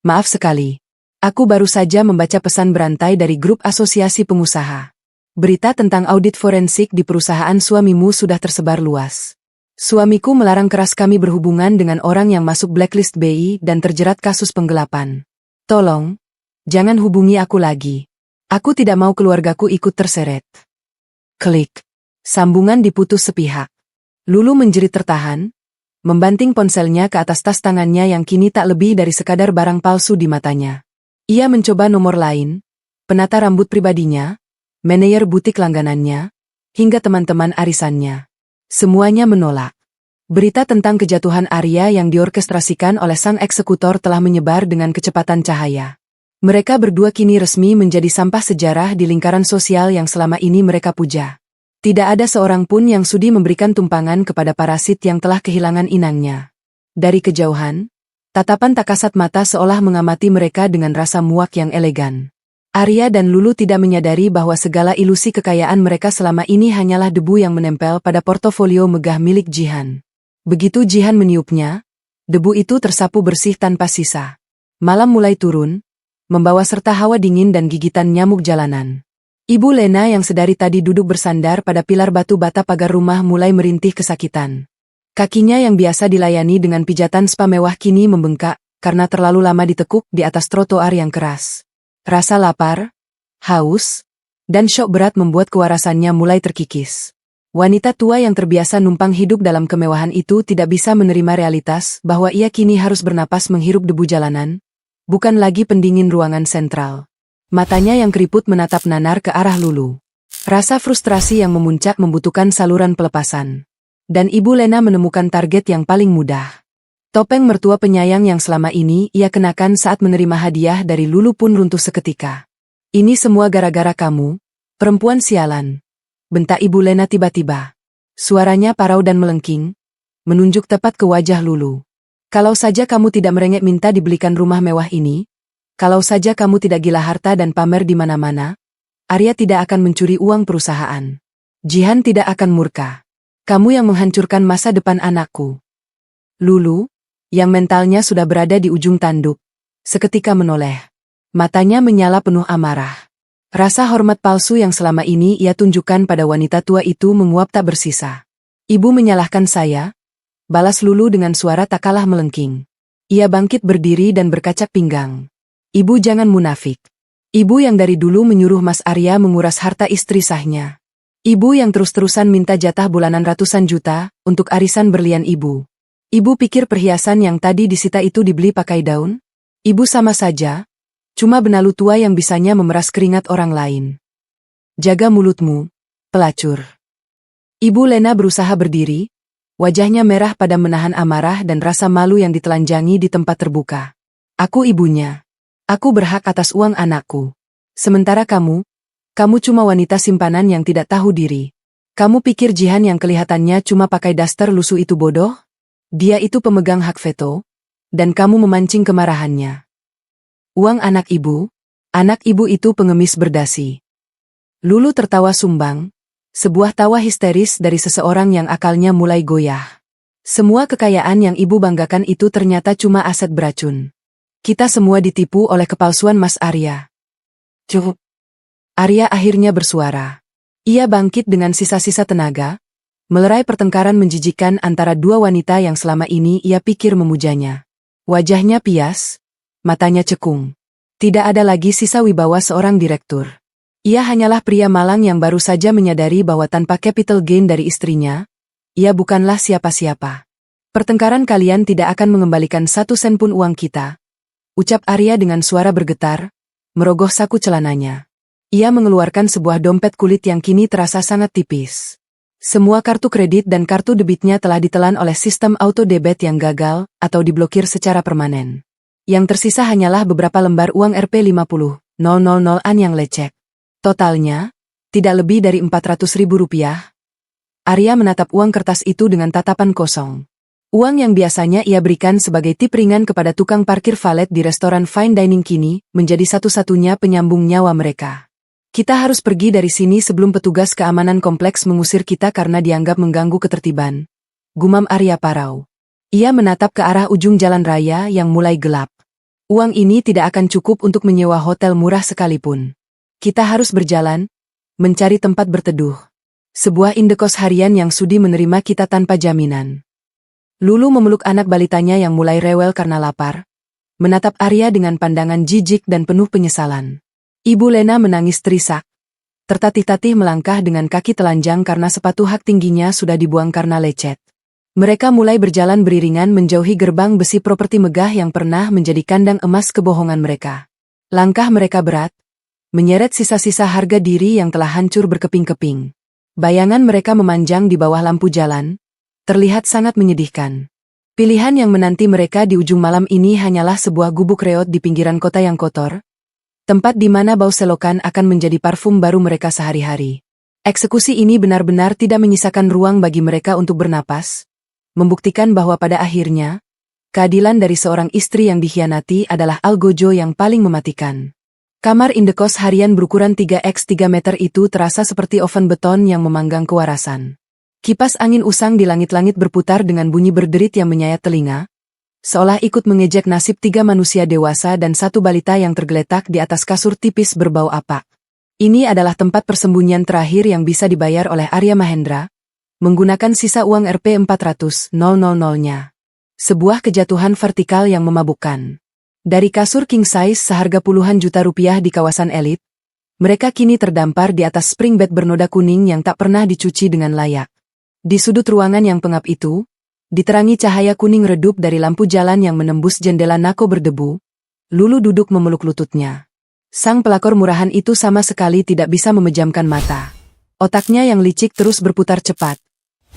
maaf sekali. Aku baru saja membaca pesan berantai dari grup asosiasi pengusaha. Berita tentang audit forensik di perusahaan suamimu sudah tersebar luas. Suamiku melarang keras kami berhubungan dengan orang yang masuk blacklist BI dan terjerat kasus penggelapan. Tolong, jangan hubungi aku lagi. Aku tidak mau keluargaku ikut terseret. Klik. Sambungan diputus sepihak. Lulu menjerit tertahan, membanting ponselnya ke atas tas tangannya yang kini tak lebih dari sekadar barang palsu di matanya. Ia mencoba nomor lain, penata rambut pribadinya, manajer butik langganannya, hingga teman-teman arisannya. Semuanya menolak. Berita tentang kejatuhan Arya yang diorkestrasikan oleh sang eksekutor telah menyebar dengan kecepatan cahaya. Mereka berdua kini resmi menjadi sampah sejarah di lingkaran sosial yang selama ini mereka puja. Tidak ada seorang pun yang sudi memberikan tumpangan kepada parasit yang telah kehilangan inangnya. Dari kejauhan, tatapan tak kasat mata seolah mengamati mereka dengan rasa muak yang elegan. Arya dan Lulu tidak menyadari bahwa segala ilusi kekayaan mereka selama ini hanyalah debu yang menempel pada portofolio megah milik Jihan. Begitu Jihan meniupnya, debu itu tersapu bersih tanpa sisa. Malam mulai turun, membawa serta hawa dingin dan gigitan nyamuk jalanan. Ibu Lena yang sedari tadi duduk bersandar pada pilar batu bata pagar rumah mulai merintih kesakitan. Kakinya yang biasa dilayani dengan pijatan spa mewah kini membengkak, karena terlalu lama ditekuk di atas trotoar yang keras. Rasa lapar, haus, dan syok berat membuat kewarasannya mulai terkikis. Wanita tua yang terbiasa numpang hidup dalam kemewahan itu tidak bisa menerima realitas bahwa ia kini harus bernapas menghirup debu jalanan, bukan lagi pendingin ruangan sentral. Matanya yang keriput menatap nanar ke arah Lulu. Rasa frustrasi yang memuncak membutuhkan saluran pelepasan. Dan Ibu Lena menemukan target yang paling mudah. Topeng mertua penyayang yang selama ini ia kenakan saat menerima hadiah dari Lulu pun runtuh seketika. Ini semua gara-gara kamu, perempuan sialan. Bentak Ibu Lena tiba-tiba. Suaranya parau dan melengking, menunjuk tepat ke wajah Lulu. Kalau saja kamu tidak merengek minta dibelikan rumah mewah ini, kalau saja kamu tidak gila harta dan pamer di mana-mana, Arya tidak akan mencuri uang perusahaan. Jihan tidak akan murka. Kamu yang menghancurkan masa depan anakku. Lulu, yang mentalnya sudah berada di ujung tanduk, seketika menoleh. Matanya menyala penuh amarah. Rasa hormat palsu yang selama ini ia tunjukkan pada wanita tua itu menguap tak bersisa. Ibu menyalahkan saya? Balas Lulu dengan suara tak kalah melengking. Ia bangkit berdiri dan berkacak pinggang. Ibu jangan munafik. Ibu yang dari dulu menyuruh Mas Arya menguras harta istri sahnya. Ibu yang terus-terusan minta jatah bulanan ratusan juta untuk arisan berlian ibu. Ibu pikir perhiasan yang tadi disita itu dibeli pakai daun? Ibu sama saja. Cuma benalu tua yang bisanya memeras keringat orang lain. Jaga mulutmu, pelacur. Ibu Lena berusaha berdiri, wajahnya merah pada menahan amarah dan rasa malu yang ditelanjangi di tempat terbuka. Aku ibunya. Aku berhak atas uang anakku. Sementara kamu cuma wanita simpanan yang tidak tahu diri. Kamu pikir Jihan yang kelihatannya cuma pakai daster lusuh itu bodoh? Dia itu pemegang hak veto, dan kamu memancing kemarahannya. Uang anak ibu itu pengemis berdasi. Lulu tertawa sumbang, sebuah tawa histeris dari seseorang yang akalnya mulai goyah. Semua kekayaan yang ibu banggakan itu ternyata cuma aset beracun. Kita semua ditipu oleh kepalsuan Mas Arya. Cukup. Arya akhirnya bersuara. Ia bangkit dengan sisa-sisa tenaga, melerai pertengkaran menjijikan antara dua wanita yang selama ini ia pikir memujanya. Wajahnya pias, matanya cekung. Tidak ada lagi sisa wibawa seorang direktur. Ia hanyalah pria malang yang baru saja menyadari bahwa tanpa capital gain dari istrinya, ia bukanlah siapa-siapa. Pertengkaran kalian tidak akan mengembalikan 1 sen pun uang kita, ucap Arya dengan suara bergetar, merogoh saku celananya. Ia mengeluarkan sebuah dompet kulit yang kini terasa sangat tipis. Semua kartu kredit dan kartu debitnya telah ditelan oleh sistem auto debit yang gagal atau diblokir secara permanen. Yang tersisa hanyalah beberapa lembar uang Rp50.000-an yang lecek. Totalnya, tidak lebih dari Rp400.000. Arya menatap uang kertas itu dengan tatapan kosong. Uang yang biasanya ia berikan sebagai tip ringan kepada tukang parkir valet di restoran fine dining kini menjadi satu-satunya penyambung nyawa mereka. Kita harus pergi dari sini sebelum petugas keamanan kompleks mengusir kita karena dianggap mengganggu ketertiban. Gumam Arya parau. Ia menatap ke arah ujung jalan raya yang mulai gelap. Uang ini tidak akan cukup untuk menyewa hotel murah sekalipun. Kita harus berjalan, mencari tempat berteduh. Sebuah indekos harian yang sudi menerima kita tanpa jaminan. Lulu memeluk anak balitanya yang mulai rewel karena lapar, menatap Arya dengan pandangan jijik dan penuh penyesalan. Ibu Lena menangis terisak, tertatih-tatih melangkah dengan kaki telanjang karena sepatu hak tingginya sudah dibuang karena lecet. Mereka mulai berjalan beriringan menjauhi gerbang besi properti megah yang pernah menjadi kandang emas kebohongan mereka. Langkah mereka berat, menyeret sisa-sisa harga diri yang telah hancur berkeping-keping. Bayangan mereka memanjang di bawah lampu jalan, terlihat sangat menyedihkan. Pilihan yang menanti mereka di ujung malam ini hanyalah sebuah gubuk reot di pinggiran kota yang kotor, tempat di mana bau selokan akan menjadi parfum baru mereka sehari-hari. Eksekusi ini benar-benar tidak menyisakan ruang bagi mereka untuk bernapas, membuktikan bahwa pada akhirnya, keadilan dari seorang istri yang dikhianati adalah algojo yang paling mematikan. Kamar indekos harian berukuran 3x3 meter itu terasa seperti oven beton yang memanggang kewarasan. Kipas angin usang di langit-langit berputar dengan bunyi berderit yang menyayat telinga, seolah ikut mengejek nasib 3 manusia dewasa dan 1 balita yang tergeletak di atas kasur tipis berbau apak. Ini adalah tempat persembunyian terakhir yang bisa dibayar oleh Arya Mahendra, menggunakan sisa uang Rp400.000-nya. Sebuah kejatuhan vertikal yang memabukkan. Dari kasur king size seharga puluhan juta rupiah di kawasan elit, mereka kini terdampar di atas spring bed bernoda kuning yang tak pernah dicuci dengan layak. Di sudut ruangan yang pengap itu, diterangi cahaya kuning redup dari lampu jalan yang menembus jendela nako berdebu, Lulu duduk memeluk lututnya. Sang pelakor murahan itu sama sekali tidak bisa memejamkan mata. Otaknya yang licik terus berputar cepat,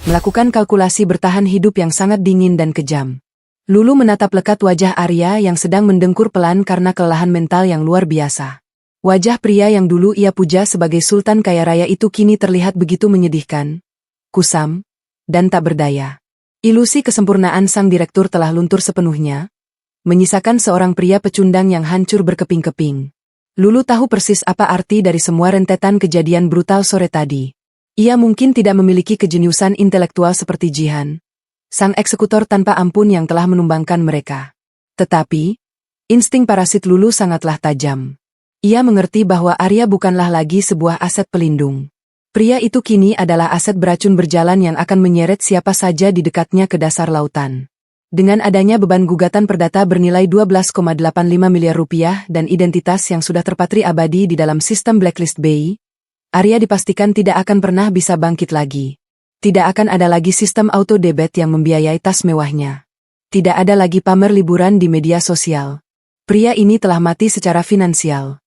melakukan kalkulasi bertahan hidup yang sangat dingin dan kejam. Lulu menatap lekat wajah Arya yang sedang mendengkur pelan karena kelelahan mental yang luar biasa. Wajah pria yang dulu ia puja sebagai sultan kaya raya itu kini terlihat begitu menyedihkan, kusam, dan tak berdaya. Ilusi kesempurnaan sang direktur telah luntur sepenuhnya, menyisakan seorang pria pecundang yang hancur berkeping-keping. Lulu tahu persis apa arti dari semua rentetan kejadian brutal sore tadi. Ia mungkin tidak memiliki kejeniusan intelektual seperti Jihan, sang eksekutor tanpa ampun yang telah menumbangkan mereka. Tetapi, insting parasit Lulu sangatlah tajam. Ia mengerti bahwa Arya bukanlah lagi sebuah aset pelindung. Pria itu kini adalah aset beracun berjalan yang akan menyeret siapa saja di dekatnya ke dasar lautan. Dengan adanya beban gugatan perdata bernilai 12,85 miliar rupiah dan identitas yang sudah terpatri abadi di dalam sistem blacklist BI, Arya dipastikan tidak akan pernah bisa bangkit lagi. Tidak akan ada lagi sistem auto debit yang membiayai tas mewahnya. Tidak ada lagi pamer liburan di media sosial. Pria ini telah mati secara finansial.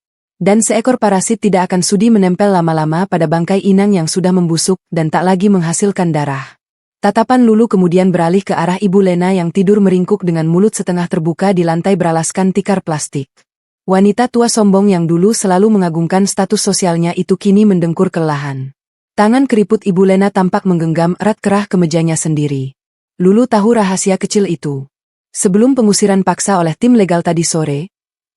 Dan seekor parasit tidak akan sudi menempel lama-lama pada bangkai inang yang sudah membusuk dan tak lagi menghasilkan darah. Tatapan Lulu kemudian beralih ke arah Ibu Lena yang tidur meringkuk dengan mulut setengah terbuka di lantai beralaskan tikar plastik. Wanita tua sombong yang dulu selalu mengagungkan status sosialnya itu kini mendengkur kelelahan. Tangan keriput Ibu Lena tampak menggenggam erat kerah kemejanya sendiri. Lulu tahu rahasia kecil itu. Sebelum pengusiran paksa oleh tim legal tadi sore,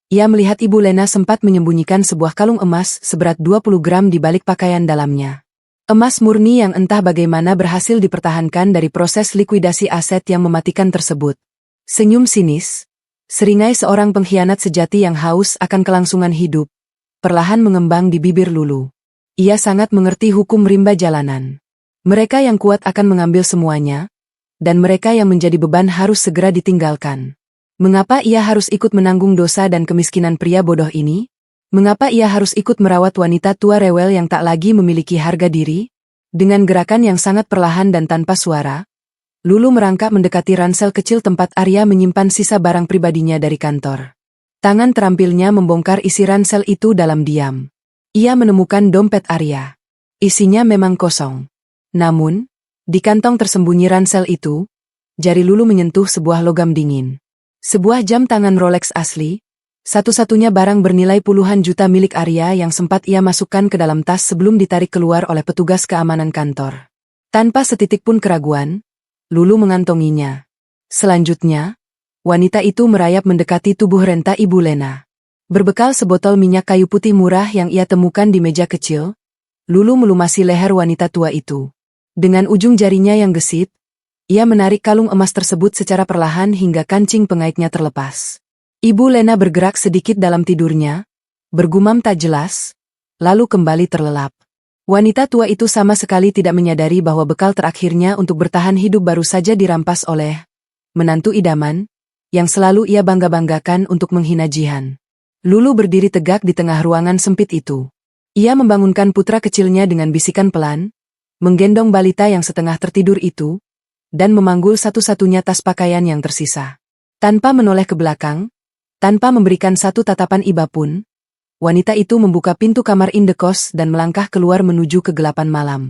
ia melihat Ibu Lena sempat menyembunyikan sebuah kalung emas seberat 20 gram di balik pakaian dalamnya. Emas murni yang entah bagaimana berhasil dipertahankan dari proses likuidasi aset yang mematikan tersebut. Senyum sinis, seringai seorang pengkhianat sejati yang haus akan kelangsungan hidup, perlahan mengembang di bibir Lulu. Ia sangat mengerti hukum rimba jalanan. Mereka yang kuat akan mengambil semuanya, dan mereka yang menjadi beban harus segera ditinggalkan. Mengapa ia harus ikut menanggung dosa dan kemiskinan pria bodoh ini? Mengapa ia harus ikut merawat wanita tua rewel yang tak lagi memiliki harga diri? Dengan gerakan yang sangat perlahan dan tanpa suara, Lulu merangkak mendekati ransel kecil tempat Arya menyimpan sisa barang pribadinya dari kantor. Tangan terampilnya membongkar isi ransel itu dalam diam. Ia menemukan dompet Arya. Isinya memang kosong. Namun, di kantong tersembunyi ransel itu, jari Lulu menyentuh sebuah logam dingin. Sebuah jam tangan Rolex asli, satu-satunya barang bernilai puluhan juta milik Arya yang sempat ia masukkan ke dalam tas sebelum ditarik keluar oleh petugas keamanan kantor. Tanpa setitik pun keraguan, Lulu mengantonginya. Selanjutnya, wanita itu merayap mendekati tubuh renta Ibu Lena. Berbekal sebotol minyak kayu putih murah yang ia temukan di meja kecil, Lulu melumasi leher wanita tua itu. Dengan ujung jarinya yang gesit, ia menarik kalung emas tersebut secara perlahan hingga kancing pengaitnya terlepas. Ibu Lena bergerak sedikit dalam tidurnya, bergumam tak jelas, lalu kembali terlelap. Wanita tua itu sama sekali tidak menyadari bahwa bekal terakhirnya untuk bertahan hidup baru saja dirampas oleh menantu idaman, yang selalu ia bangga-banggakan untuk menghina Jihan. Lulu berdiri tegak di tengah ruangan sempit itu. Ia membangunkan putra kecilnya dengan bisikan pelan, menggendong balita yang setengah tertidur itu, dan memanggul satu-satunya tas pakaian yang tersisa. Tanpa menoleh ke belakang, tanpa memberikan satu tatapan iba pun, wanita itu membuka pintu kamar indekos dan melangkah keluar menuju kegelapan malam.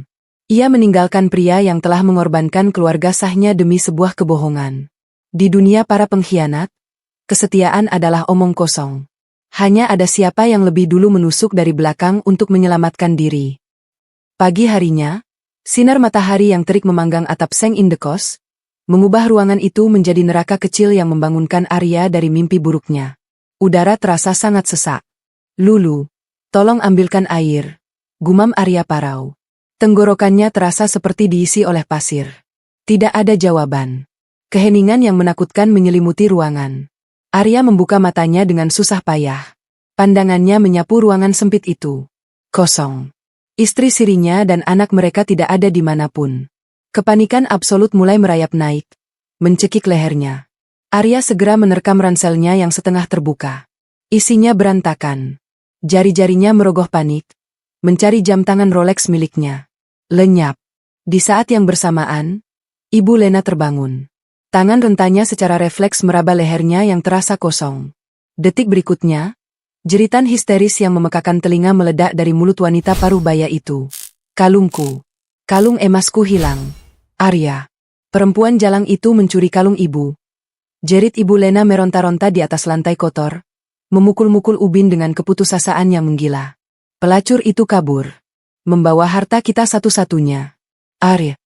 Ia meninggalkan pria yang telah mengorbankan keluarga sahnya demi sebuah kebohongan. Di dunia para pengkhianat, kesetiaan adalah omong kosong. Hanya ada siapa yang lebih dulu menusuk dari belakang untuk menyelamatkan diri. Pagi harinya, sinar matahari yang terik memanggang atap seng indekos, mengubah ruangan itu menjadi neraka kecil yang membangunkan Arya dari mimpi buruknya. Udara terasa sangat sesak. Lulu, tolong ambilkan air, gumam Arya parau. Tenggorokannya terasa seperti diisi oleh pasir. Tidak ada jawaban. Keheningan yang menakutkan menyelimuti ruangan. Arya membuka matanya dengan susah payah. Pandangannya menyapu ruangan sempit itu. Kosong. Istri sirinya dan anak mereka tidak ada dimanapun. Kepanikan absolut mulai merayap naik, mencekik lehernya. Arya segera menerkam ranselnya yang setengah terbuka. Isinya berantakan. Jari-jarinya merogoh panik, mencari jam tangan Rolex miliknya. Lenyap. Di saat yang bersamaan, Ibu Lena terbangun. Tangan rentanya secara refleks meraba lehernya yang terasa kosong. Detik berikutnya, jeritan histeris yang memekakan telinga meledak dari mulut wanita paruh baya itu. Kalungku. Kalung emasku hilang. Arya. Perempuan jalang itu mencuri kalung ibu. Jerit Ibu Lena meronta-ronta di atas lantai kotor, memukul-mukul ubin dengan keputusasaan yang menggila. Pelacur itu kabur. Membawa harta kita satu-satunya. Arya.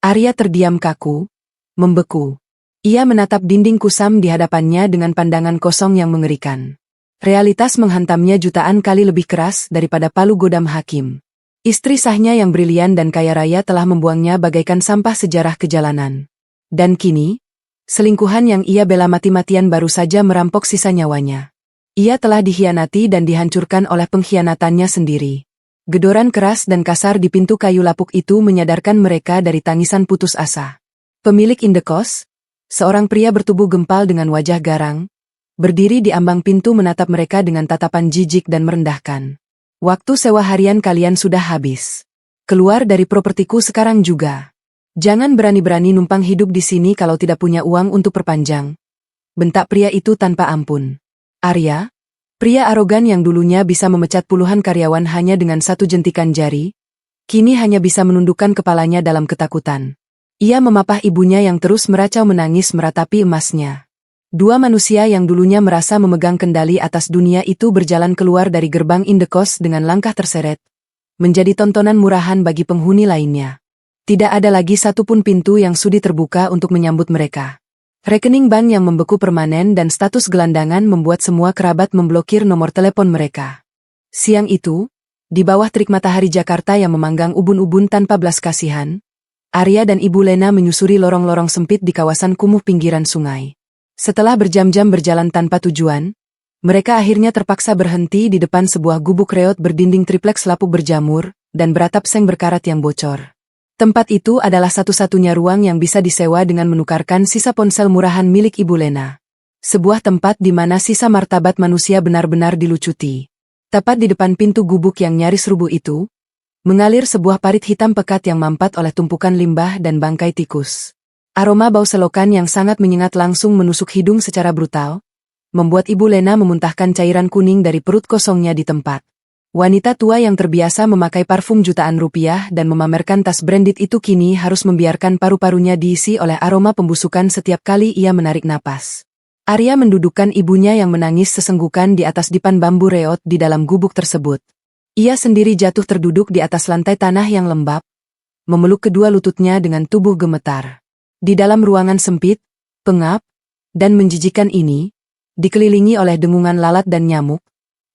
Arya terdiam kaku, membeku. Ia menatap dinding kusam di hadapannya dengan pandangan kosong yang mengerikan. Realitas menghantamnya jutaan kali lebih keras daripada palu godam hakim. Istri sahnya yang brilian dan kaya raya telah membuangnya bagaikan sampah sejarah kejalanan. Dan kini, selingkuhan yang ia bela mati-matian baru saja merampok sisa nyawanya. Ia telah dikhianati dan dihancurkan oleh pengkhianatannya sendiri. Gedoran keras dan kasar di pintu kayu lapuk itu menyadarkan mereka dari tangisan putus asa. Pemilik indekos, seorang pria bertubuh gempal dengan wajah garang, berdiri di ambang pintu menatap mereka dengan tatapan jijik dan merendahkan. Waktu sewa harian kalian sudah habis. Keluar dari propertiku sekarang juga. Jangan berani-berani numpang hidup di sini kalau tidak punya uang untuk perpanjang. Bentak pria itu tanpa ampun. Arya, pria arogan yang dulunya bisa memecat puluhan karyawan hanya dengan satu jentikan jari, kini hanya bisa menundukkan kepalanya dalam ketakutan. Ia memapah ibunya yang terus meracau menangis meratapi emasnya. Dua manusia yang dulunya merasa memegang kendali atas dunia itu berjalan keluar dari gerbang indekos dengan langkah terseret, menjadi tontonan murahan bagi penghuni lainnya. Tidak ada lagi satupun pintu yang sudi terbuka untuk menyambut mereka. Rekening bank yang membeku permanen dan status gelandangan membuat semua kerabat memblokir nomor telepon mereka. Siang itu, di bawah terik matahari Jakarta yang memanggang ubun-ubun tanpa belas kasihan, Arya dan Ibu Lena menyusuri lorong-lorong sempit di kawasan kumuh pinggiran sungai. Setelah berjam-jam berjalan tanpa tujuan, mereka akhirnya terpaksa berhenti di depan sebuah gubuk reot berdinding tripleks lapuk berjamur dan beratap seng berkarat yang bocor. Tempat itu adalah satu-satunya ruang yang bisa disewa dengan menukarkan sisa ponsel murahan milik Ibu Lena. Sebuah tempat di mana sisa martabat manusia benar-benar dilucuti. Tepat di depan pintu gubuk yang nyaris rubuh itu, mengalir sebuah parit hitam pekat yang mampat oleh tumpukan limbah dan bangkai tikus. Aroma bau selokan yang sangat menyengat langsung menusuk hidung secara brutal, membuat Ibu Lena memuntahkan cairan kuning dari perut kosongnya di tempat. Wanita tua yang terbiasa memakai parfum jutaan rupiah dan memamerkan tas branded itu kini harus membiarkan paru-parunya diisi oleh aroma pembusukan setiap kali ia menarik napas. Arya mendudukkan ibunya yang menangis sesenggukan di atas dipan bambu reot di dalam gubuk tersebut. Ia sendiri jatuh terduduk di atas lantai tanah yang lembab, memeluk kedua lututnya dengan tubuh gemetar. Di dalam ruangan sempit, pengap, dan menjijikan ini, dikelilingi oleh dengungan lalat dan nyamuk,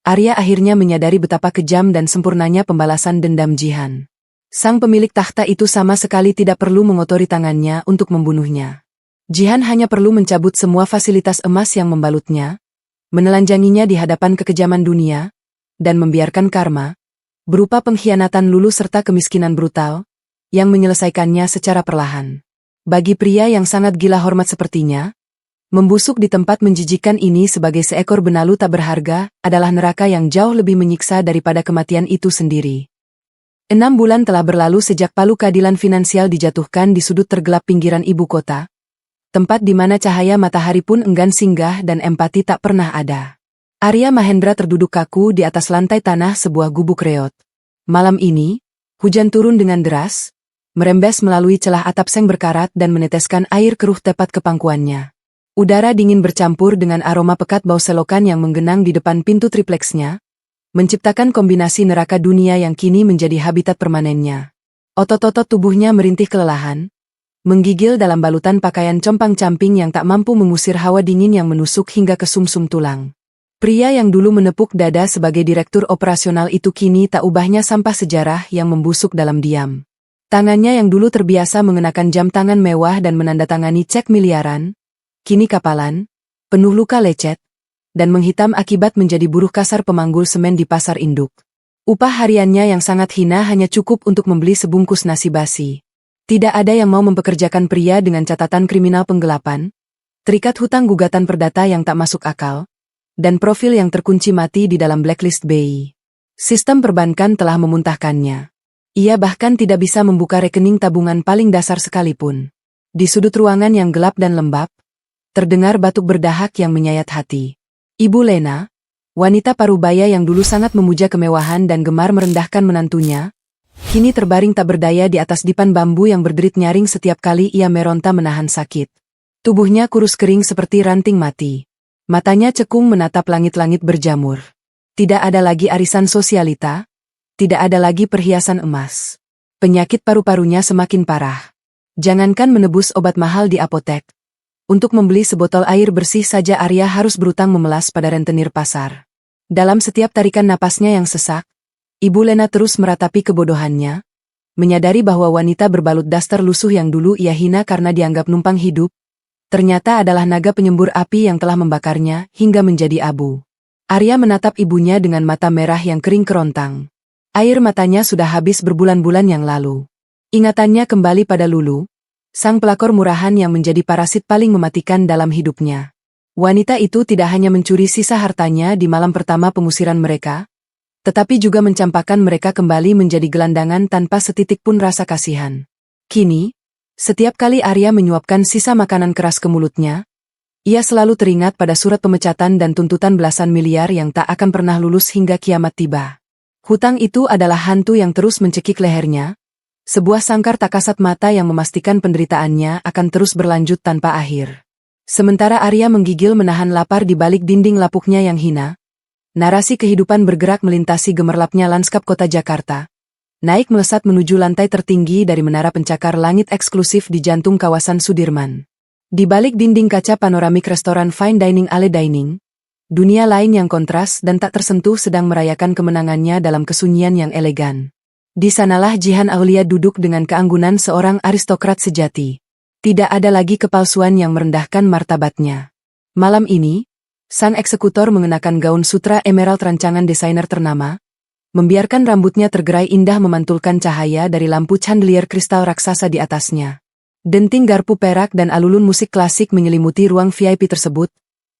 Arya akhirnya menyadari betapa kejam dan sempurnanya pembalasan dendam Jihan. Sang pemilik takhta itu sama sekali tidak perlu mengotori tangannya untuk membunuhnya. Jihan hanya perlu mencabut semua fasilitas emas yang membalutnya, menelanjanginya di hadapan kekejaman dunia, dan membiarkan karma, berupa pengkhianatan lulu serta kemiskinan brutal, yang menyelesaikannya secara perlahan. Bagi pria yang sangat gila hormat sepertinya, membusuk di tempat menjijikan ini sebagai seekor benalu tak berharga adalah neraka yang jauh lebih menyiksa daripada kematian itu sendiri. 6 bulan telah berlalu sejak palu keadilan finansial dijatuhkan di sudut tergelap pinggiran ibu kota, tempat di mana cahaya matahari pun enggan singgah dan empati tak pernah ada. Arya Mahendra terduduk kaku di atas lantai tanah sebuah gubuk reot. Malam ini, hujan turun dengan deras, merembes melalui celah atap seng berkarat dan meneteskan air keruh tepat ke pangkuannya. Udara dingin bercampur dengan aroma pekat bau selokan yang menggenang di depan pintu tripleksnya, menciptakan kombinasi neraka dunia yang kini menjadi habitat permanennya. Otot-otot tubuhnya merintih kelelahan, menggigil dalam balutan pakaian compang-camping yang tak mampu mengusir hawa dingin yang menusuk hingga ke sumsum tulang. Pria yang dulu menepuk dada sebagai direktur operasional itu kini tak ubahnya sampah sejarah yang membusuk dalam diam. Tangannya yang dulu terbiasa mengenakan jam tangan mewah dan menandatangani cek miliaran, kini kapalan, penuh luka lecet, dan menghitam akibat menjadi buruh kasar pemanggul semen di pasar induk. Upah hariannya yang sangat hina hanya cukup untuk membeli sebungkus nasi basi. Tidak ada yang mau mempekerjakan pria dengan catatan kriminal penggelapan, terikat hutang gugatan perdata yang tak masuk akal, dan profil yang terkunci mati di dalam blacklist BI. Sistem perbankan telah memuntahkannya. Ia bahkan tidak bisa membuka rekening tabungan paling dasar sekalipun. Di sudut ruangan yang gelap dan lembab, terdengar batuk berdahak yang menyayat hati. Ibu Lena, wanita parubaya yang dulu sangat memuja kemewahan dan gemar merendahkan menantunya, kini terbaring tak berdaya di atas dipan bambu yang berderit nyaring setiap kali ia meronta menahan sakit. Tubuhnya kurus kering seperti ranting mati. Matanya cekung menatap langit-langit berjamur. Tidak ada lagi arisan sosialita, tidak ada lagi perhiasan emas. Penyakit paru-parunya semakin parah. Jangankan menebus obat mahal di apotek. Untuk membeli sebotol air bersih saja Arya harus berutang memelas pada rentenir pasar. Dalam setiap tarikan napasnya yang sesak, Ibu Lena terus meratapi kebodohannya, menyadari bahwa wanita berbalut daster lusuh yang dulu ia hina karena dianggap numpang hidup, ternyata adalah naga penyembur api yang telah membakarnya hingga menjadi abu. Arya menatap ibunya dengan mata merah yang kering kerontang. Air matanya sudah habis berbulan-bulan yang lalu. Ingatannya kembali pada Lulu, sang pelakor murahan yang menjadi parasit paling mematikan dalam hidupnya. Wanita itu tidak hanya mencuri sisa hartanya di malam pertama pengusiran mereka, tetapi juga mencampakkan mereka kembali menjadi gelandangan tanpa setitik pun rasa kasihan. Kini, setiap kali Arya menyuapkan sisa makanan keras ke mulutnya, ia selalu teringat pada surat pemecatan dan tuntutan belasan miliar yang tak akan pernah lulus hingga kiamat tiba. Hutang itu adalah hantu yang terus mencekik lehernya, sebuah sangkar tak kasat mata yang memastikan penderitaannya akan terus berlanjut tanpa akhir. Sementara Arya menggigil menahan lapar di balik dinding lapuknya yang hina, narasi kehidupan bergerak melintasi gemerlapnya lanskap kota Jakarta, naik melesat menuju lantai tertinggi dari menara pencakar langit eksklusif di jantung kawasan Sudirman. Di balik dinding kaca panoramik restoran Fine Dining Ale Dining, dunia lain yang kontras dan tak tersentuh sedang merayakan kemenangannya dalam kesunyian yang elegan. Di sanalah Jihan Aulia duduk dengan keanggunan seorang aristokrat sejati. Tidak ada lagi kepalsuan yang merendahkan martabatnya. Malam ini, sang eksekutor mengenakan gaun sutra emerald rancangan desainer ternama, membiarkan rambutnya tergerai indah memantulkan cahaya dari lampu chandelier kristal raksasa di atasnya. Denting garpu perak dan alulun musik klasik menyelimuti ruang VIP tersebut,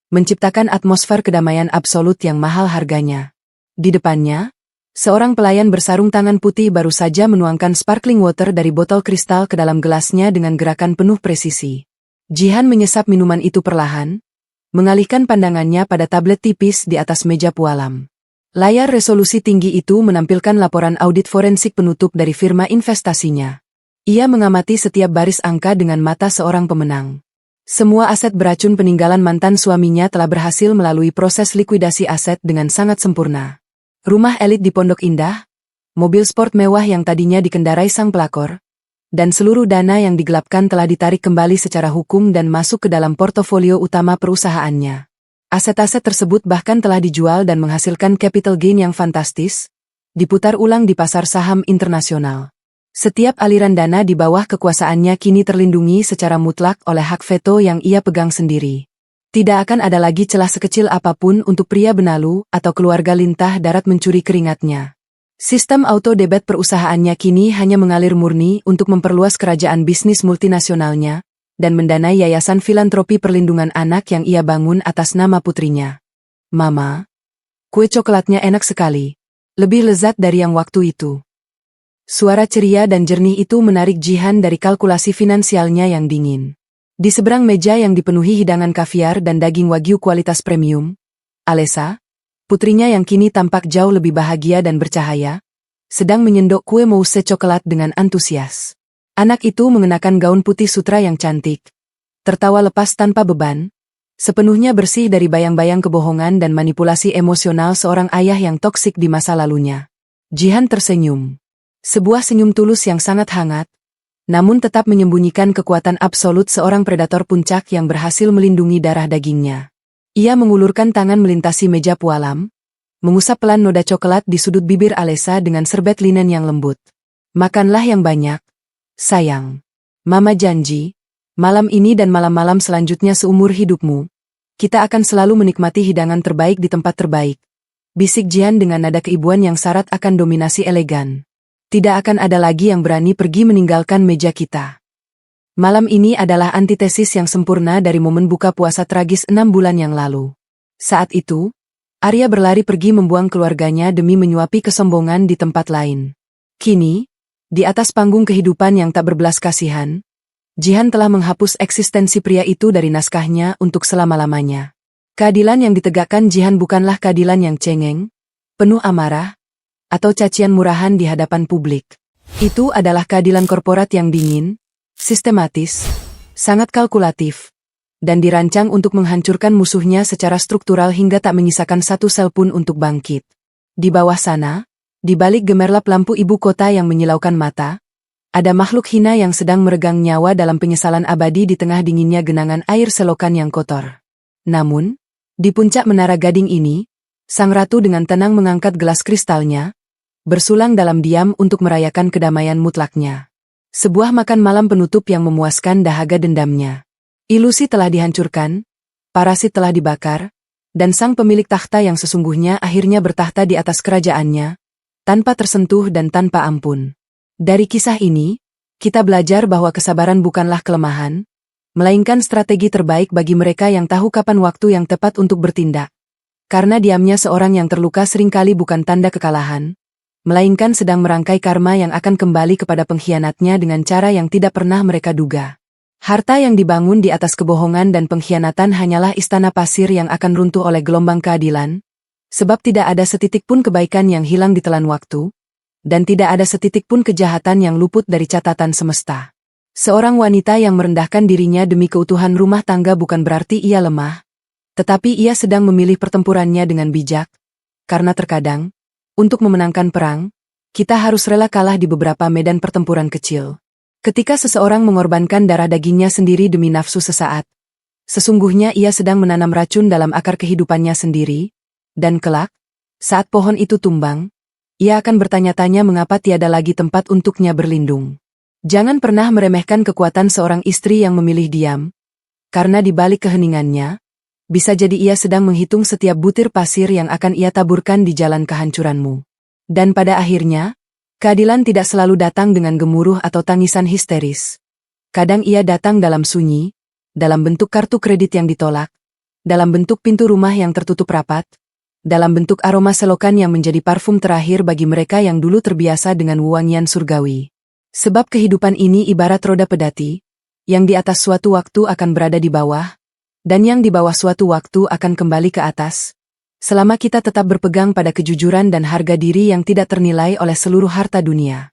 menciptakan atmosfer kedamaian absolut yang mahal harganya. Di depannya, seorang pelayan bersarung tangan putih baru saja menuangkan sparkling water dari botol kristal ke dalam gelasnya dengan gerakan penuh presisi. Jihan menyesap minuman itu perlahan, mengalihkan pandangannya pada tablet tipis di atas meja pualam. Layar resolusi tinggi itu menampilkan laporan audit forensik penutup dari firma investasinya. Ia mengamati setiap baris angka dengan mata seorang pemenang. Semua aset beracun peninggalan mantan suaminya telah berhasil melalui proses likuidasi aset dengan sangat sempurna. Rumah elit di Pondok Indah, mobil sport mewah yang tadinya dikendarai sang pelakor, dan seluruh dana yang digelapkan telah ditarik kembali secara hukum dan masuk ke dalam portofolio utama perusahaannya. Aset-aset tersebut bahkan telah dijual dan menghasilkan capital gain yang fantastis, diputar ulang di pasar saham internasional. Setiap aliran dana di bawah kekuasaannya kini terlindungi secara mutlak oleh hak veto yang ia pegang sendiri. Tidak akan ada lagi celah sekecil apapun untuk pria benalu atau keluarga lintah darat mencuri keringatnya. Sistem auto debit perusahaannya kini hanya mengalir murni untuk memperluas kerajaan bisnis multinasionalnya dan mendanai yayasan filantropi perlindungan anak yang ia bangun atas nama putrinya. Mama, kue coklatnya enak sekali. Lebih lezat dari yang waktu itu. Suara ceria dan jernih itu menarik Jihan dari kalkulasi finansialnya yang dingin. Di seberang meja yang dipenuhi hidangan kaviar dan daging wagyu kualitas premium, Alessa, putrinya yang kini tampak jauh lebih bahagia dan bercahaya, sedang menyendok kue mousse coklat dengan antusias. Anak itu mengenakan gaun putih sutra yang cantik, tertawa lepas tanpa beban, sepenuhnya bersih dari bayang-bayang kebohongan dan manipulasi emosional seorang ayah yang toksik di masa lalunya. Jihan tersenyum. Sebuah senyum tulus yang sangat hangat, namun tetap menyembunyikan kekuatan absolut seorang predator puncak yang berhasil melindungi darah dagingnya. Ia mengulurkan tangan melintasi meja pualam, mengusap pelan noda coklat di sudut bibir Alessa dengan serbet linen yang lembut. Makanlah yang banyak, sayang. Mama janji, malam ini dan malam-malam selanjutnya seumur hidupmu, kita akan selalu menikmati hidangan terbaik di tempat terbaik. Bisik Jihan dengan nada keibuan yang syarat akan dominasi elegan. Tidak akan ada lagi yang berani pergi meninggalkan meja kita. Malam ini adalah antitesis yang sempurna dari momen buka puasa tragis 6 bulan yang lalu. Saat itu, Arya berlari pergi membuang keluarganya demi menyuapi kesombongan di tempat lain. Kini, di atas panggung kehidupan yang tak berbelas kasihan, Jihan telah menghapus eksistensi pria itu dari naskahnya untuk selama-lamanya. Keadilan yang ditegakkan Jihan bukanlah keadilan yang cengeng, penuh amarah, atau cacian murahan di hadapan publik. Itu adalah keadilan korporat yang dingin, sistematis, sangat kalkulatif, dan dirancang untuk menghancurkan musuhnya secara struktural hingga tak menyisakan satu sel pun untuk bangkit. Di bawah sana, di balik gemerlap lampu ibu kota yang menyilaukan mata, ada makhluk hina yang sedang meregang nyawa dalam penyesalan abadi di tengah dinginnya genangan air selokan yang kotor. Namun, di puncak menara gading ini, sang ratu dengan tenang mengangkat gelas kristalnya, bersulang dalam diam untuk merayakan kedamaian mutlaknya. Sebuah makan malam penutup yang memuaskan dahaga dendamnya. Ilusi telah dihancurkan, parasit telah dibakar, dan sang pemilik takhta yang sesungguhnya akhirnya bertahta di atas kerajaannya, tanpa tersentuh dan tanpa ampun. Dari kisah ini, kita belajar bahwa kesabaran bukanlah kelemahan, melainkan strategi terbaik bagi mereka yang tahu kapan waktu yang tepat untuk bertindak. Karena diamnya seorang yang terluka seringkali bukan tanda kekalahan, melainkan sedang merangkai karma yang akan kembali kepada pengkhianatnya dengan cara yang tidak pernah mereka duga. Harta yang dibangun di atas kebohongan dan pengkhianatan hanyalah istana pasir yang akan runtuh oleh gelombang keadilan, sebab tidak ada setitik pun kebaikan yang hilang ditelan waktu, dan tidak ada setitik pun kejahatan yang luput dari catatan semesta. Seorang wanita yang merendahkan dirinya demi keutuhan rumah tangga bukan berarti ia lemah, tetapi ia sedang memilih pertempurannya dengan bijak, karena terkadang, untuk memenangkan perang, kita harus rela kalah di beberapa medan pertempuran kecil. Ketika seseorang mengorbankan darah dagingnya sendiri demi nafsu sesaat, sesungguhnya ia sedang menanam racun dalam akar kehidupannya sendiri, dan kelak, saat pohon itu tumbang, ia akan bertanya-tanya mengapa tiada lagi tempat untuknya berlindung. Jangan pernah meremehkan kekuatan seorang istri yang memilih diam, karena di balik keheningannya, bisa jadi ia sedang menghitung setiap butir pasir yang akan ia taburkan di jalan kehancuranmu. Dan pada akhirnya, keadilan tidak selalu datang dengan gemuruh atau tangisan histeris. Kadang ia datang dalam sunyi, dalam bentuk kartu kredit yang ditolak, dalam bentuk pintu rumah yang tertutup rapat, dalam bentuk aroma selokan yang menjadi parfum terakhir bagi mereka yang dulu terbiasa dengan wewangian surgawi. Sebab kehidupan ini ibarat roda pedati, yang di atas suatu waktu akan berada di bawah, dan yang di bawah suatu waktu akan kembali ke atas, selama kita tetap berpegang pada kejujuran dan harga diri yang tidak ternilai oleh seluruh harta dunia.